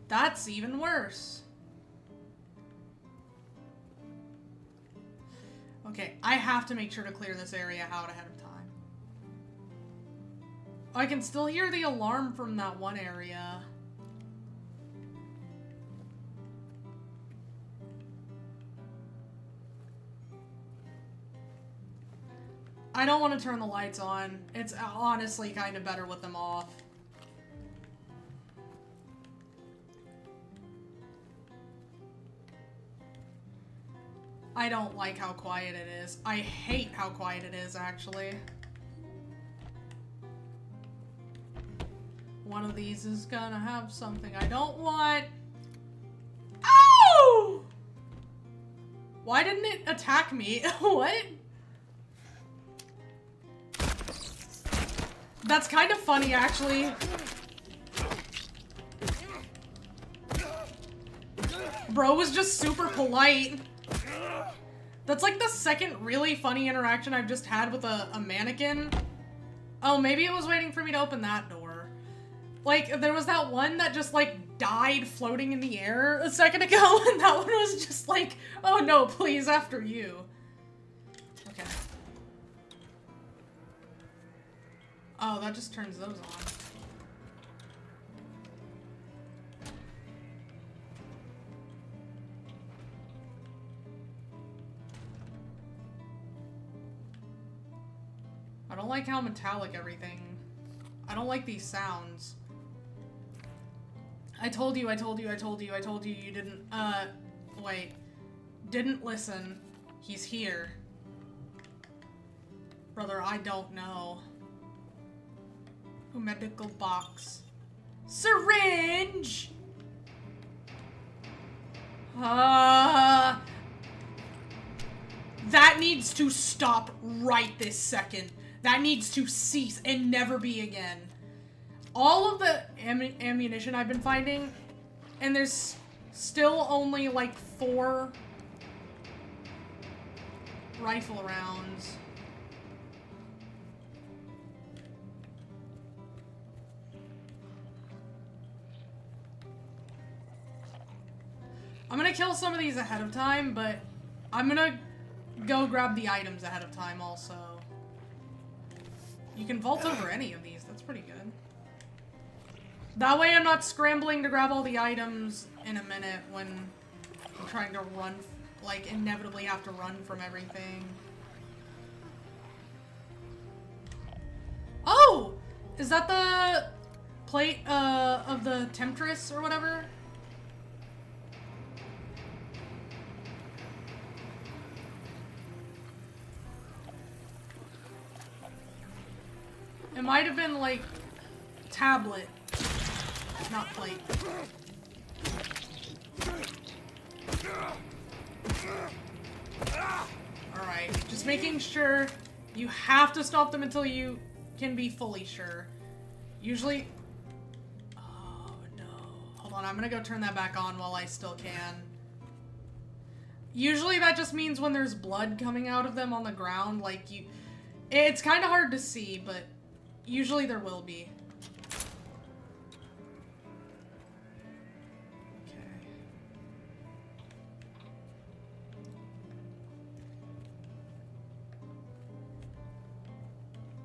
That's even worse. Okay, I have to make sure to clear this area out ahead of time. I can still hear the alarm from that one area. I don't want to turn the lights on. It's honestly kind of better with them off. I don't like how quiet it is. I hate how quiet it is, actually. One of these is gonna have something I don't want. Oh! Why didn't it attack me? What? That's kind of funny, actually. Bro was just super polite. That's like the second really funny interaction I've just had with a mannequin. Oh, maybe it was waiting for me to open that door. Like, there was that one that just, like, died floating in the air a second ago, and that one was just like, oh no, please, after you. Okay. Oh, that just turns those on. I don't like how metallic everything... I don't like these sounds. I told you, you didn't, wait. Didn't listen. He's here. Brother, I don't know. A medical box. Syringe! That needs to stop right this second. That needs to cease and never be again. All of the ammunition I've been finding, and there's still only like 4 rifle rounds. I'm gonna kill some of these ahead of time, but I'm gonna go grab the items ahead of time also. You can vault over any of these, that's pretty good. That way I'm not scrambling to grab all the items in a minute when I'm trying to run, like inevitably have to run from everything. Oh! Is that the plate of the Temptress or whatever? It might have been like tablet, not plate. Alright, just making sure you have to stop them until you can be fully sure. Usually... Oh no. Hold on, I'm gonna go turn that back on while I still can. Usually that just means when there's blood coming out of them on the ground, like you... It's kind of hard to see, but usually there will be. Okay.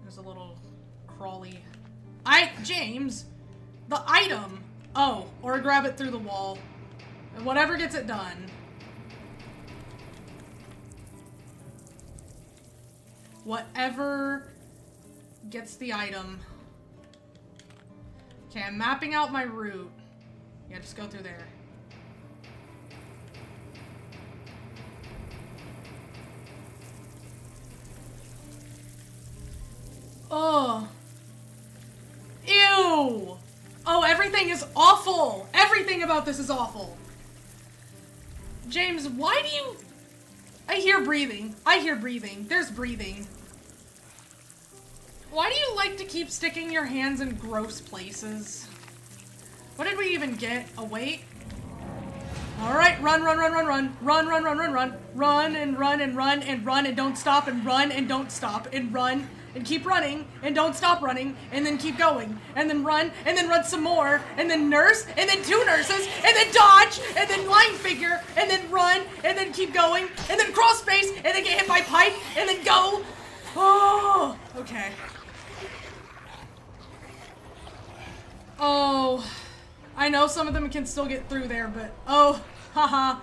There's a little crawly... James! The item! Oh, or grab it through the wall. Whatever gets it done. Whatever gets the item. Okay, I'm mapping out my route. Yeah, just go through there. Oh. Ew! Oh, everything is awful! Everything about this is awful! James, why do you... I hear breathing. I hear breathing. There's breathing. Why do you like to keep sticking your hands in gross places? What did we even get? A weight? Alright, run, run, run, run, run. Run, run, run, run, run. Run and run and run and run and don't stop and run and don't stop and run and keep running and don't stop running and then keep going and then run some more and then nurse and then 2 nurses and then dodge and then line figure and then run and then keep going and then cross space and then get hit by pipe and then go. Oh, okay. Oh, I know some of them can still get through there, but oh, haha,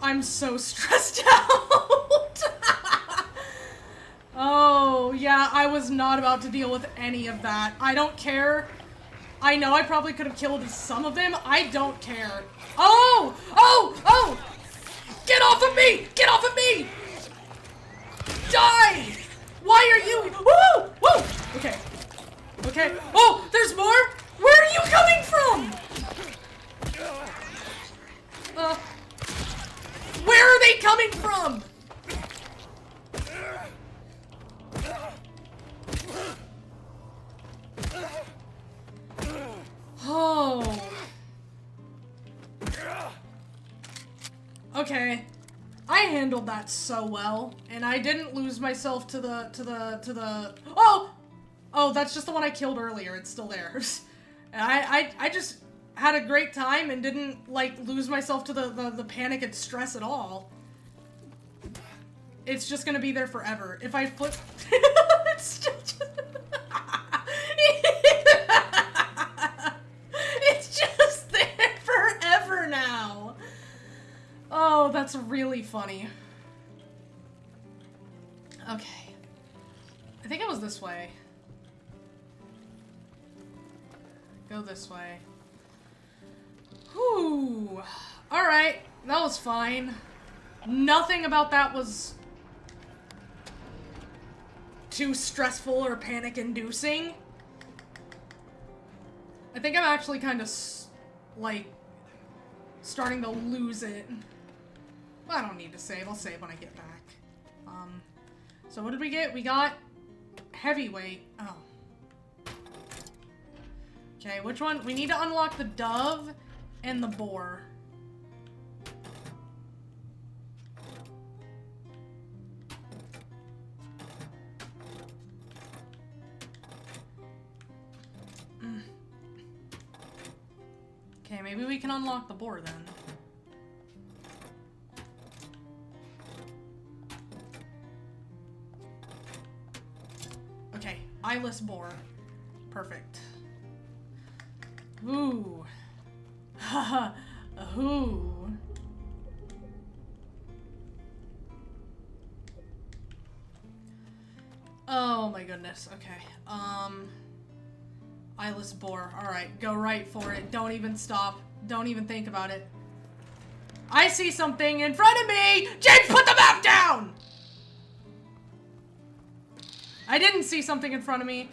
I'm so stressed out. Oh, yeah, I was not about to deal with any of that. I don't care. I know I probably could have killed some of them. I don't care. Oh! Oh! Oh! Get off of me! Get off of me! Die! Why are you... Woo! Woo! Okay. Okay. Oh! There's more? Where are you coming from? Where are they coming from? Oh. Okay. I handled that so well, and I didn't lose myself to the Oh! Oh, that's just the one I killed earlier. It's still there. I just had a great time and didn't, like, lose myself to the panic and stress at all. It's just gonna be there forever. If I flip... it's just... it's just there forever now. Oh, that's really funny. Okay. I think it was this way. Go this way. Whew. Alright, that was fine. Nothing about that was too stressful or panic-inducing. I think I'm actually kind of, like, starting to lose it. I don't need to save. I'll save when I get back. So what did we get? We got heavyweight. Oh. Okay, which one? We need to unlock the dove and the boar. Okay, maybe we can unlock the boar then. Okay, eyeless boar. Perfect. Ooh. Haha. Ooh. Oh my goodness. Okay. Eyeless boar. Alright, go right for it. Don't even stop. Don't even think about it. I see something in front of me! James, put the map down! I didn't see something in front of me.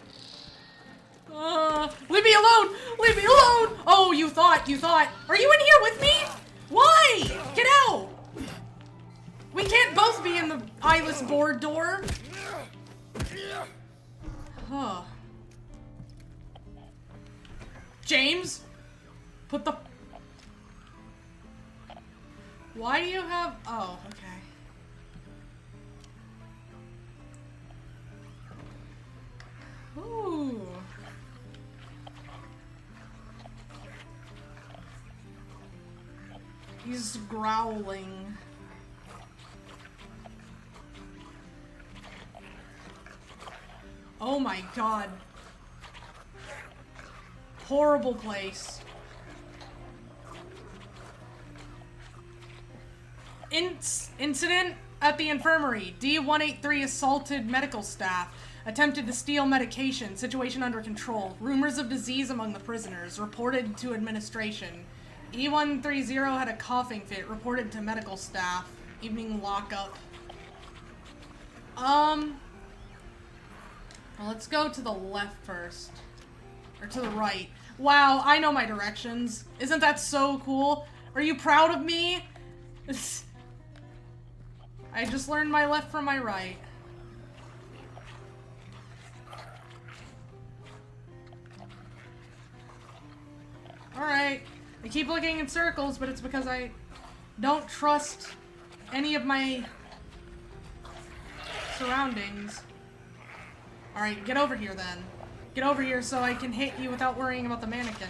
Leave me alone! Leave me alone! Oh, you thought. Are you in here with me? Why? Get out! We can't both be in the eyeless boar door. Huh. James? Put the... Why do you have... Oh, okay. Ooh. He's growling. Oh my god. Horrible place. Incident at the infirmary. D-183 assaulted medical staff. Attempted to steal medication. Situation under control. Rumors of disease among the prisoners. Reported to administration. E-130 had a coughing fit. Reported to medical staff. Evening lockup. Well, let's go to the left first. Or to the right. Wow, I know my directions. Isn't that so cool? Are you proud of me? I just learned my left from my right. Alright. I keep looking in circles, but it's because I don't trust any of my surroundings. Alright, get over here then. Get over here so I can hit you without worrying about the mannequin.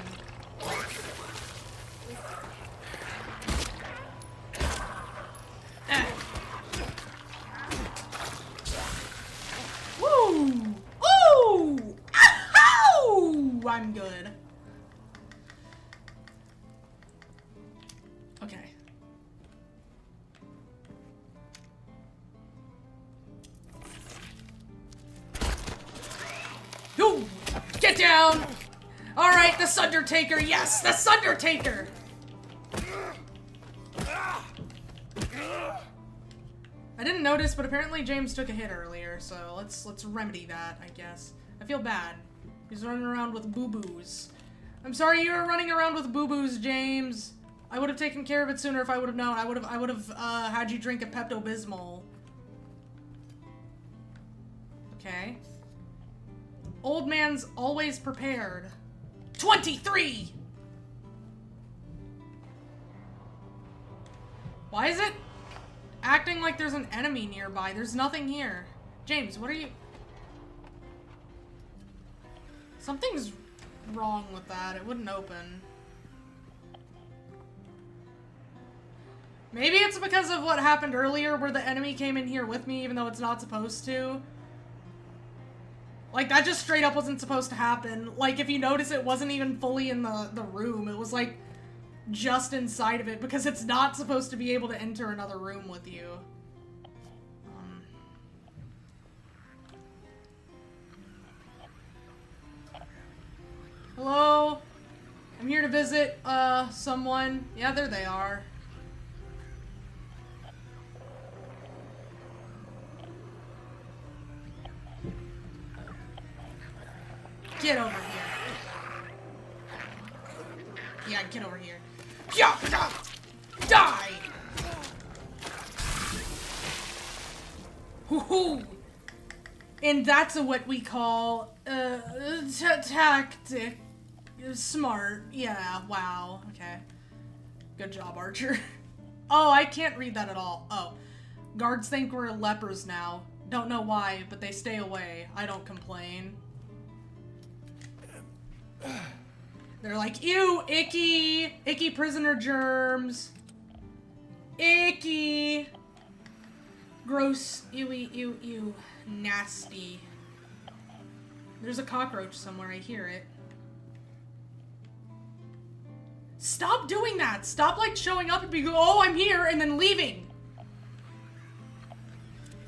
Woo! Ooh! Ow! I'm good. Okay. Ooh! Get down! Alright, the Sundertaker! Yes, the Sundertaker! I didn't notice, but apparently James took a hit earlier, so let's remedy that, I guess. I feel bad. He's running around with boo-boos. I'm sorry you were running around with boo-boos, James. I would have taken care of it sooner if I would have known. I would have had you drink a Pepto-Bismol. Okay. Old man's always prepared. 23! Why is it acting like there's an enemy nearby? There's nothing here. James, what are you... Something's wrong with that. It wouldn't open. Maybe it's because of what happened earlier where the enemy came in here with me even though it's not supposed to. Like, that just straight up wasn't supposed to happen. Like, if you notice, it wasn't even fully in the room. It was, like, just inside of it because it's not supposed to be able to enter another room with you. Hello? I'm here here to visit, someone. Yeah, there they are. Get over here. Yeah, get over here. Yeah, die! Hoo-hoo! And that's what we call, tactic. Smart. Yeah, wow. Okay. Good job, Archer. Oh, I can't read that at all. Oh. Guards think we're lepers now. Don't know why, but they stay away. I don't complain. They're like, ew, icky! Icky prisoner germs. Icky! Gross. Ewy, ew, ew. Nasty. There's a cockroach somewhere. I hear it. Stop doing that! Stop, like, showing up and being, oh, I'm here, and then leaving!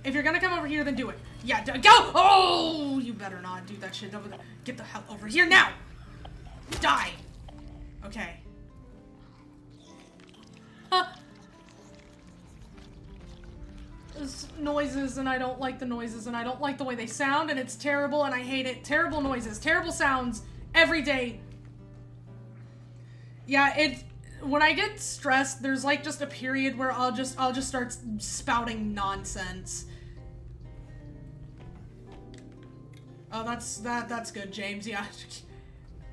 If you're gonna come over here, then do it. Yeah, go! Oh! You better not do that shit over there. Get the hell over here now! Die! Okay. There's noises, and I don't like the noises, and I don't like the way they sound, and it's terrible, and I hate it. Terrible noises, terrible sounds, every day. Yeah, when I get stressed, there's like just a period where I'll just start spouting nonsense. Oh, that's good, James. Yeah,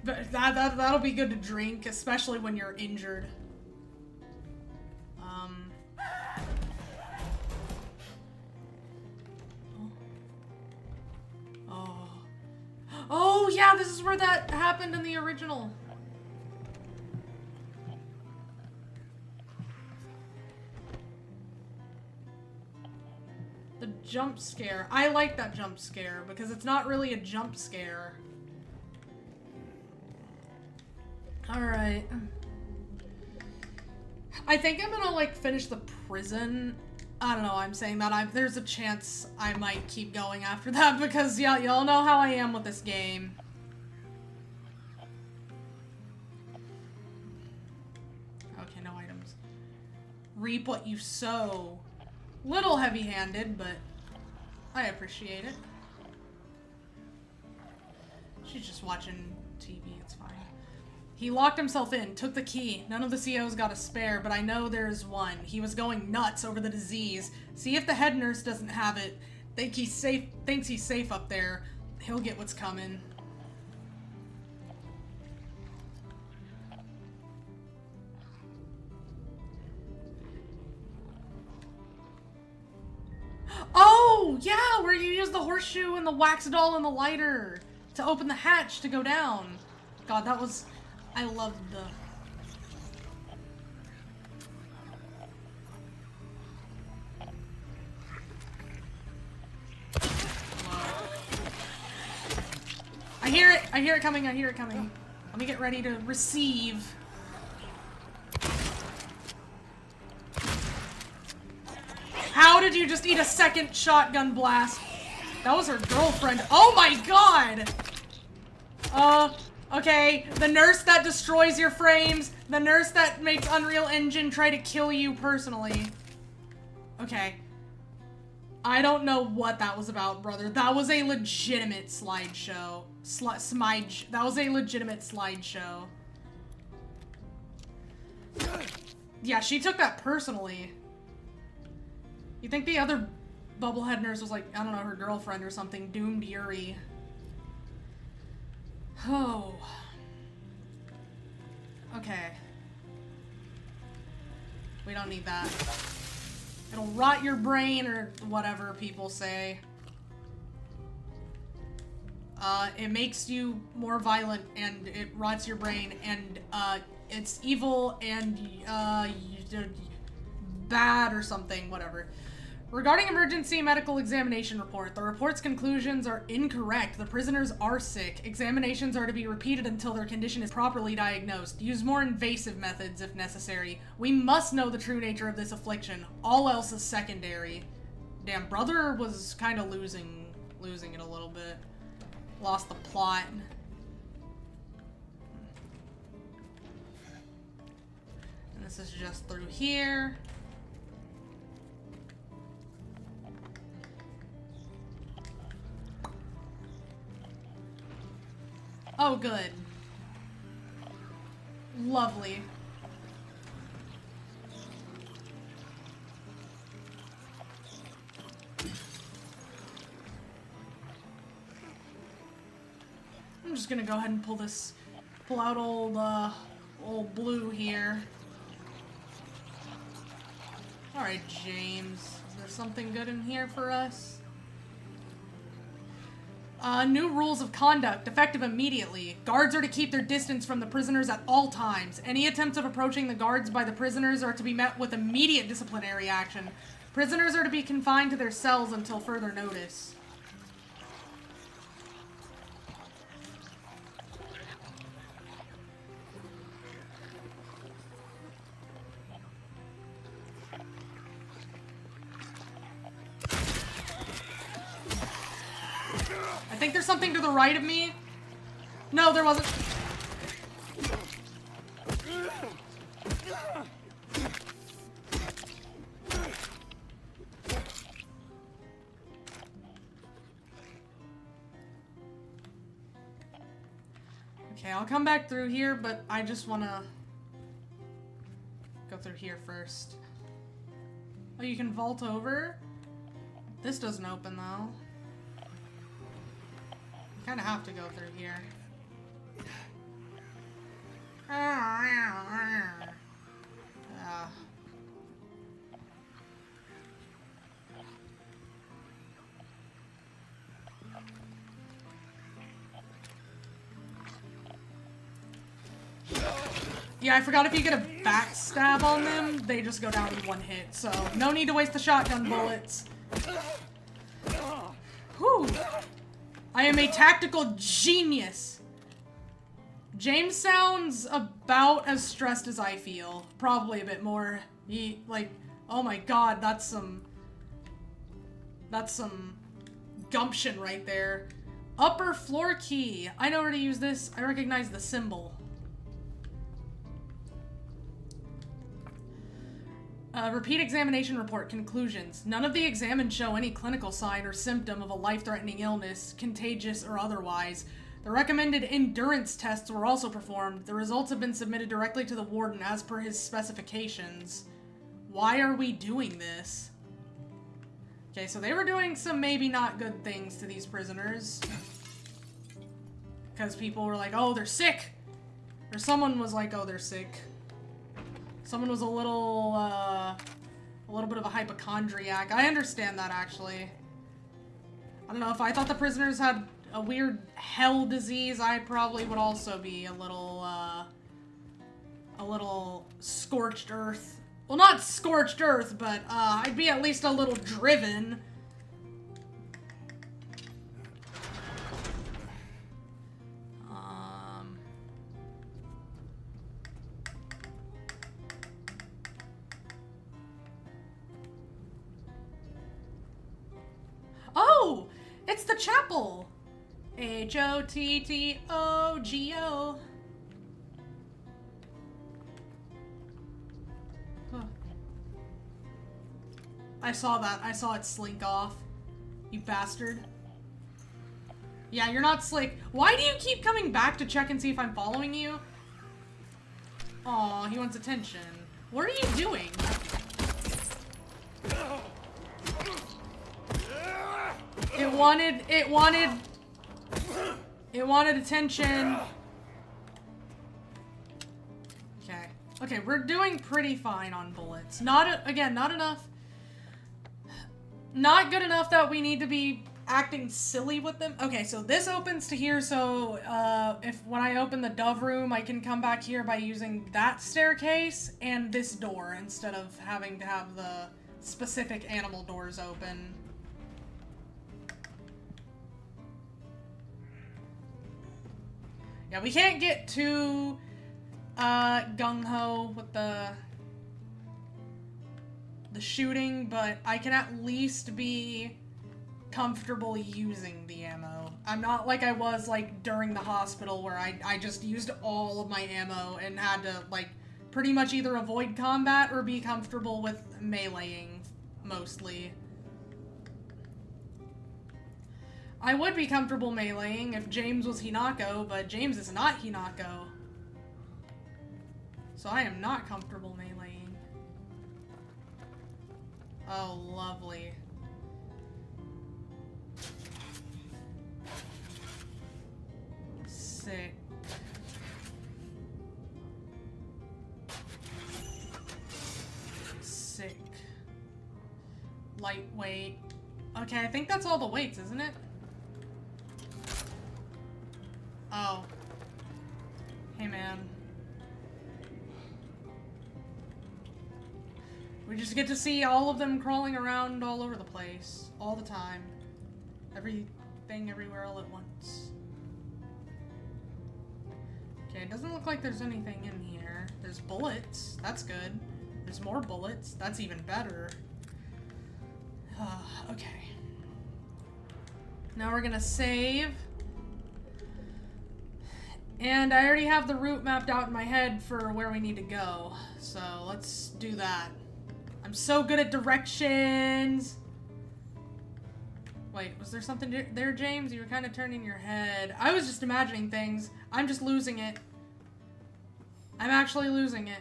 but that'll be good to drink, especially when you're injured. Oh yeah, this is where that happened in the original. The jump scare. I like that jump scare because it's not really a jump scare. Alright. I think I'm gonna, like, finish the prison. I don't know, I'm saying that. There's a chance I might keep going after that because, yeah, y'all know how I am with this game. Okay, no items. Reap what you sow. Little heavy-handed, but I appreciate it. She's just watching TV, it's fine. He locked himself in, took the key. None of the COs got a spare, but I know there's one. He was going nuts over the disease. See if the head nurse doesn't have it. Thinks he's safe up there. He'll get what's coming. Oh, yeah, where you use the horseshoe and the wax doll and the lighter to open the hatch to go down. God, that was... I loved the... I hear it! I hear it coming, I hear it coming. Let me get ready to receive. How did you just eat a second shotgun blast? That was her girlfriend. Oh my god! Okay. The nurse that destroys your frames. The nurse that makes Unreal Engine try to kill you personally. Okay. I don't know what that was about, brother. That was a legitimate slideshow. That was a legitimate slideshow. Yeah, she took that personally. You think the other bubblehead nurse was like, I don't know, her girlfriend or something, doomed Yuri. Oh. Okay. We don't need that. It'll rot your brain or whatever people say. It makes you more violent and it rots your brain and, it's evil and, bad or something, whatever. Regarding emergency medical examination report, the report's conclusions are incorrect. The prisoners are sick. Examinations are to be repeated until their condition is properly diagnosed. Use more invasive methods if necessary. We must know the true nature of this affliction. All else is secondary. Damn, brother was kind of losing it a little bit. Lost the plot. This is just through here. Oh, good. Lovely. I'm just gonna go ahead and pull out old Blue here. Alright, James. Is there something good in here for us? New rules of conduct, effective immediately. Guards are to keep their distance from the prisoners at all times. Any attempts of approaching the guards by the prisoners are to be met with immediate disciplinary action. Prisoners are to be confined to their cells until further notice. I think there's something to the right of me. No, there wasn't. Okay, I'll come back through here, but I just want to go through here first. Oh, you can vault over? This doesn't open, though. Kind of have to go through here. Yeah, I forgot if you get a backstab on them, they just go down in one hit, so no need to waste the shotgun bullets. Whew. I am a tactical genius. James sounds about as stressed as I feel. Probably a bit more. Like, oh my god, that's some gumption right there. Upper floor key. I know where to use this. I recognize the symbol. Repeat examination report conclusions. None of the examined show any clinical sign or symptom of a life-threatening illness, contagious or otherwise. The recommended endurance tests were also performed. The results have been submitted directly to the warden as per his specifications. Why are we doing this? Okay, so they were doing some maybe not good things to these prisoners. Because people were like, oh, they're sick! Or someone was like, oh, they're sick. Someone was a little bit of a hypochondriac. I understand that, actually. I don't know, if I thought the prisoners had a weird hell disease, I probably would also be a little scorched earth. Well, not scorched earth, but, I'd be at least a little driven. Oh! It's the chapel! H-O-T-T-O-G-O. Huh. I saw that. I saw it slink off. You bastard. Yeah, you're not slick. Why do you keep coming back to check and see if I'm following you? Aw, he wants attention. What are you doing? It wanted attention. Okay. Okay, we're doing pretty fine on bullets. Again, not enough. Not good enough that we need to be acting silly with them. Okay, so this opens to here, so when I open the Dove room, I can come back here by using that staircase and this door instead of having to have the specific animal doors open. Yeah, we can't get too gung-ho with the shooting, but I can at least be comfortable using the ammo. I'm not like I was like during the hospital where I just used all of my ammo and had to like pretty much either avoid combat or be comfortable with meleeing, mostly. I would be comfortable meleeing if James was Hinako, but James is not Hinako. So I am not comfortable meleeing. Oh, lovely. Sick. Sick. Lightweight. Okay, I think that's all the weights, isn't it? Oh. Hey, man. We just get to see all of them crawling around all over the place. All the time. Everything, everywhere, all at once. Okay, it doesn't look like there's anything in here. There's bullets. That's good. There's more bullets. That's even better. Okay. Now we're gonna save. And I already have the route mapped out in my head for where we need to go. So let's do that. I'm so good at directions. Wait, was there something there, James? You were kind of turning your head. I was just imagining things. I'm just losing it. I'm actually losing it.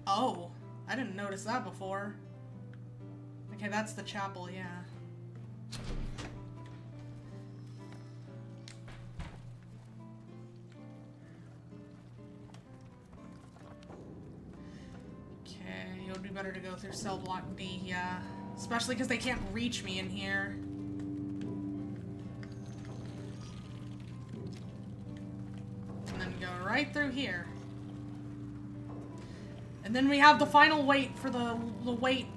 Oh, I didn't notice that before. Okay, that's the chapel, yeah. Okay, it would be better to go through cell block B, yeah. Especially because they can't reach me in here. And then go right through here. And then we have the final weight for the weight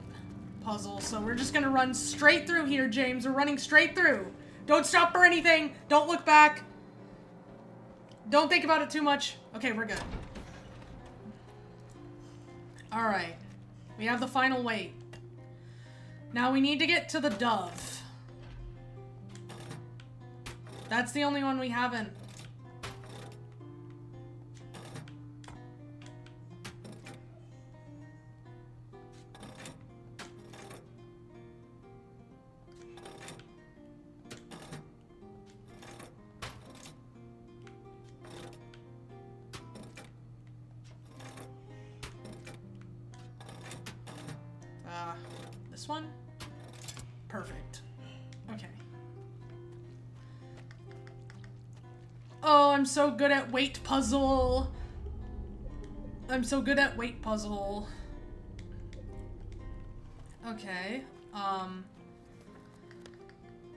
puzzle, so we're just gonna run straight through here, James. We're running straight through. Don't stop for anything. Don't look back. Don't think about it too much. Okay, we're good. Alright. We have the final weight. Now we need to get to the dove. That's the only one we haven't. This one? Perfect. Okay. Oh, I'm so good at weight puzzle. I'm so good at weight puzzle. Okay.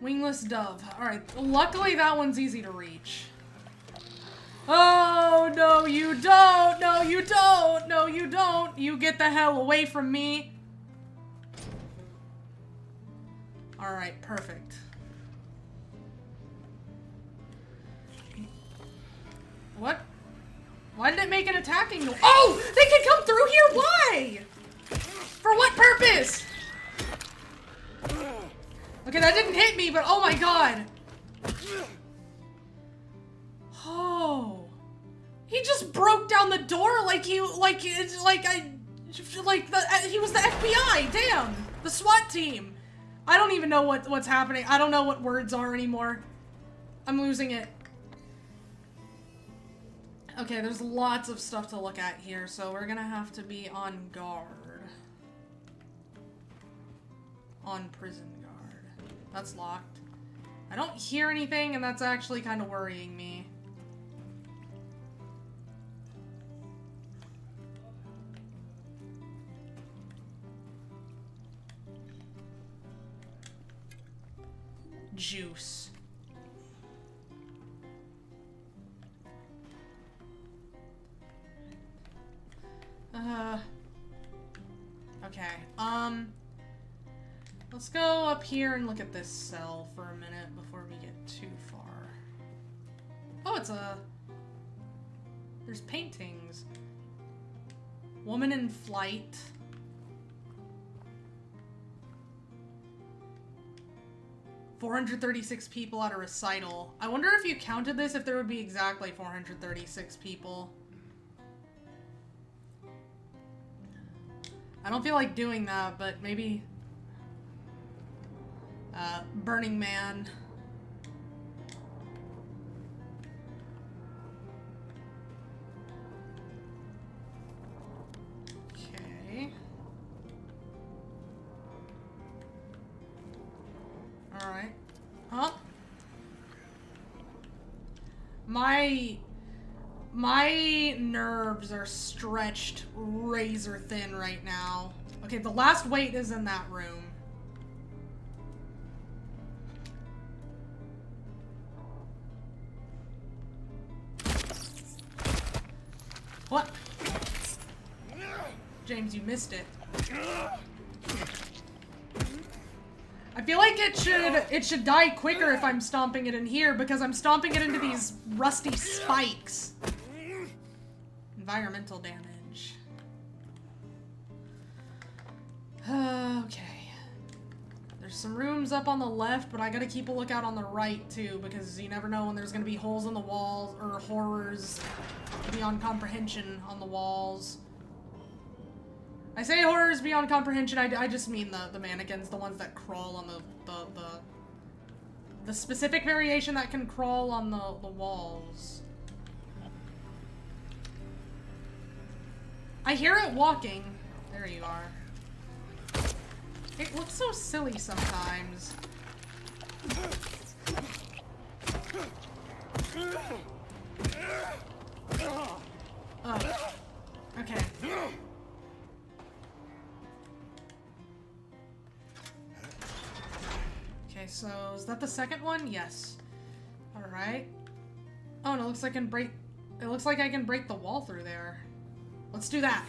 Wingless dove. Alright, luckily that one's easy to reach. Oh, no you don't! No you don't! No you don't! You get the hell away from me! Alright, perfect. What? Why did it make an attacking noise? Oh! They can come through here? Why? For what purpose? Okay, that didn't hit me, but oh my god. Oh. He just broke down the door like he was the FBI. Damn. The SWAT team. I don't even know what's happening. I don't know what words are anymore. I'm losing it. Okay, there's lots of stuff to look at here, so we're gonna have to be on guard. On prison guard. That's locked. I don't hear anything, and that's actually kind of worrying me. Juice. Okay, let's go up here and look at this cell for a minute before we get too far. Oh, there's paintings. Woman in flight. 436 people at a recital. I wonder if you counted this, if there would be exactly 436 people. I don't feel like doing that, but maybe... Burning Man. Okay. Alright. Huh? My nerves are stretched razor thin right now. Okay, the last weight is in that room. What? James, you missed it. I feel like it should die quicker if I'm stomping it in here, because I'm stomping it into these rusty spikes. Environmental damage. Okay. There's some rooms up on the left, but I gotta keep a lookout on the right too, because you never know when there's gonna be holes in the walls or horrors beyond comprehension on the walls. I say horrors beyond comprehension, I just mean the mannequins, the ones that crawl on the specific variation that can crawl on the walls. I hear it walking. There you are. It looks so silly sometimes. Oh. Okay. Okay, so is that the second one? Yes. Alright. Oh, and it looks like I can break the wall through there. Let's do that.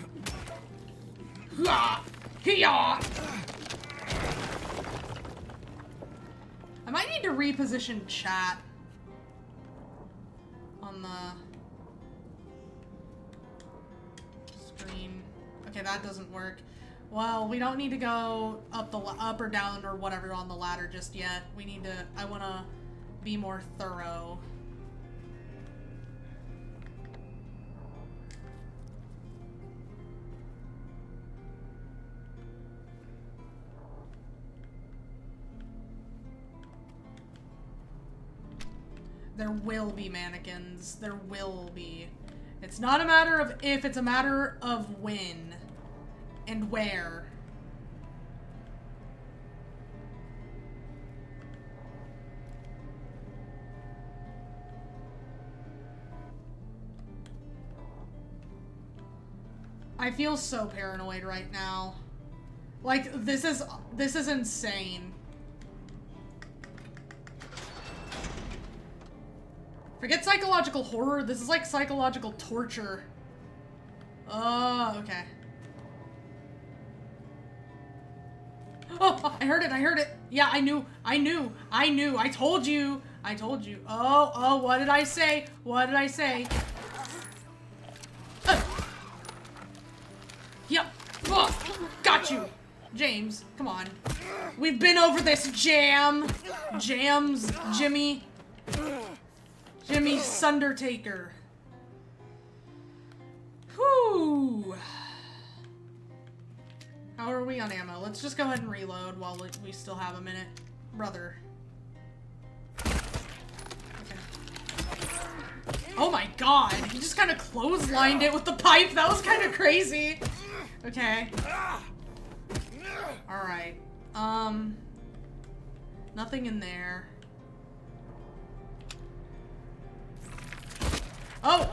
I might need to reposition chat on the screen. Okay, that doesn't work. Well, we don't need to go up or down or whatever on the ladder just yet. We need to, I want to be more thorough. There will be mannequins. There will be. It's not a matter of if, it's a matter of when and where. I feel so paranoid right now. Like, this is insane. Forget psychological horror, this is like psychological torture. Oh, okay. Oh, I heard it. Yeah, I knew. I told you. Oh, what did I say? Yep. Oh, got you. James, come on. We've been over this, Jimmy Sundertaker. Whew. How are we on ammo? Let's just go ahead and reload while we still have a minute. Brother. Okay. Oh my god, he just kind of clotheslined it with the pipe. That was kind of crazy. Okay. Alright. Nothing in there. Oh!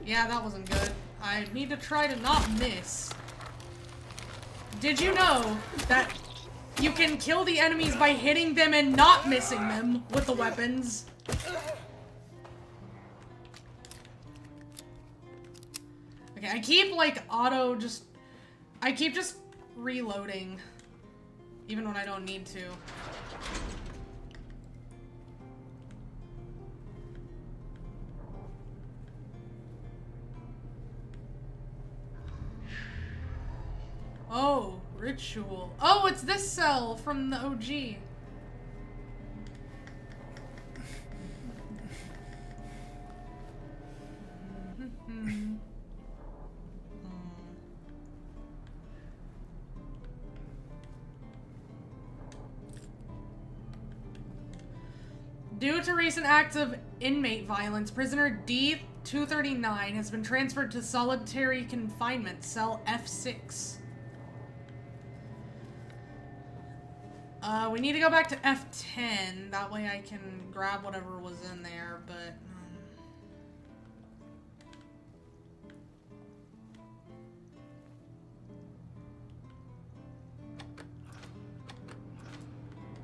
Yeah, that wasn't good. I need to try to not miss. Did you know that you can kill the enemies by hitting them and not missing them with the weapons? Okay, I keep like I keep just reloading even when I don't need to. Oh, ritual. Oh, it's this cell from the OG. Due to recent acts of inmate violence, prisoner D-239 has been transferred to solitary confinement, cell F6. We need to go back to F10. That way I can grab whatever was in there, but...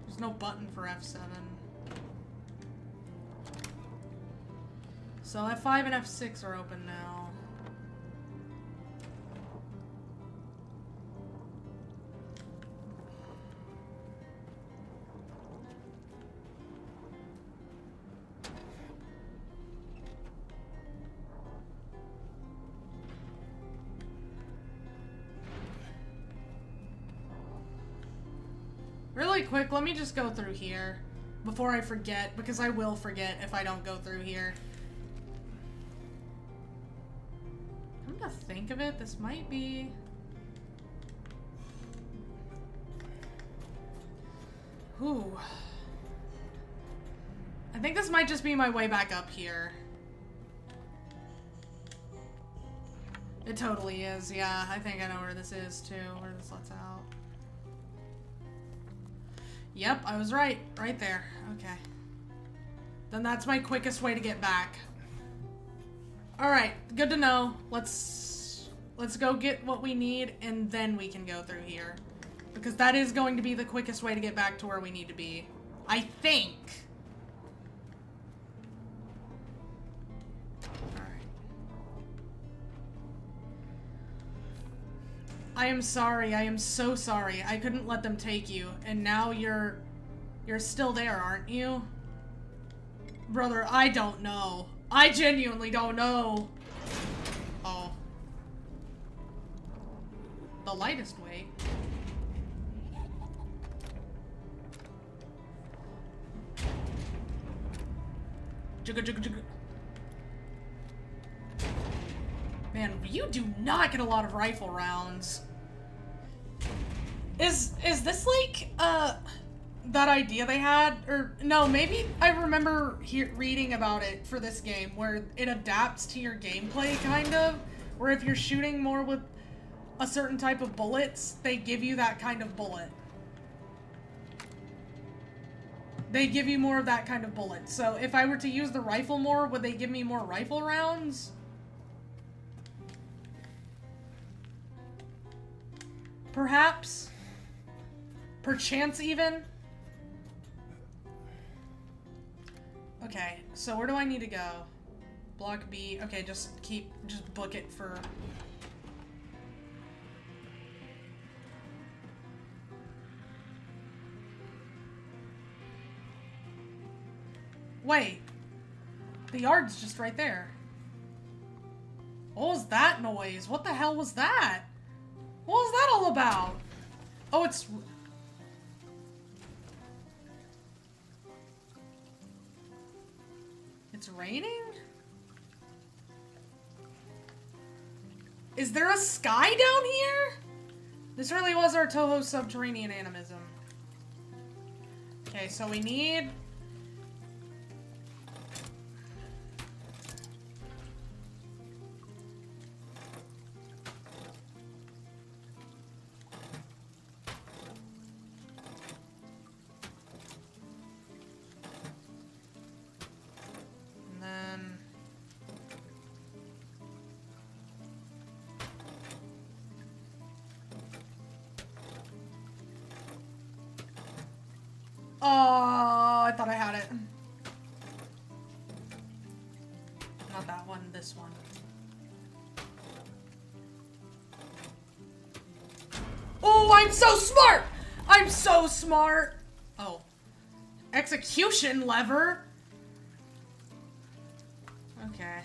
There's no button for F7. So F5 and F6 are open now. Really quick, let me just go through here before I forget, because I will forget if I don't go through here. Come to think of it, this might be... Ooh. I think this might just be my way back up here. It totally is, yeah. I think I know where this is, too. Where this lets out. Yep, I was right. Right there. Okay. Then that's my quickest way to get back. Alright, good to know. Let's go get what we need, and then we can go through here. Because that is going to be the quickest way to get back to where we need to be. I think. I am sorry. I am so sorry. I couldn't let them take you. And now you're still there, aren't you? Brother, I don't know. I genuinely don't know. Oh. The lightest way. Jugga jugga jugga. Man, you do not get a lot of rifle rounds. Is this like, that idea they had? Or, no, maybe I remember reading about it for this game, where it adapts to your gameplay, kind of? Where if you're shooting more with a certain type of bullets, they give you that kind of bullet. They give you more of that kind of bullet. So if I were to use the rifle more, would they give me more rifle rounds? Perhaps? Perchance even? Okay, so where do I need to go? Block B. Okay, just book it for... Wait. The yard's just right there. What was that noise? What the hell was that? What was that all about? Oh, it's... It's raining? Is there a sky down here? This really was our Toho subterranean animism. Okay, so we need... Oh, I thought I had it. Not that one, this one. Oh, I'm so smart! I'm so smart! Oh. Execution lever? Okay.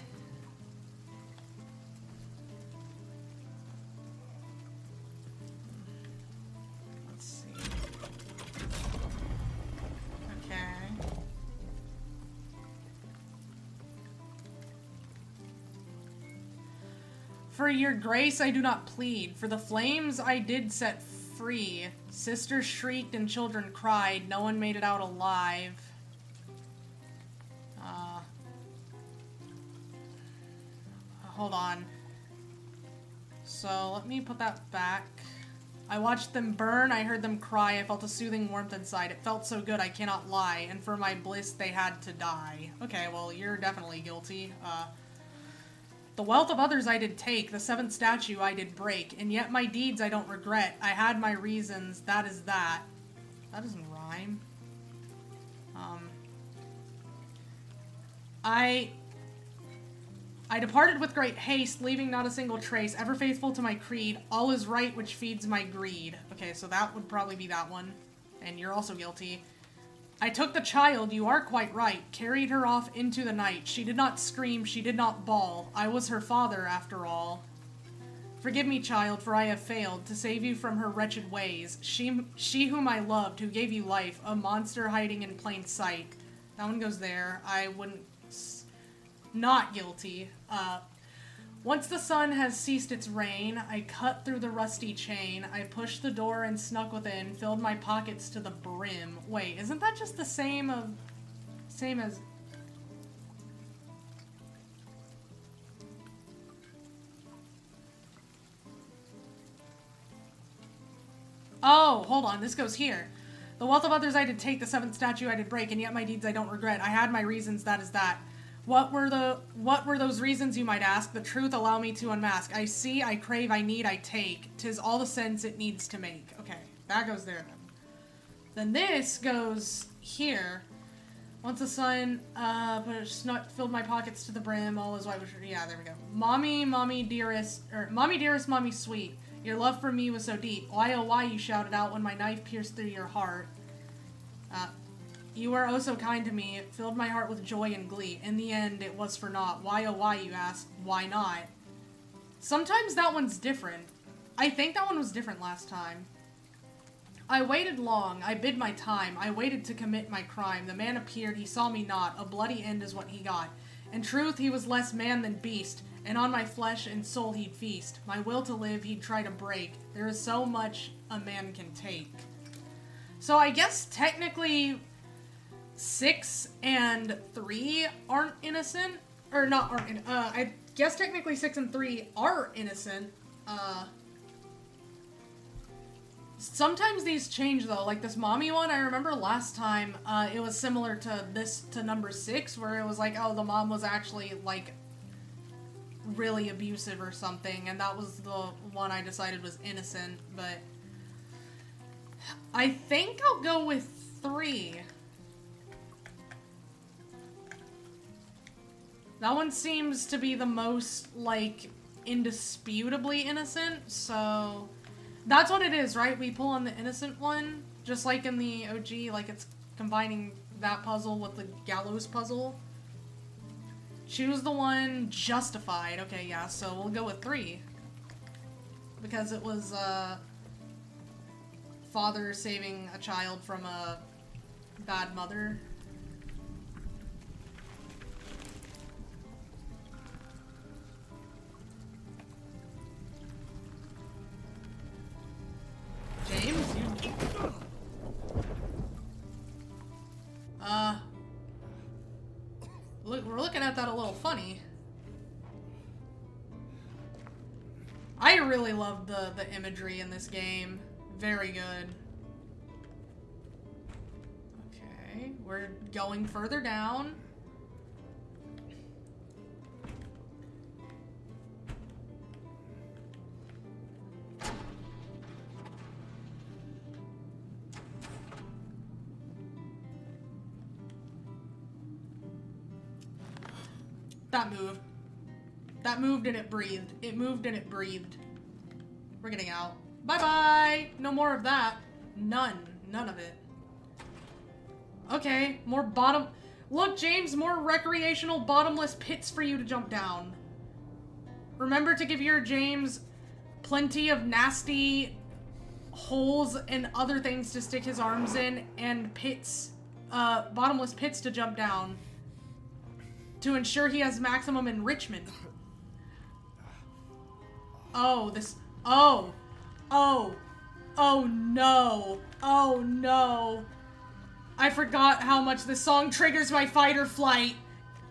For your grace I do not plead. For the flames I did set free. Sisters shrieked and children cried. No one made it out alive. Hold on. So let me put that back. I watched them burn, I heard them cry, I felt a soothing warmth inside. It felt so good, I cannot lie, and for my bliss they had to die. Okay, well, you're definitely guilty. The wealth of others I did take, the seventh statue I did break, and yet my deeds I don't regret. I had my reasons, that is that. That doesn't rhyme. I departed with great haste, leaving not a single trace, ever faithful to my creed, all is right which feeds my greed. Okay, so that would probably be that one. And you're also guilty. I took the child, you are quite right, carried her off into the night. She did not scream, she did not bawl. I was her father, after all. Forgive me, child, for I have failed to save you from her wretched ways. She whom I loved, who gave you life, a monster hiding in plain sight. That one goes there. I wouldn't... Not guilty. Once the sun has ceased its rain, I cut through the rusty chain. I pushed the door and snuck within, filled my pockets to the brim. Wait, isn't that just the same as... Oh, hold on, this goes here. The wealth of others I did take, the seventh statue I did break, and yet my deeds I don't regret. I had my reasons, that is that. What were those reasons, you might ask? The truth allow me to unmask. I see, I crave, I need, I take. 'Tis all the sense it needs to make. Okay, that goes there then. Then this goes here. Once the sun, filled my pockets to the brim, all is white. Yeah, there we go. Mommy dearest, mommy sweet. Your love for me was so deep. Why, oh why, you shouted out when my knife pierced through your heart. You were oh so kind to me. It filled my heart with joy and glee. In the end, it was for naught. Why, oh why, you ask? Why not? Sometimes that one's different. I think that one was different last time. I waited long. I bid my time. I waited to commit my crime. The man appeared. He saw me not. A bloody end is what he got. In truth, he was less man than beast. And on my flesh and soul he'd feast. My will to live he'd try to break. There is so much a man can take. So I guess technically 6 and 3 aren't innocent. Or not aren't, I guess technically 6 and 3 are innocent. Sometimes these change though, like this mommy one, I remember last time, it was similar to number 6, where it was like, oh, the mom was actually, like, really abusive or something, and that was the one I decided was innocent, but I think I'll go with 3. That one seems to be the most, like, indisputably innocent, so that's what it is, right? We pull on the innocent one, just like in the OG, like it's combining that puzzle with the gallows puzzle. Choose the one justified. Okay, yeah, so we'll go with 3. Because it was, father saving a child from a bad mother. James, you... Look, we're looking at that a little funny. I really love the imagery in this game. Very good. Okay, we're going further down. That moved. That moved and it breathed. It moved and it breathed. We're getting out. Bye-bye! No more of that. None. None of it. Okay, more bottom... Look, James, more recreational bottomless pits for you to jump down. Remember to give your James plenty of nasty holes and other things to stick his arms in, and pits, bottomless pits to jump down, to ensure he has maximum enrichment. Oh, this... Oh. Oh. Oh, no. Oh, no. I forgot how much this song triggers my fight or flight.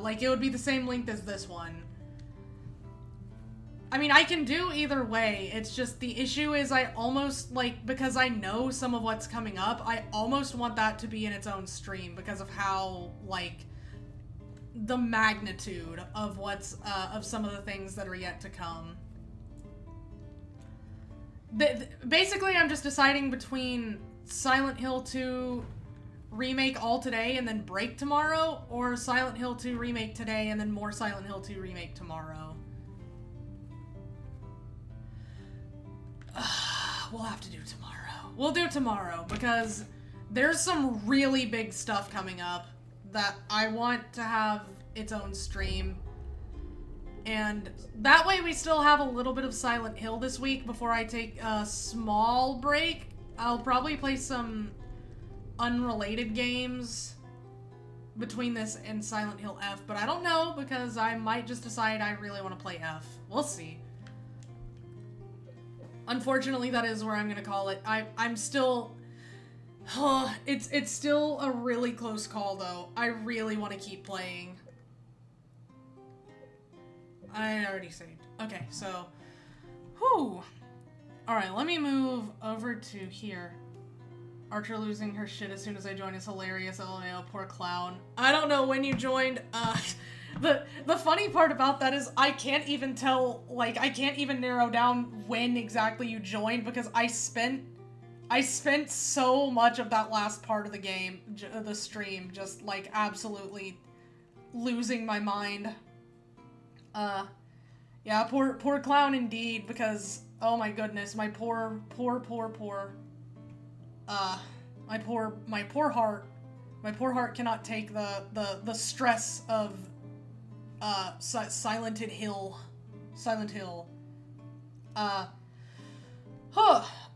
Like, it would be the same length as this one. I mean, I can do either way. It's just the issue is I almost, like, because I know some of what's coming up, I almost want that to be in its own stream because of how, like, the magnitude of what's, of some of the things that are yet to come. Basically, I'm just deciding between Silent Hill 2 Remake all today and then break tomorrow, or Silent Hill 2 Remake today and then more Silent Hill 2 Remake tomorrow. We'll have to do tomorrow. We'll do tomorrow because there's some really big stuff coming up that I want to have its own stream. And that way we still have a little bit of Silent Hill this week before I take a small break. I'll probably play some unrelated games between this and Silent Hill F, but I don't know because I might just decide I really want to play F. We'll see. Unfortunately, that is where I'm gonna call it. I'm still... it's still a really close call, though. I really want to keep playing. I already saved. Okay, so... Whew. Alright, let me move over to here. Archer losing her shit as soon as I join is hilarious. LMAO, poor clown. I don't know when you joined. The funny part about that is I can't even tell, like, I can't even narrow down when exactly you joined because I spent so much of that last part of the game, the stream, just, like, absolutely losing my mind. Yeah, poor clown indeed, because, oh my goodness, my poor heart cannot take the stress of, Silent Hill.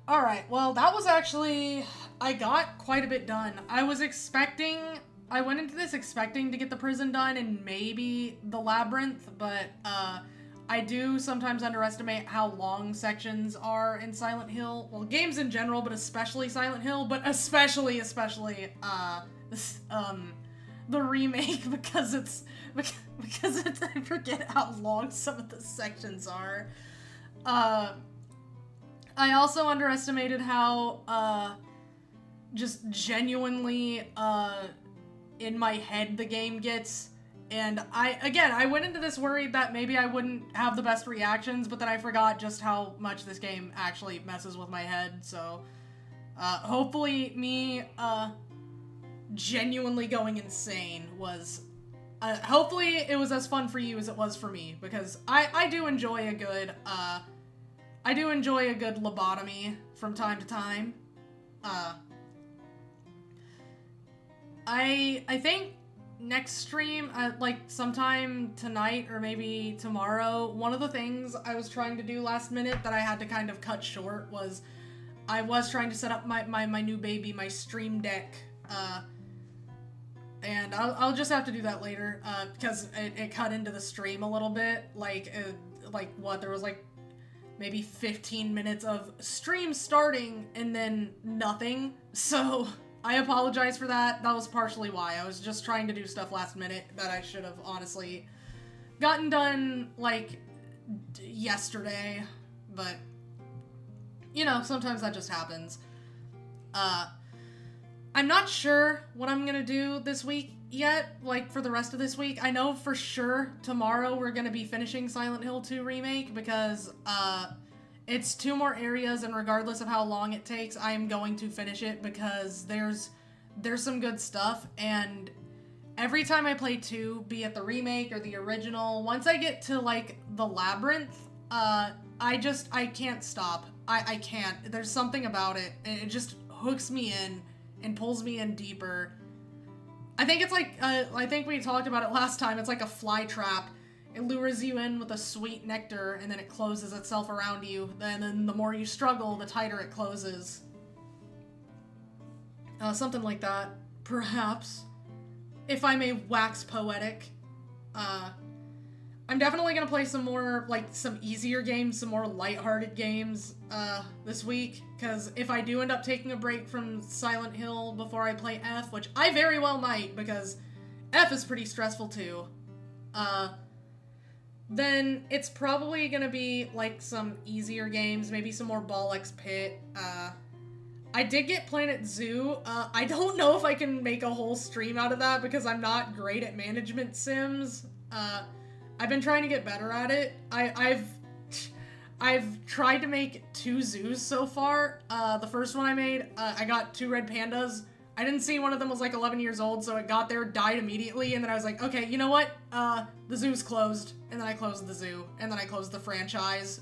Alright, well, that was actually, I got quite a bit done. I went into this expecting to get the prison done and maybe the Labyrinth, but, I do sometimes underestimate how long sections are in Silent Hill. Well, games in general, but especially Silent Hill, but especially, the remake, because I forget how long some of the sections are. I also underestimated how, just genuinely, in my head the game gets. And I went into this worried that maybe I wouldn't have the best reactions, but then I forgot just how much this game actually messes with my head, so, hopefully me, genuinely going insane was, hopefully it was as fun for you as it was for me, because I do enjoy a good lobotomy from time to time. I think next stream, like sometime tonight or maybe tomorrow, one of the things I was trying to do last minute that I had to kind of cut short was I was trying to set up my new baby, my Stream Deck, and I'll just have to do that later, because it cut into the stream a little bit, like there was like maybe 15 minutes of stream starting and then nothing, so I apologize for that. That was partially why. I was just trying to do stuff last minute that I should have honestly gotten done, like, yesterday, but, you know, sometimes that just happens. I'm not sure what I'm gonna do this week yet, like, for the rest of this week. I know for sure tomorrow we're gonna be finishing Silent Hill 2 Remake, because, it's 2 more areas, and regardless of how long it takes, I am going to finish it, because there's some good stuff, and every time I play 2, be it the remake or the original, once I get to, like, the Labyrinth, I can't stop. I can't. There's something about it, and it just hooks me in and pulls me in deeper. I think it's like, I think we talked about it last time, it's like a fly trap. It lures you in with a sweet nectar, and then it closes itself around you. And then the more you struggle, the tighter it closes. Something like that, perhaps. If I may wax poetic. I'm definitely gonna play some more, like, some easier games, some more lighthearted games, this week. Because if I do end up taking a break from Silent Hill before I play F, which I very well might, because F is pretty stressful too. Then it's probably gonna be like some easier games, maybe some more Ball X Pit. I did get Planet Zoo. I don't know if I can make a whole stream out of that because I'm not great at management sims. I've been trying to get better at it. I've tried to make 2 zoos so far. The first one I made, I got 2 red pandas. I didn't see one of them was like 11 years old, so it got there, died immediately, and then I was like, okay, you know what? The zoo's closed. And then I closed the zoo, and then I closed the franchise.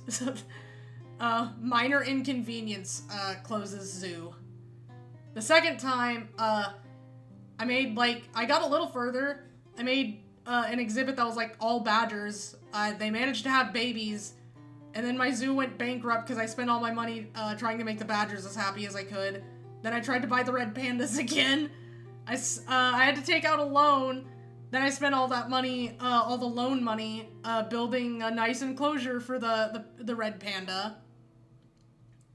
Minor inconvenience, closes zoo. The second time, I made, like, I got a little further. I made, an exhibit that was, like, all badgers. They managed to have babies, and then my zoo went bankrupt because I spent all my money, trying to make the badgers as happy as I could. Then I tried to buy the red pandas again. I had to take out a loan. Then I spent all that money, all the loan money, building a nice enclosure for the red panda.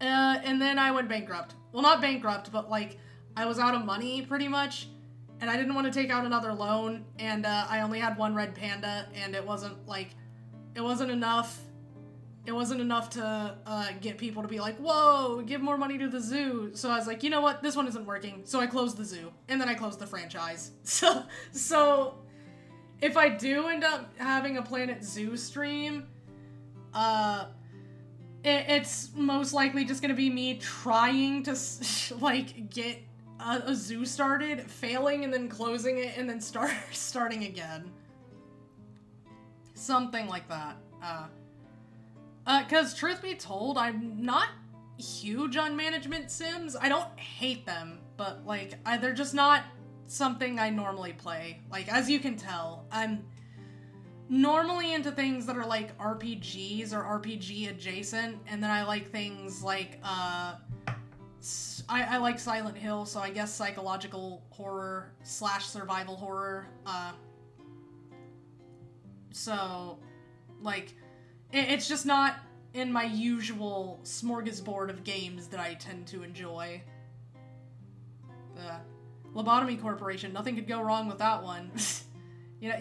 And then I went bankrupt. Well, not bankrupt, but like, I was out of money, pretty much. And I didn't want to take out another loan, and I only had 1 red panda, and it wasn't enough. It wasn't enough to get people to be like, whoa, give more money to the zoo. So I was like, you know what? This one isn't working. So I closed the zoo. And then I closed the franchise. So if I do end up having a Planet Zoo stream, it's most likely just going to be me trying to, like, get a zoo started, failing, and then closing it, and then starting again. Something like that. Cause truth be told, I'm not huge on management sims. I don't hate them, but like, they're just not something I normally play. Like, as you can tell, I'm normally into things that are like RPGs or RPG adjacent, and then I like things like, I like Silent Hill, so I guess psychological horror / survival horror, so, like, it's just not in my usual smorgasbord of games that I tend to enjoy. Lobotomy Corporation, nothing could go wrong with that one. You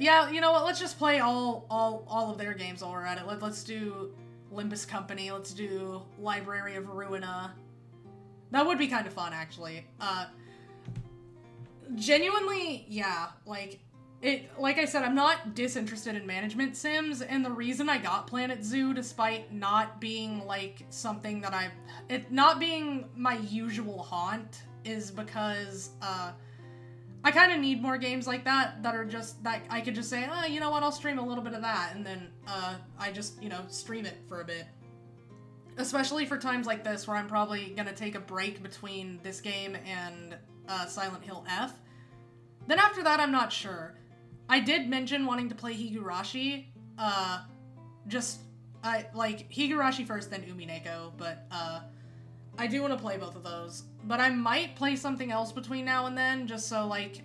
know what, let's just play all of their games while we're at it. Let's do Limbus Company, let's do Library of Ruina. That would be kind of fun, actually. Genuinely, yeah, like I said, I'm not disinterested in management sims, and the reason I got Planet Zoo, despite not being, like, something that not being my usual haunt, is because, I kind of need more games like that are just, that I could just say, you know what, I'll stream a little bit of that, and then, I just, stream it for a bit. Especially for times like this, where I'm probably gonna take a break between this game and, Silent Hill F. Then after that, I'm not sure. I did mention wanting to play Higurashi, like, Higurashi first, then Umineko, but, I do want to play both of those. But I might play something else between now and then, just so, like,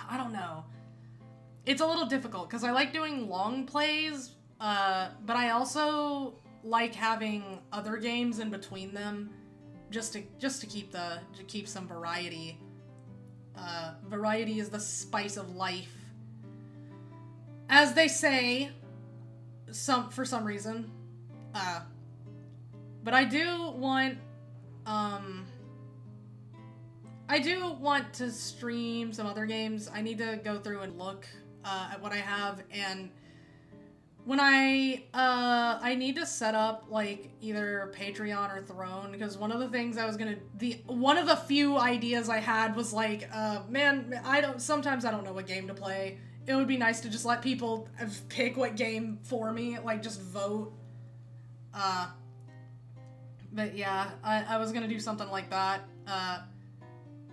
I don't know. It's a little difficult, because I like doing long plays, but I also like having other games in between them, just to keep some variety. Variety is the spice of life, as they say, for some reason. But I do want to stream some other games. I need to go through and look at what I have, and when I need to set up, like, either Patreon or Throne, because one of the things one of the few ideas I had was like, man, sometimes I don't know what game to play. It would be nice to just let people pick what game for me, like, just vote. But yeah, I was gonna do something like that.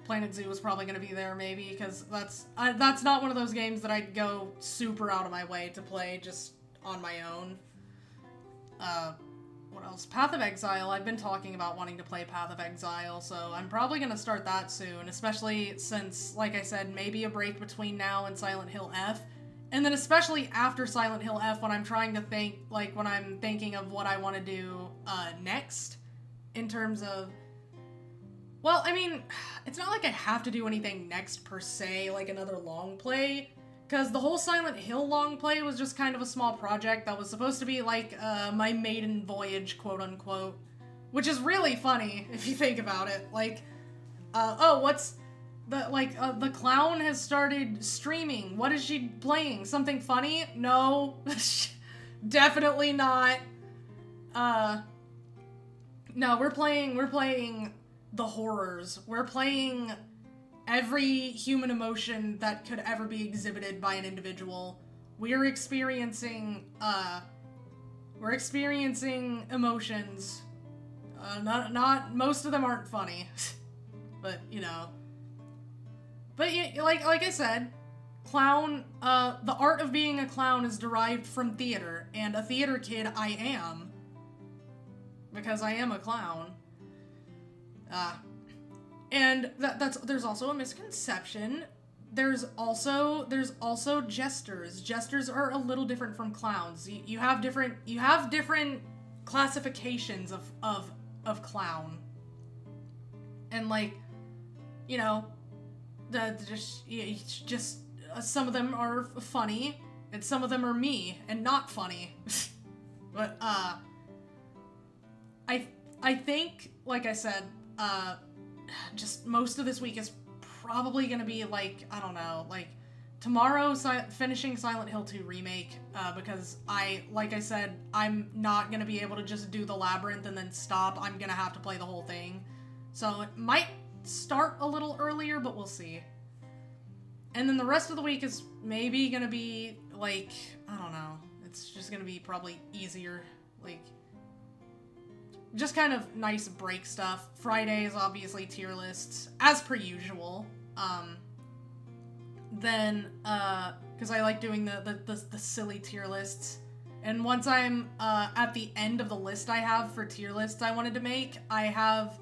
Planet Zoo was probably gonna be there, maybe, because that's not one of those games that I'd go super out of my way to play just on my own. What else? Path of Exile. I've been talking about wanting to play Path of Exile, so I'm probably gonna start that soon, especially since, like I said, maybe a break between now and Silent Hill F. And then especially after Silent Hill F, when I'm trying to think, like, when I'm thinking of what I want to do next, in terms of... Well, I mean, it's not like I have to do anything next per se, like another long play, because the whole Silent Hill long play was just kind of a small project that was supposed to be like my maiden voyage, quote unquote, which is really funny if you think about it. Like, what's the clown has started streaming. What is she playing? Something funny? No, definitely not. No, we're playing the horrors. We're playing every human emotion that could ever be exhibited by an individual. We're experiencing emotions. Not most of them aren't funny, but you know. But like I said, clown. The art of being a clown is derived from theater, and a theater kid I am, because I am a clown. And there's also a misconception. There's also jesters. Jesters are a little different from clowns. You have different classifications of clown. And like, you know, just some of them are funny and some of them are me and not funny. But I think, like I said, just most of this week is probably gonna be like, I don't know, like tomorrow finishing Silent Hill 2 Remake, because like I said, I'm not gonna be able to just do the Labyrinth and then stop. I'm gonna have to play the whole thing. So it might start a little earlier, but we'll see. And then the rest of the week is maybe gonna be like, I don't know, it's just gonna be probably easier, like just kind of nice break stuff. Friday is obviously tier lists, as per usual. Then, because I like doing the silly tier lists. And once I'm at the end of the list I have for tier lists I wanted to make, I have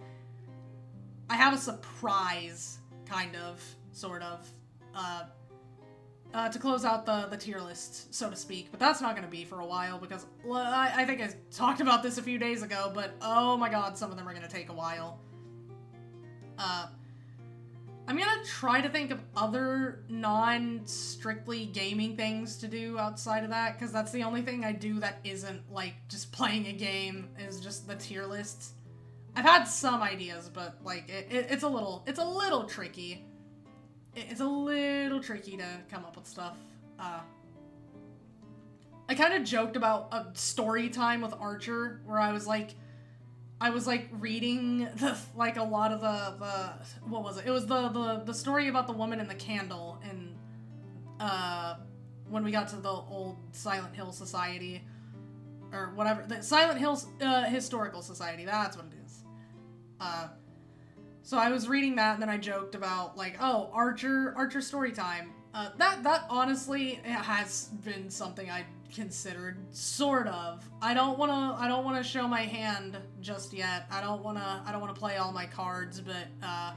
a surprise, kind of, sort of, to close out the tier list, so to speak. But that's not going to be for a while, because I think I talked about this a few days ago, but oh my god, some of them are going to take a while. I'm going to try to think of other non-strictly gaming things to do outside of that, because that's the only thing I do that isn't, like, just playing a game, is just the tier lists. I've had some ideas, but, like, it's a little tricky. It's a little tricky to come up with stuff. I kind of joked about a story time with Archer, where I was like reading a lot of the what was it? It was the story about the woman in the candle, and when we got to the old Silent Hill Society, or whatever, the Silent Hills Historical Society. That's what it is. So I was reading that, and then I joked about, like, oh, Archer story time. That honestly has been something I considered, sort of. I don't wanna show my hand just yet. I don't wanna play all my cards, but I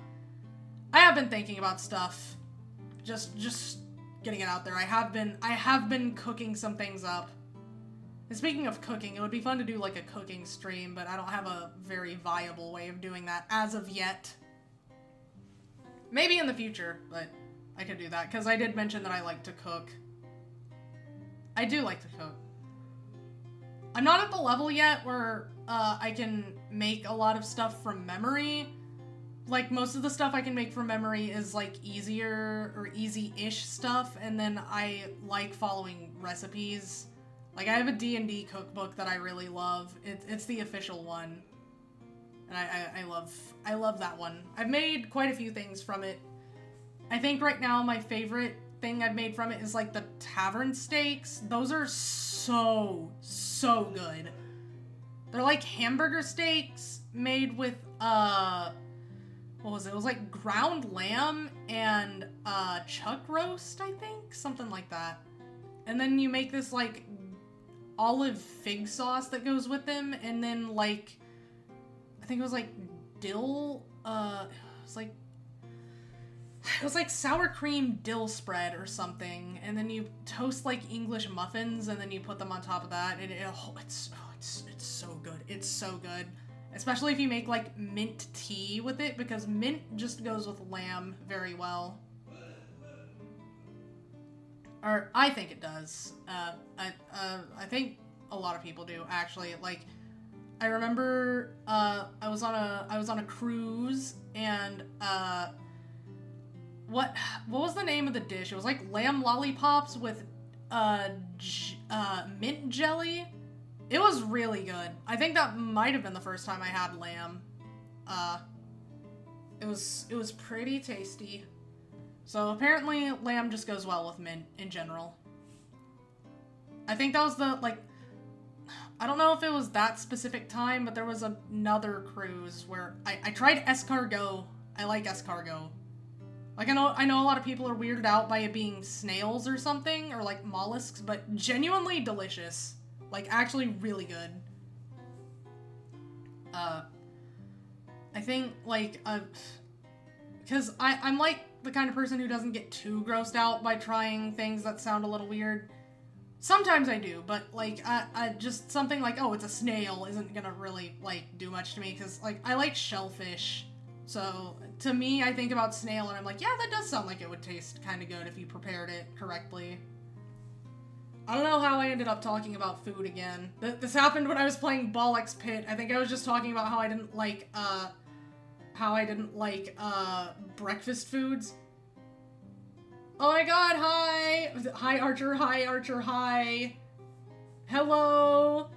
have been thinking about stuff. Just getting it out there. I have been cooking some things up. And speaking of cooking, it would be fun to do like a cooking stream, but I don't have a very viable way of doing that as of yet. Maybe in the future, but I could do that, because I did mention that I like to cook. I do like to cook. I'm not at the level yet where I can make a lot of stuff from memory. Like, most of the stuff I can make from memory is like easier or easy-ish stuff, and then I like following recipes. Like, I have a D&D cookbook that I really love. It's the official one. And I love that one. I've made quite a few things from it. I think right now my favorite thing I've made from it is like the tavern steaks. Those are so good. They're like hamburger steaks made with what was it? It was like ground lamb and chuck roast, I think, something like that. And then you make this like olive fig sauce that goes with them, and then like I think it was like dill, it was like sour cream dill spread or something, and then you toast like English muffins, and then you put them on top of that, and it's so good. It's so good. Especially if you make, like, mint tea with it, because mint just goes with lamb very well. Or, I think it does. I think a lot of people do, actually. Like, I remember, I was on a cruise, and, what was the name of the dish? It was, like, lamb lollipops with, mint jelly. It was really good. I think that might have been the first time I had lamb. It was pretty tasty. So apparently lamb just goes well with mint in general. I think that was the, like, I don't know if it was that specific time, but there was another cruise where I tried escargot. I like escargot. Like, I know a lot of people are weirded out by it being snails or something, or like mollusks, but genuinely delicious. Like, actually really good. I think, like, because I'm like the kind of person who doesn't get too grossed out by trying things that sound a little weird. Sometimes I do, but, like, I just something like, oh, it's a snail isn't gonna really, like, do much to me, because, like, I like shellfish. So, to me, I think about snail, and I'm like, yeah, that does sound like it would taste kind of good if you prepared it correctly. I don't know how I ended up talking about food again. This happened when I was playing Bollocks Pit. I think I was just talking about how I didn't like, breakfast foods. Oh my god, hi! Hi, Archer, hi, Archer, hi! Hello!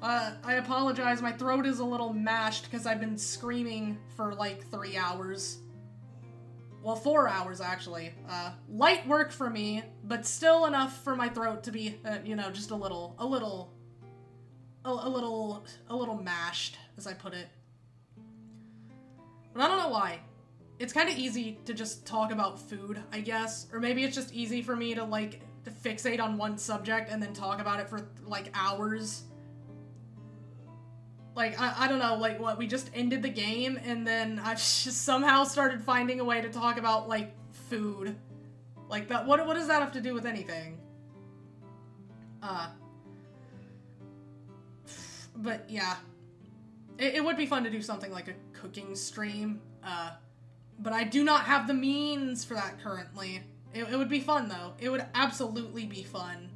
I apologize, my throat is a little mashed because I've been screaming for like 3 hours. Well, 4 hours, actually. Light work for me, but still enough for my throat to be, you know, just a little mashed, as I put it. But I don't know why. It's kind of easy to just talk about food, I guess. Or maybe it's just easy for me to, like, to fixate on one subject and then talk about it for, like, hours. Like, I don't know, like, what, we just ended the game, and then I just somehow started finding a way to talk about, like, food. Like, that, what does that have to do with anything? But, yeah. It would be fun to do something like a cooking stream, but I do not have the means for that currently. It would be fun, though. It would absolutely be fun,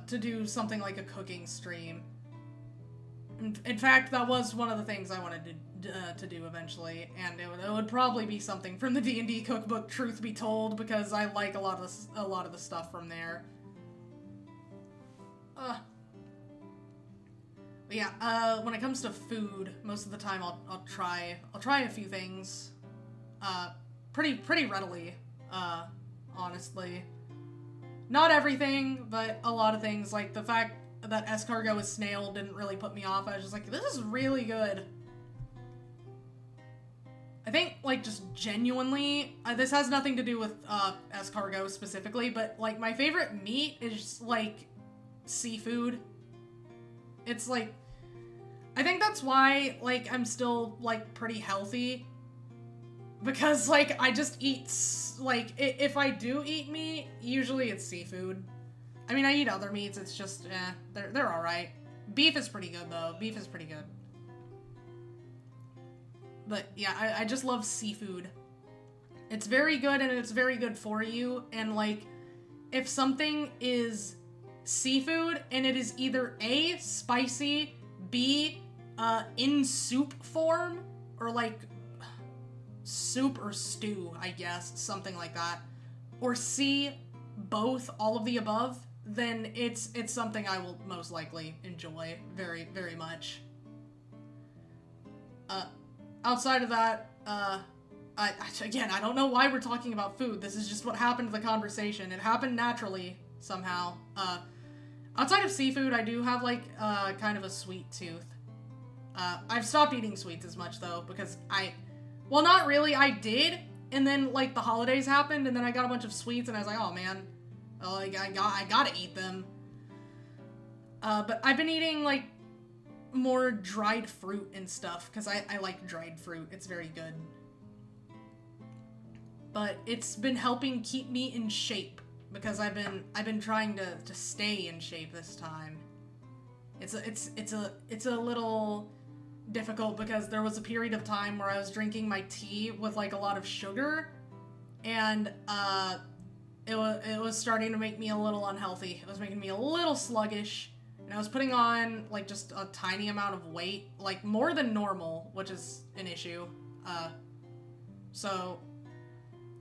to do something like a cooking stream. In fact, that was one of the things I wanted to do eventually, and it would probably be something from the D&D cookbook, truth be told, because I like a lot of the stuff from there. But yeah, when it comes to food, most of the time I'll try a few things, pretty readily, honestly. Not everything, but a lot of things, like the fact that escargot with snail didn't really put me off. I was just like, this is really good. I think, like, just genuinely, this has nothing to do with, escargot specifically, but, like, my favorite meat is, like, seafood. It's, like, I think that's why, like, I'm still, like, pretty healthy. Because, like, I just eat, like, if I do eat meat, usually it's seafood. I mean, I eat other meats, it's just, they're alright. Beef is pretty good, though. Beef is pretty good. But, yeah, I just love seafood. It's very good, and it's very good for you, and, like, if something is seafood, and it is either A, spicy, B, in soup form, or, like, soup or stew, I guess, something like that, or C, both, all of the above, then it's something I will most likely enjoy very, very much. Outside of that, again, I don't know why we're talking about food. This is just what happened to the conversation. It happened naturally, somehow. Outside of seafood, I do have, like, kind of a sweet tooth. I've stopped eating sweets as much, though, because well, not really, I did, and then, like, the holidays happened, and then I got a bunch of sweets, and I was like, oh, man. Like, I gotta eat them. But I've been eating, like, more dried fruit and stuff, because I like dried fruit. It's very good. But it's been helping keep me in shape, because I've been trying to stay in shape this time. It's a little difficult because there was a period of time where I was drinking my tea with like a lot of sugar, and it was starting to make me a little unhealthy. It was making me a little sluggish, and I was putting on like just a tiny amount of weight, like more than normal, which is an issue. So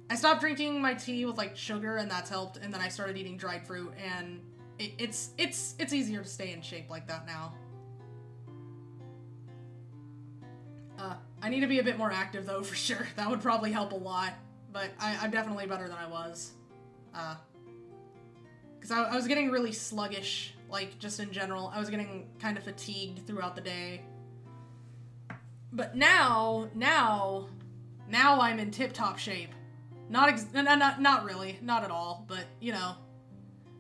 I stopped drinking my tea with like sugar, and that's helped, and then I started eating dried fruit, and it's easier to stay in shape like that now. I need to be a bit more active though, for sure. That would probably help a lot, but I'm definitely better than I was. Because I was getting really sluggish, like, just in general. I was getting kind of fatigued throughout the day. But now I'm in tip-top shape. Not really, not at all, but, you know.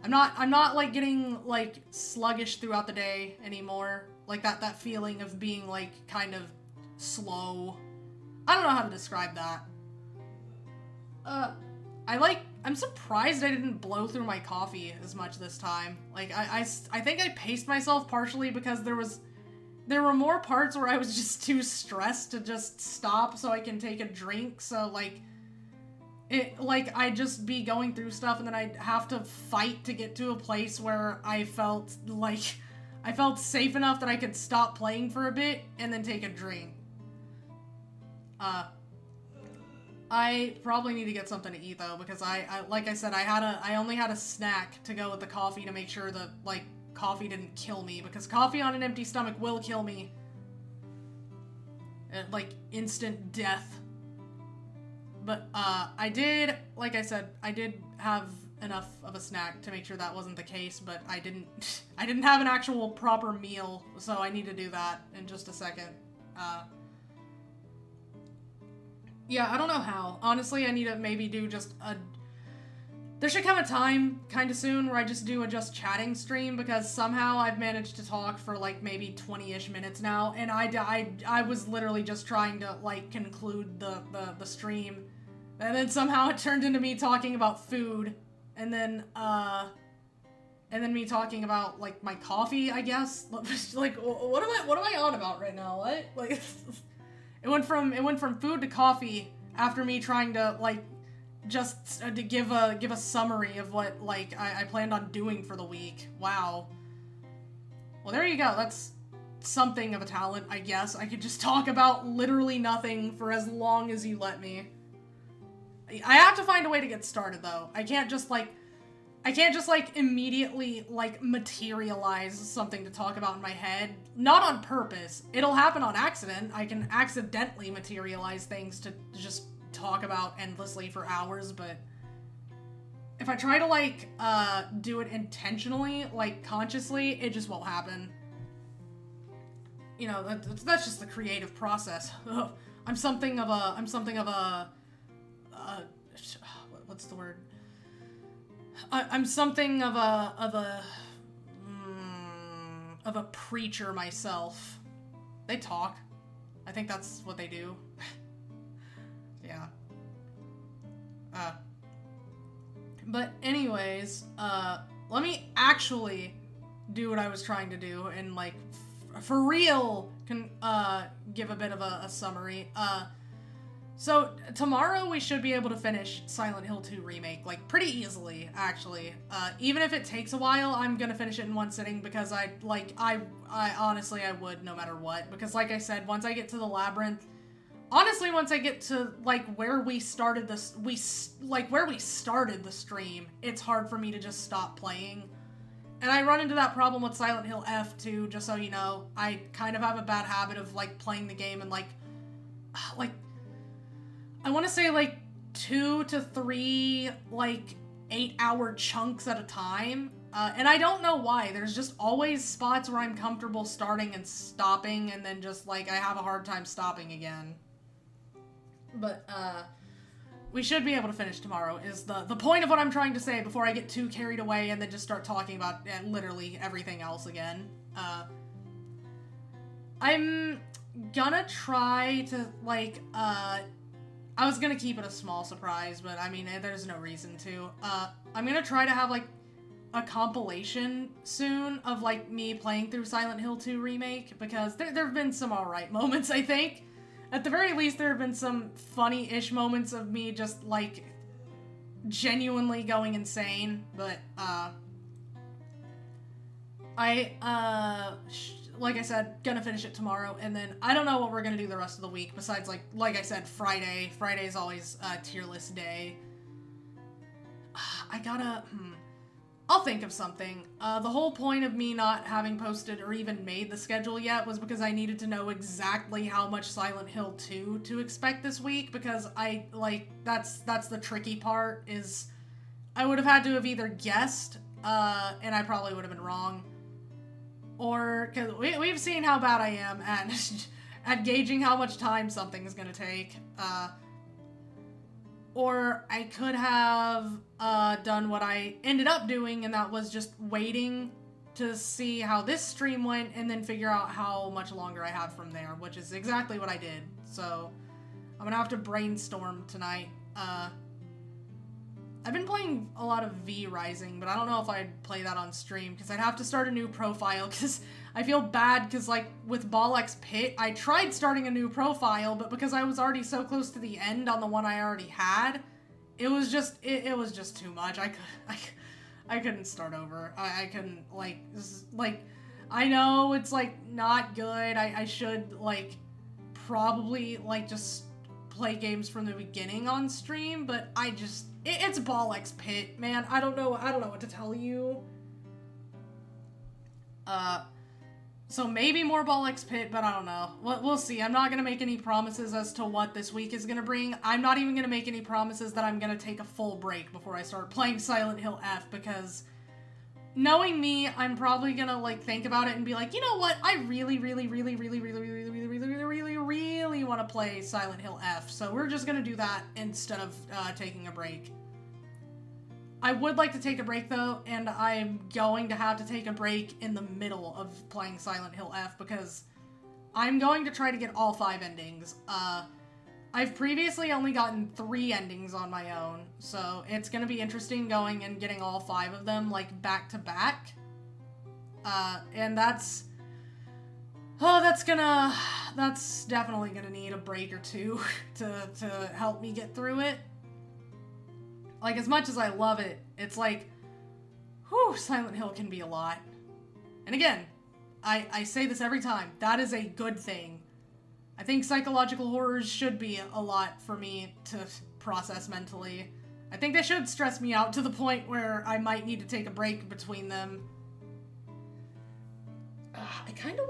I'm not, like, getting, like, sluggish throughout the day anymore. Like, that feeling of being, like, kind of slow. I don't know how to describe that. I'm surprised I didn't blow through my coffee as much this time. Like, I think I paced myself partially because there were more parts where I was just too stressed to just stop so I can take a drink, so, I'd just be going through stuff and then I'd have to fight to get to a place where I felt safe enough that I could stop playing for a bit and then take a drink. I probably need to get something to eat though, because I like I said, I only had a snack to go with the coffee to make sure that, like, coffee didn't kill me, because coffee on an empty stomach will kill me. Like, instant death. But, I did, like I said, I did have enough of a snack to make sure that wasn't the case, but I didn't have an actual proper meal, so I need to do that in just a second. Yeah, I don't know how. Honestly, I need to maybe do just there should come a time kind of soon where I just do a just chatting stream, because somehow I've managed to talk for like maybe 20-ish minutes now, and I was literally just trying to like conclude the stream, and then somehow it turned into me talking about food, and then me talking about like my coffee, I guess. Like, what am I on about right now? What? Like, it went from food to coffee after me trying to like just to give a summary of what like I planned on doing for the week. Wow. Well, there you go. That's something of a talent, I guess. I could just talk about literally nothing for as long as you let me. I have to find a way to get started though. I can't just immediately like materialize something to talk about in my head. Not on purpose. It'll happen on accident. I can accidentally materialize things to just talk about endlessly for hours, but if I try to like do it intentionally, like consciously, it just won't happen. You know, that's just the creative process. Ugh. I'm something of a what's the word? I'm something of a preacher myself. They talk. I think that's what they do. Yeah. But anyways, let me actually do what I was trying to do and like for real can give a bit of a summary. So tomorrow we should be able to finish Silent Hill 2 Remake, like, pretty easily, actually. Even if it takes a while, I'm gonna finish it in one sitting, because I honestly, I would, no matter what. Because, like I said, once I get to the Labyrinth, honestly, once I get to, like, where we started the stream, it's hard for me to just stop playing. And I run into that problem with Silent Hill F, too, just so you know. I kind of have a bad habit of, like, playing the game and, like, I want to say, like, 2 to 3, like, 8-hour chunks at a time. And I don't know why. There's just always spots where I'm comfortable starting and stopping, and then just, like, I have a hard time stopping again. But, we should be able to finish tomorrow, is the point of what I'm trying to say before I get too carried away and then just start talking about literally everything else again. I'm gonna try to, like, I was gonna keep it a small surprise, but I mean, there's no reason to. I'm gonna try to have, like, a compilation soon of, like, me playing through Silent Hill 2 Remake, because there have been some alright moments, I think. At the very least, there have been some funny-ish moments of me just, like, genuinely going insane, but, like I said, gonna finish it tomorrow, and then I don't know what we're gonna do the rest of the week, besides, like I said, Friday. Friday's always a tier list day. I'll think of something. The whole point of me not having posted or even made the schedule yet was because I needed to know exactly how much Silent Hill 2 to expect this week, because that's the tricky part, is I would have had to have either guessed, and I probably would have been wrong, or, because we've seen how bad I am at gauging how much time something's gonna take, or I could have done what I ended up doing, and that was just waiting to see how this stream went and then figure out how much longer I have from there, which is exactly what I did. So I'm gonna have to brainstorm tonight. I've been playing a lot of V Rising, but I don't know if I'd play that on stream, because I'd have to start a new profile, because I feel bad, because, like, with Ballx Pit, I tried starting a new profile, but because I was already so close to the end on the one I already had, it was just, it was just too much. I couldn't start over. I couldn't, like, I know it's, like, not good. I should, like, probably, like, just play games from the beginning on stream, but it's Ballx Pit, man. I don't know what to tell you. So maybe more Ballx Pit, but I don't know. We'll see. I'm not gonna make any promises as to what this week is gonna bring. I'm not even gonna make any promises that I'm gonna take a full break before I start playing Silent Hill F, because knowing me, I'm probably gonna, like, think about it and be like, you know what? I really want to play Silent Hill F, so we're just gonna do that instead of taking a break. I would like to take a break, though, and I'm going to have to take a break in the middle of playing Silent Hill F, because I'm going to try to get all 5 endings. I've previously only gotten 3 endings on my own, so it's gonna be interesting going and getting all 5 of them, like, back to back. And that's definitely gonna need a break or two to help me get through it. Like, as much as I love it, it's like, whew, Silent Hill can be a lot. And again, I say this every time, that is a good thing. I think psychological horrors should be a lot for me to process mentally. I think they should stress me out to the point where I might need to take a break between them. I kind of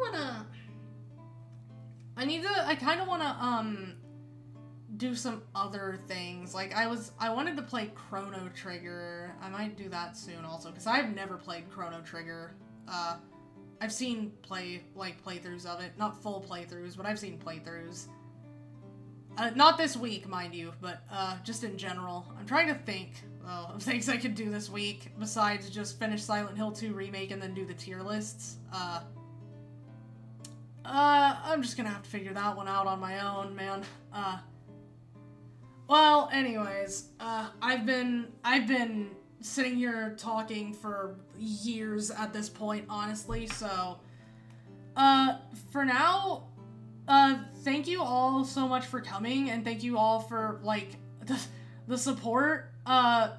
wanna do some other things. Like, I wanted to play Chrono Trigger. I might do that soon also, because I've never played Chrono Trigger. I've seen playthroughs of it. Not full playthroughs, but I've seen playthroughs. Not this week, mind you, but just in general. I'm trying to think of things I could do this week, besides just finish Silent Hill 2 Remake and then do the tier lists. I'm just gonna have to figure that one out on my own, man. Well, anyways, I've been sitting here talking for years at this point, honestly, so, for now, thank you all so much for coming, and thank you all for, like, the support. I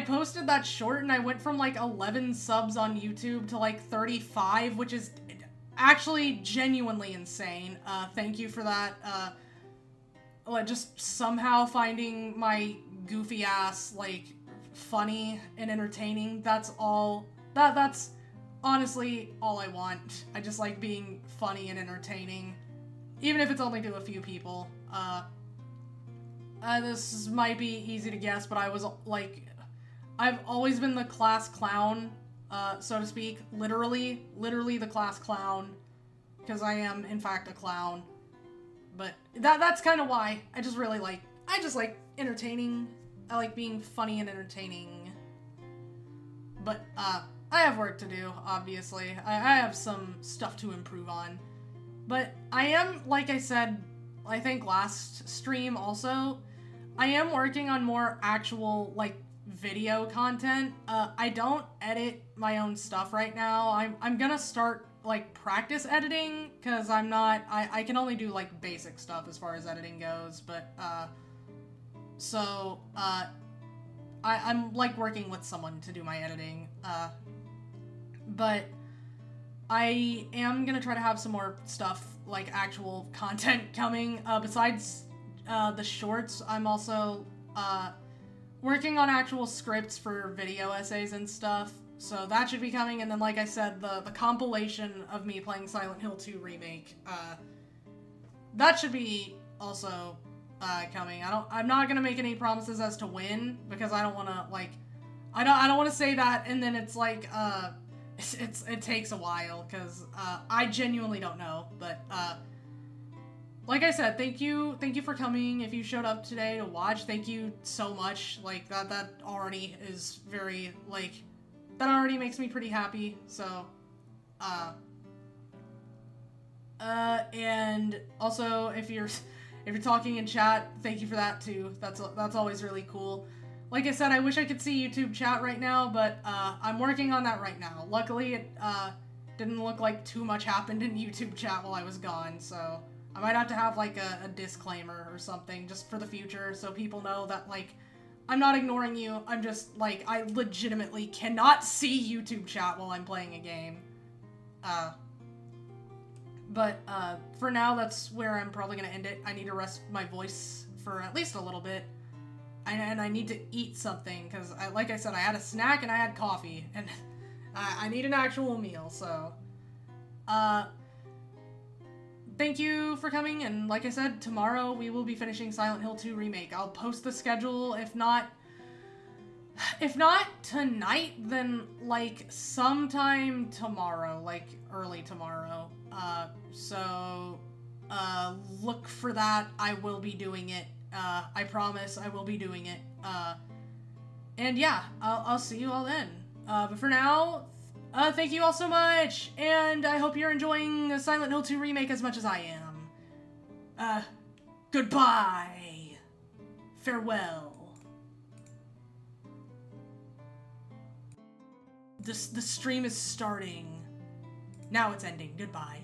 posted that short, and I went from, like, 11 subs on YouTube to, like, 35, which is actually genuinely insane. Thank you for that. Just somehow finding my goofy ass, like, funny and entertaining. That's honestly all I want. I just like being funny and entertaining, even if it's only to a few people. This might be easy to guess, but I've always been the class clown, so to speak. Literally the class clown, because I am, in fact, a clown. But that's kind of why. I just like entertaining. I like being funny and entertaining. But, I have work to do, obviously. I have some stuff to improve on. But I am, like I said, I think last stream also, I am working on more actual, like, video content. I don't edit my own stuff right now. I'm gonna start like practice editing because I can only do like basic stuff as far as editing goes, but I'm like working with someone to do my editing, but I am gonna try to have some more stuff, like actual content coming. Besides the shorts, I'm also working on actual scripts for video essays and stuff, so that should be coming. And then, like I said, the compilation of me playing Silent Hill 2 Remake, that should be also coming. I'm not gonna make any promises as to when, because I don't want to like, I don't want to say that and then it's like it takes a while, because I genuinely don't know. But like I said, thank you for coming. If you showed up today to watch, thank you so much. Like that already is very, like, that already makes me pretty happy. So and also if you're talking in chat, thank you for that too. That's always really cool. Like I said, I wish I could see YouTube chat right now, but I'm working on that right now. Luckily, it didn't look like too much happened in YouTube chat while I was gone, so I might have to have like a disclaimer or something just for the future, so people know that, like, I'm not ignoring you. I'm just, like, I legitimately cannot see YouTube chat while I'm playing a game. But for now, that's where I'm probably gonna end it. I need to rest my voice for at least a little bit. And I need to eat something, because, like I said, I had a snack and I had coffee, and I need an actual meal, so... thank you for coming, and like I said, tomorrow we will be finishing Silent Hill 2 Remake. I'll post the schedule, if not tonight, then, like, sometime tomorrow, like, early tomorrow. So, look for that. I will be doing it. I promise I will be doing it. And yeah, I'll see you all then. But for now, thank you all so much, and I hope you're enjoying Silent Hill 2 Remake as much as I am. Goodbye. Farewell. The stream is starting. Now it's ending. Goodbye.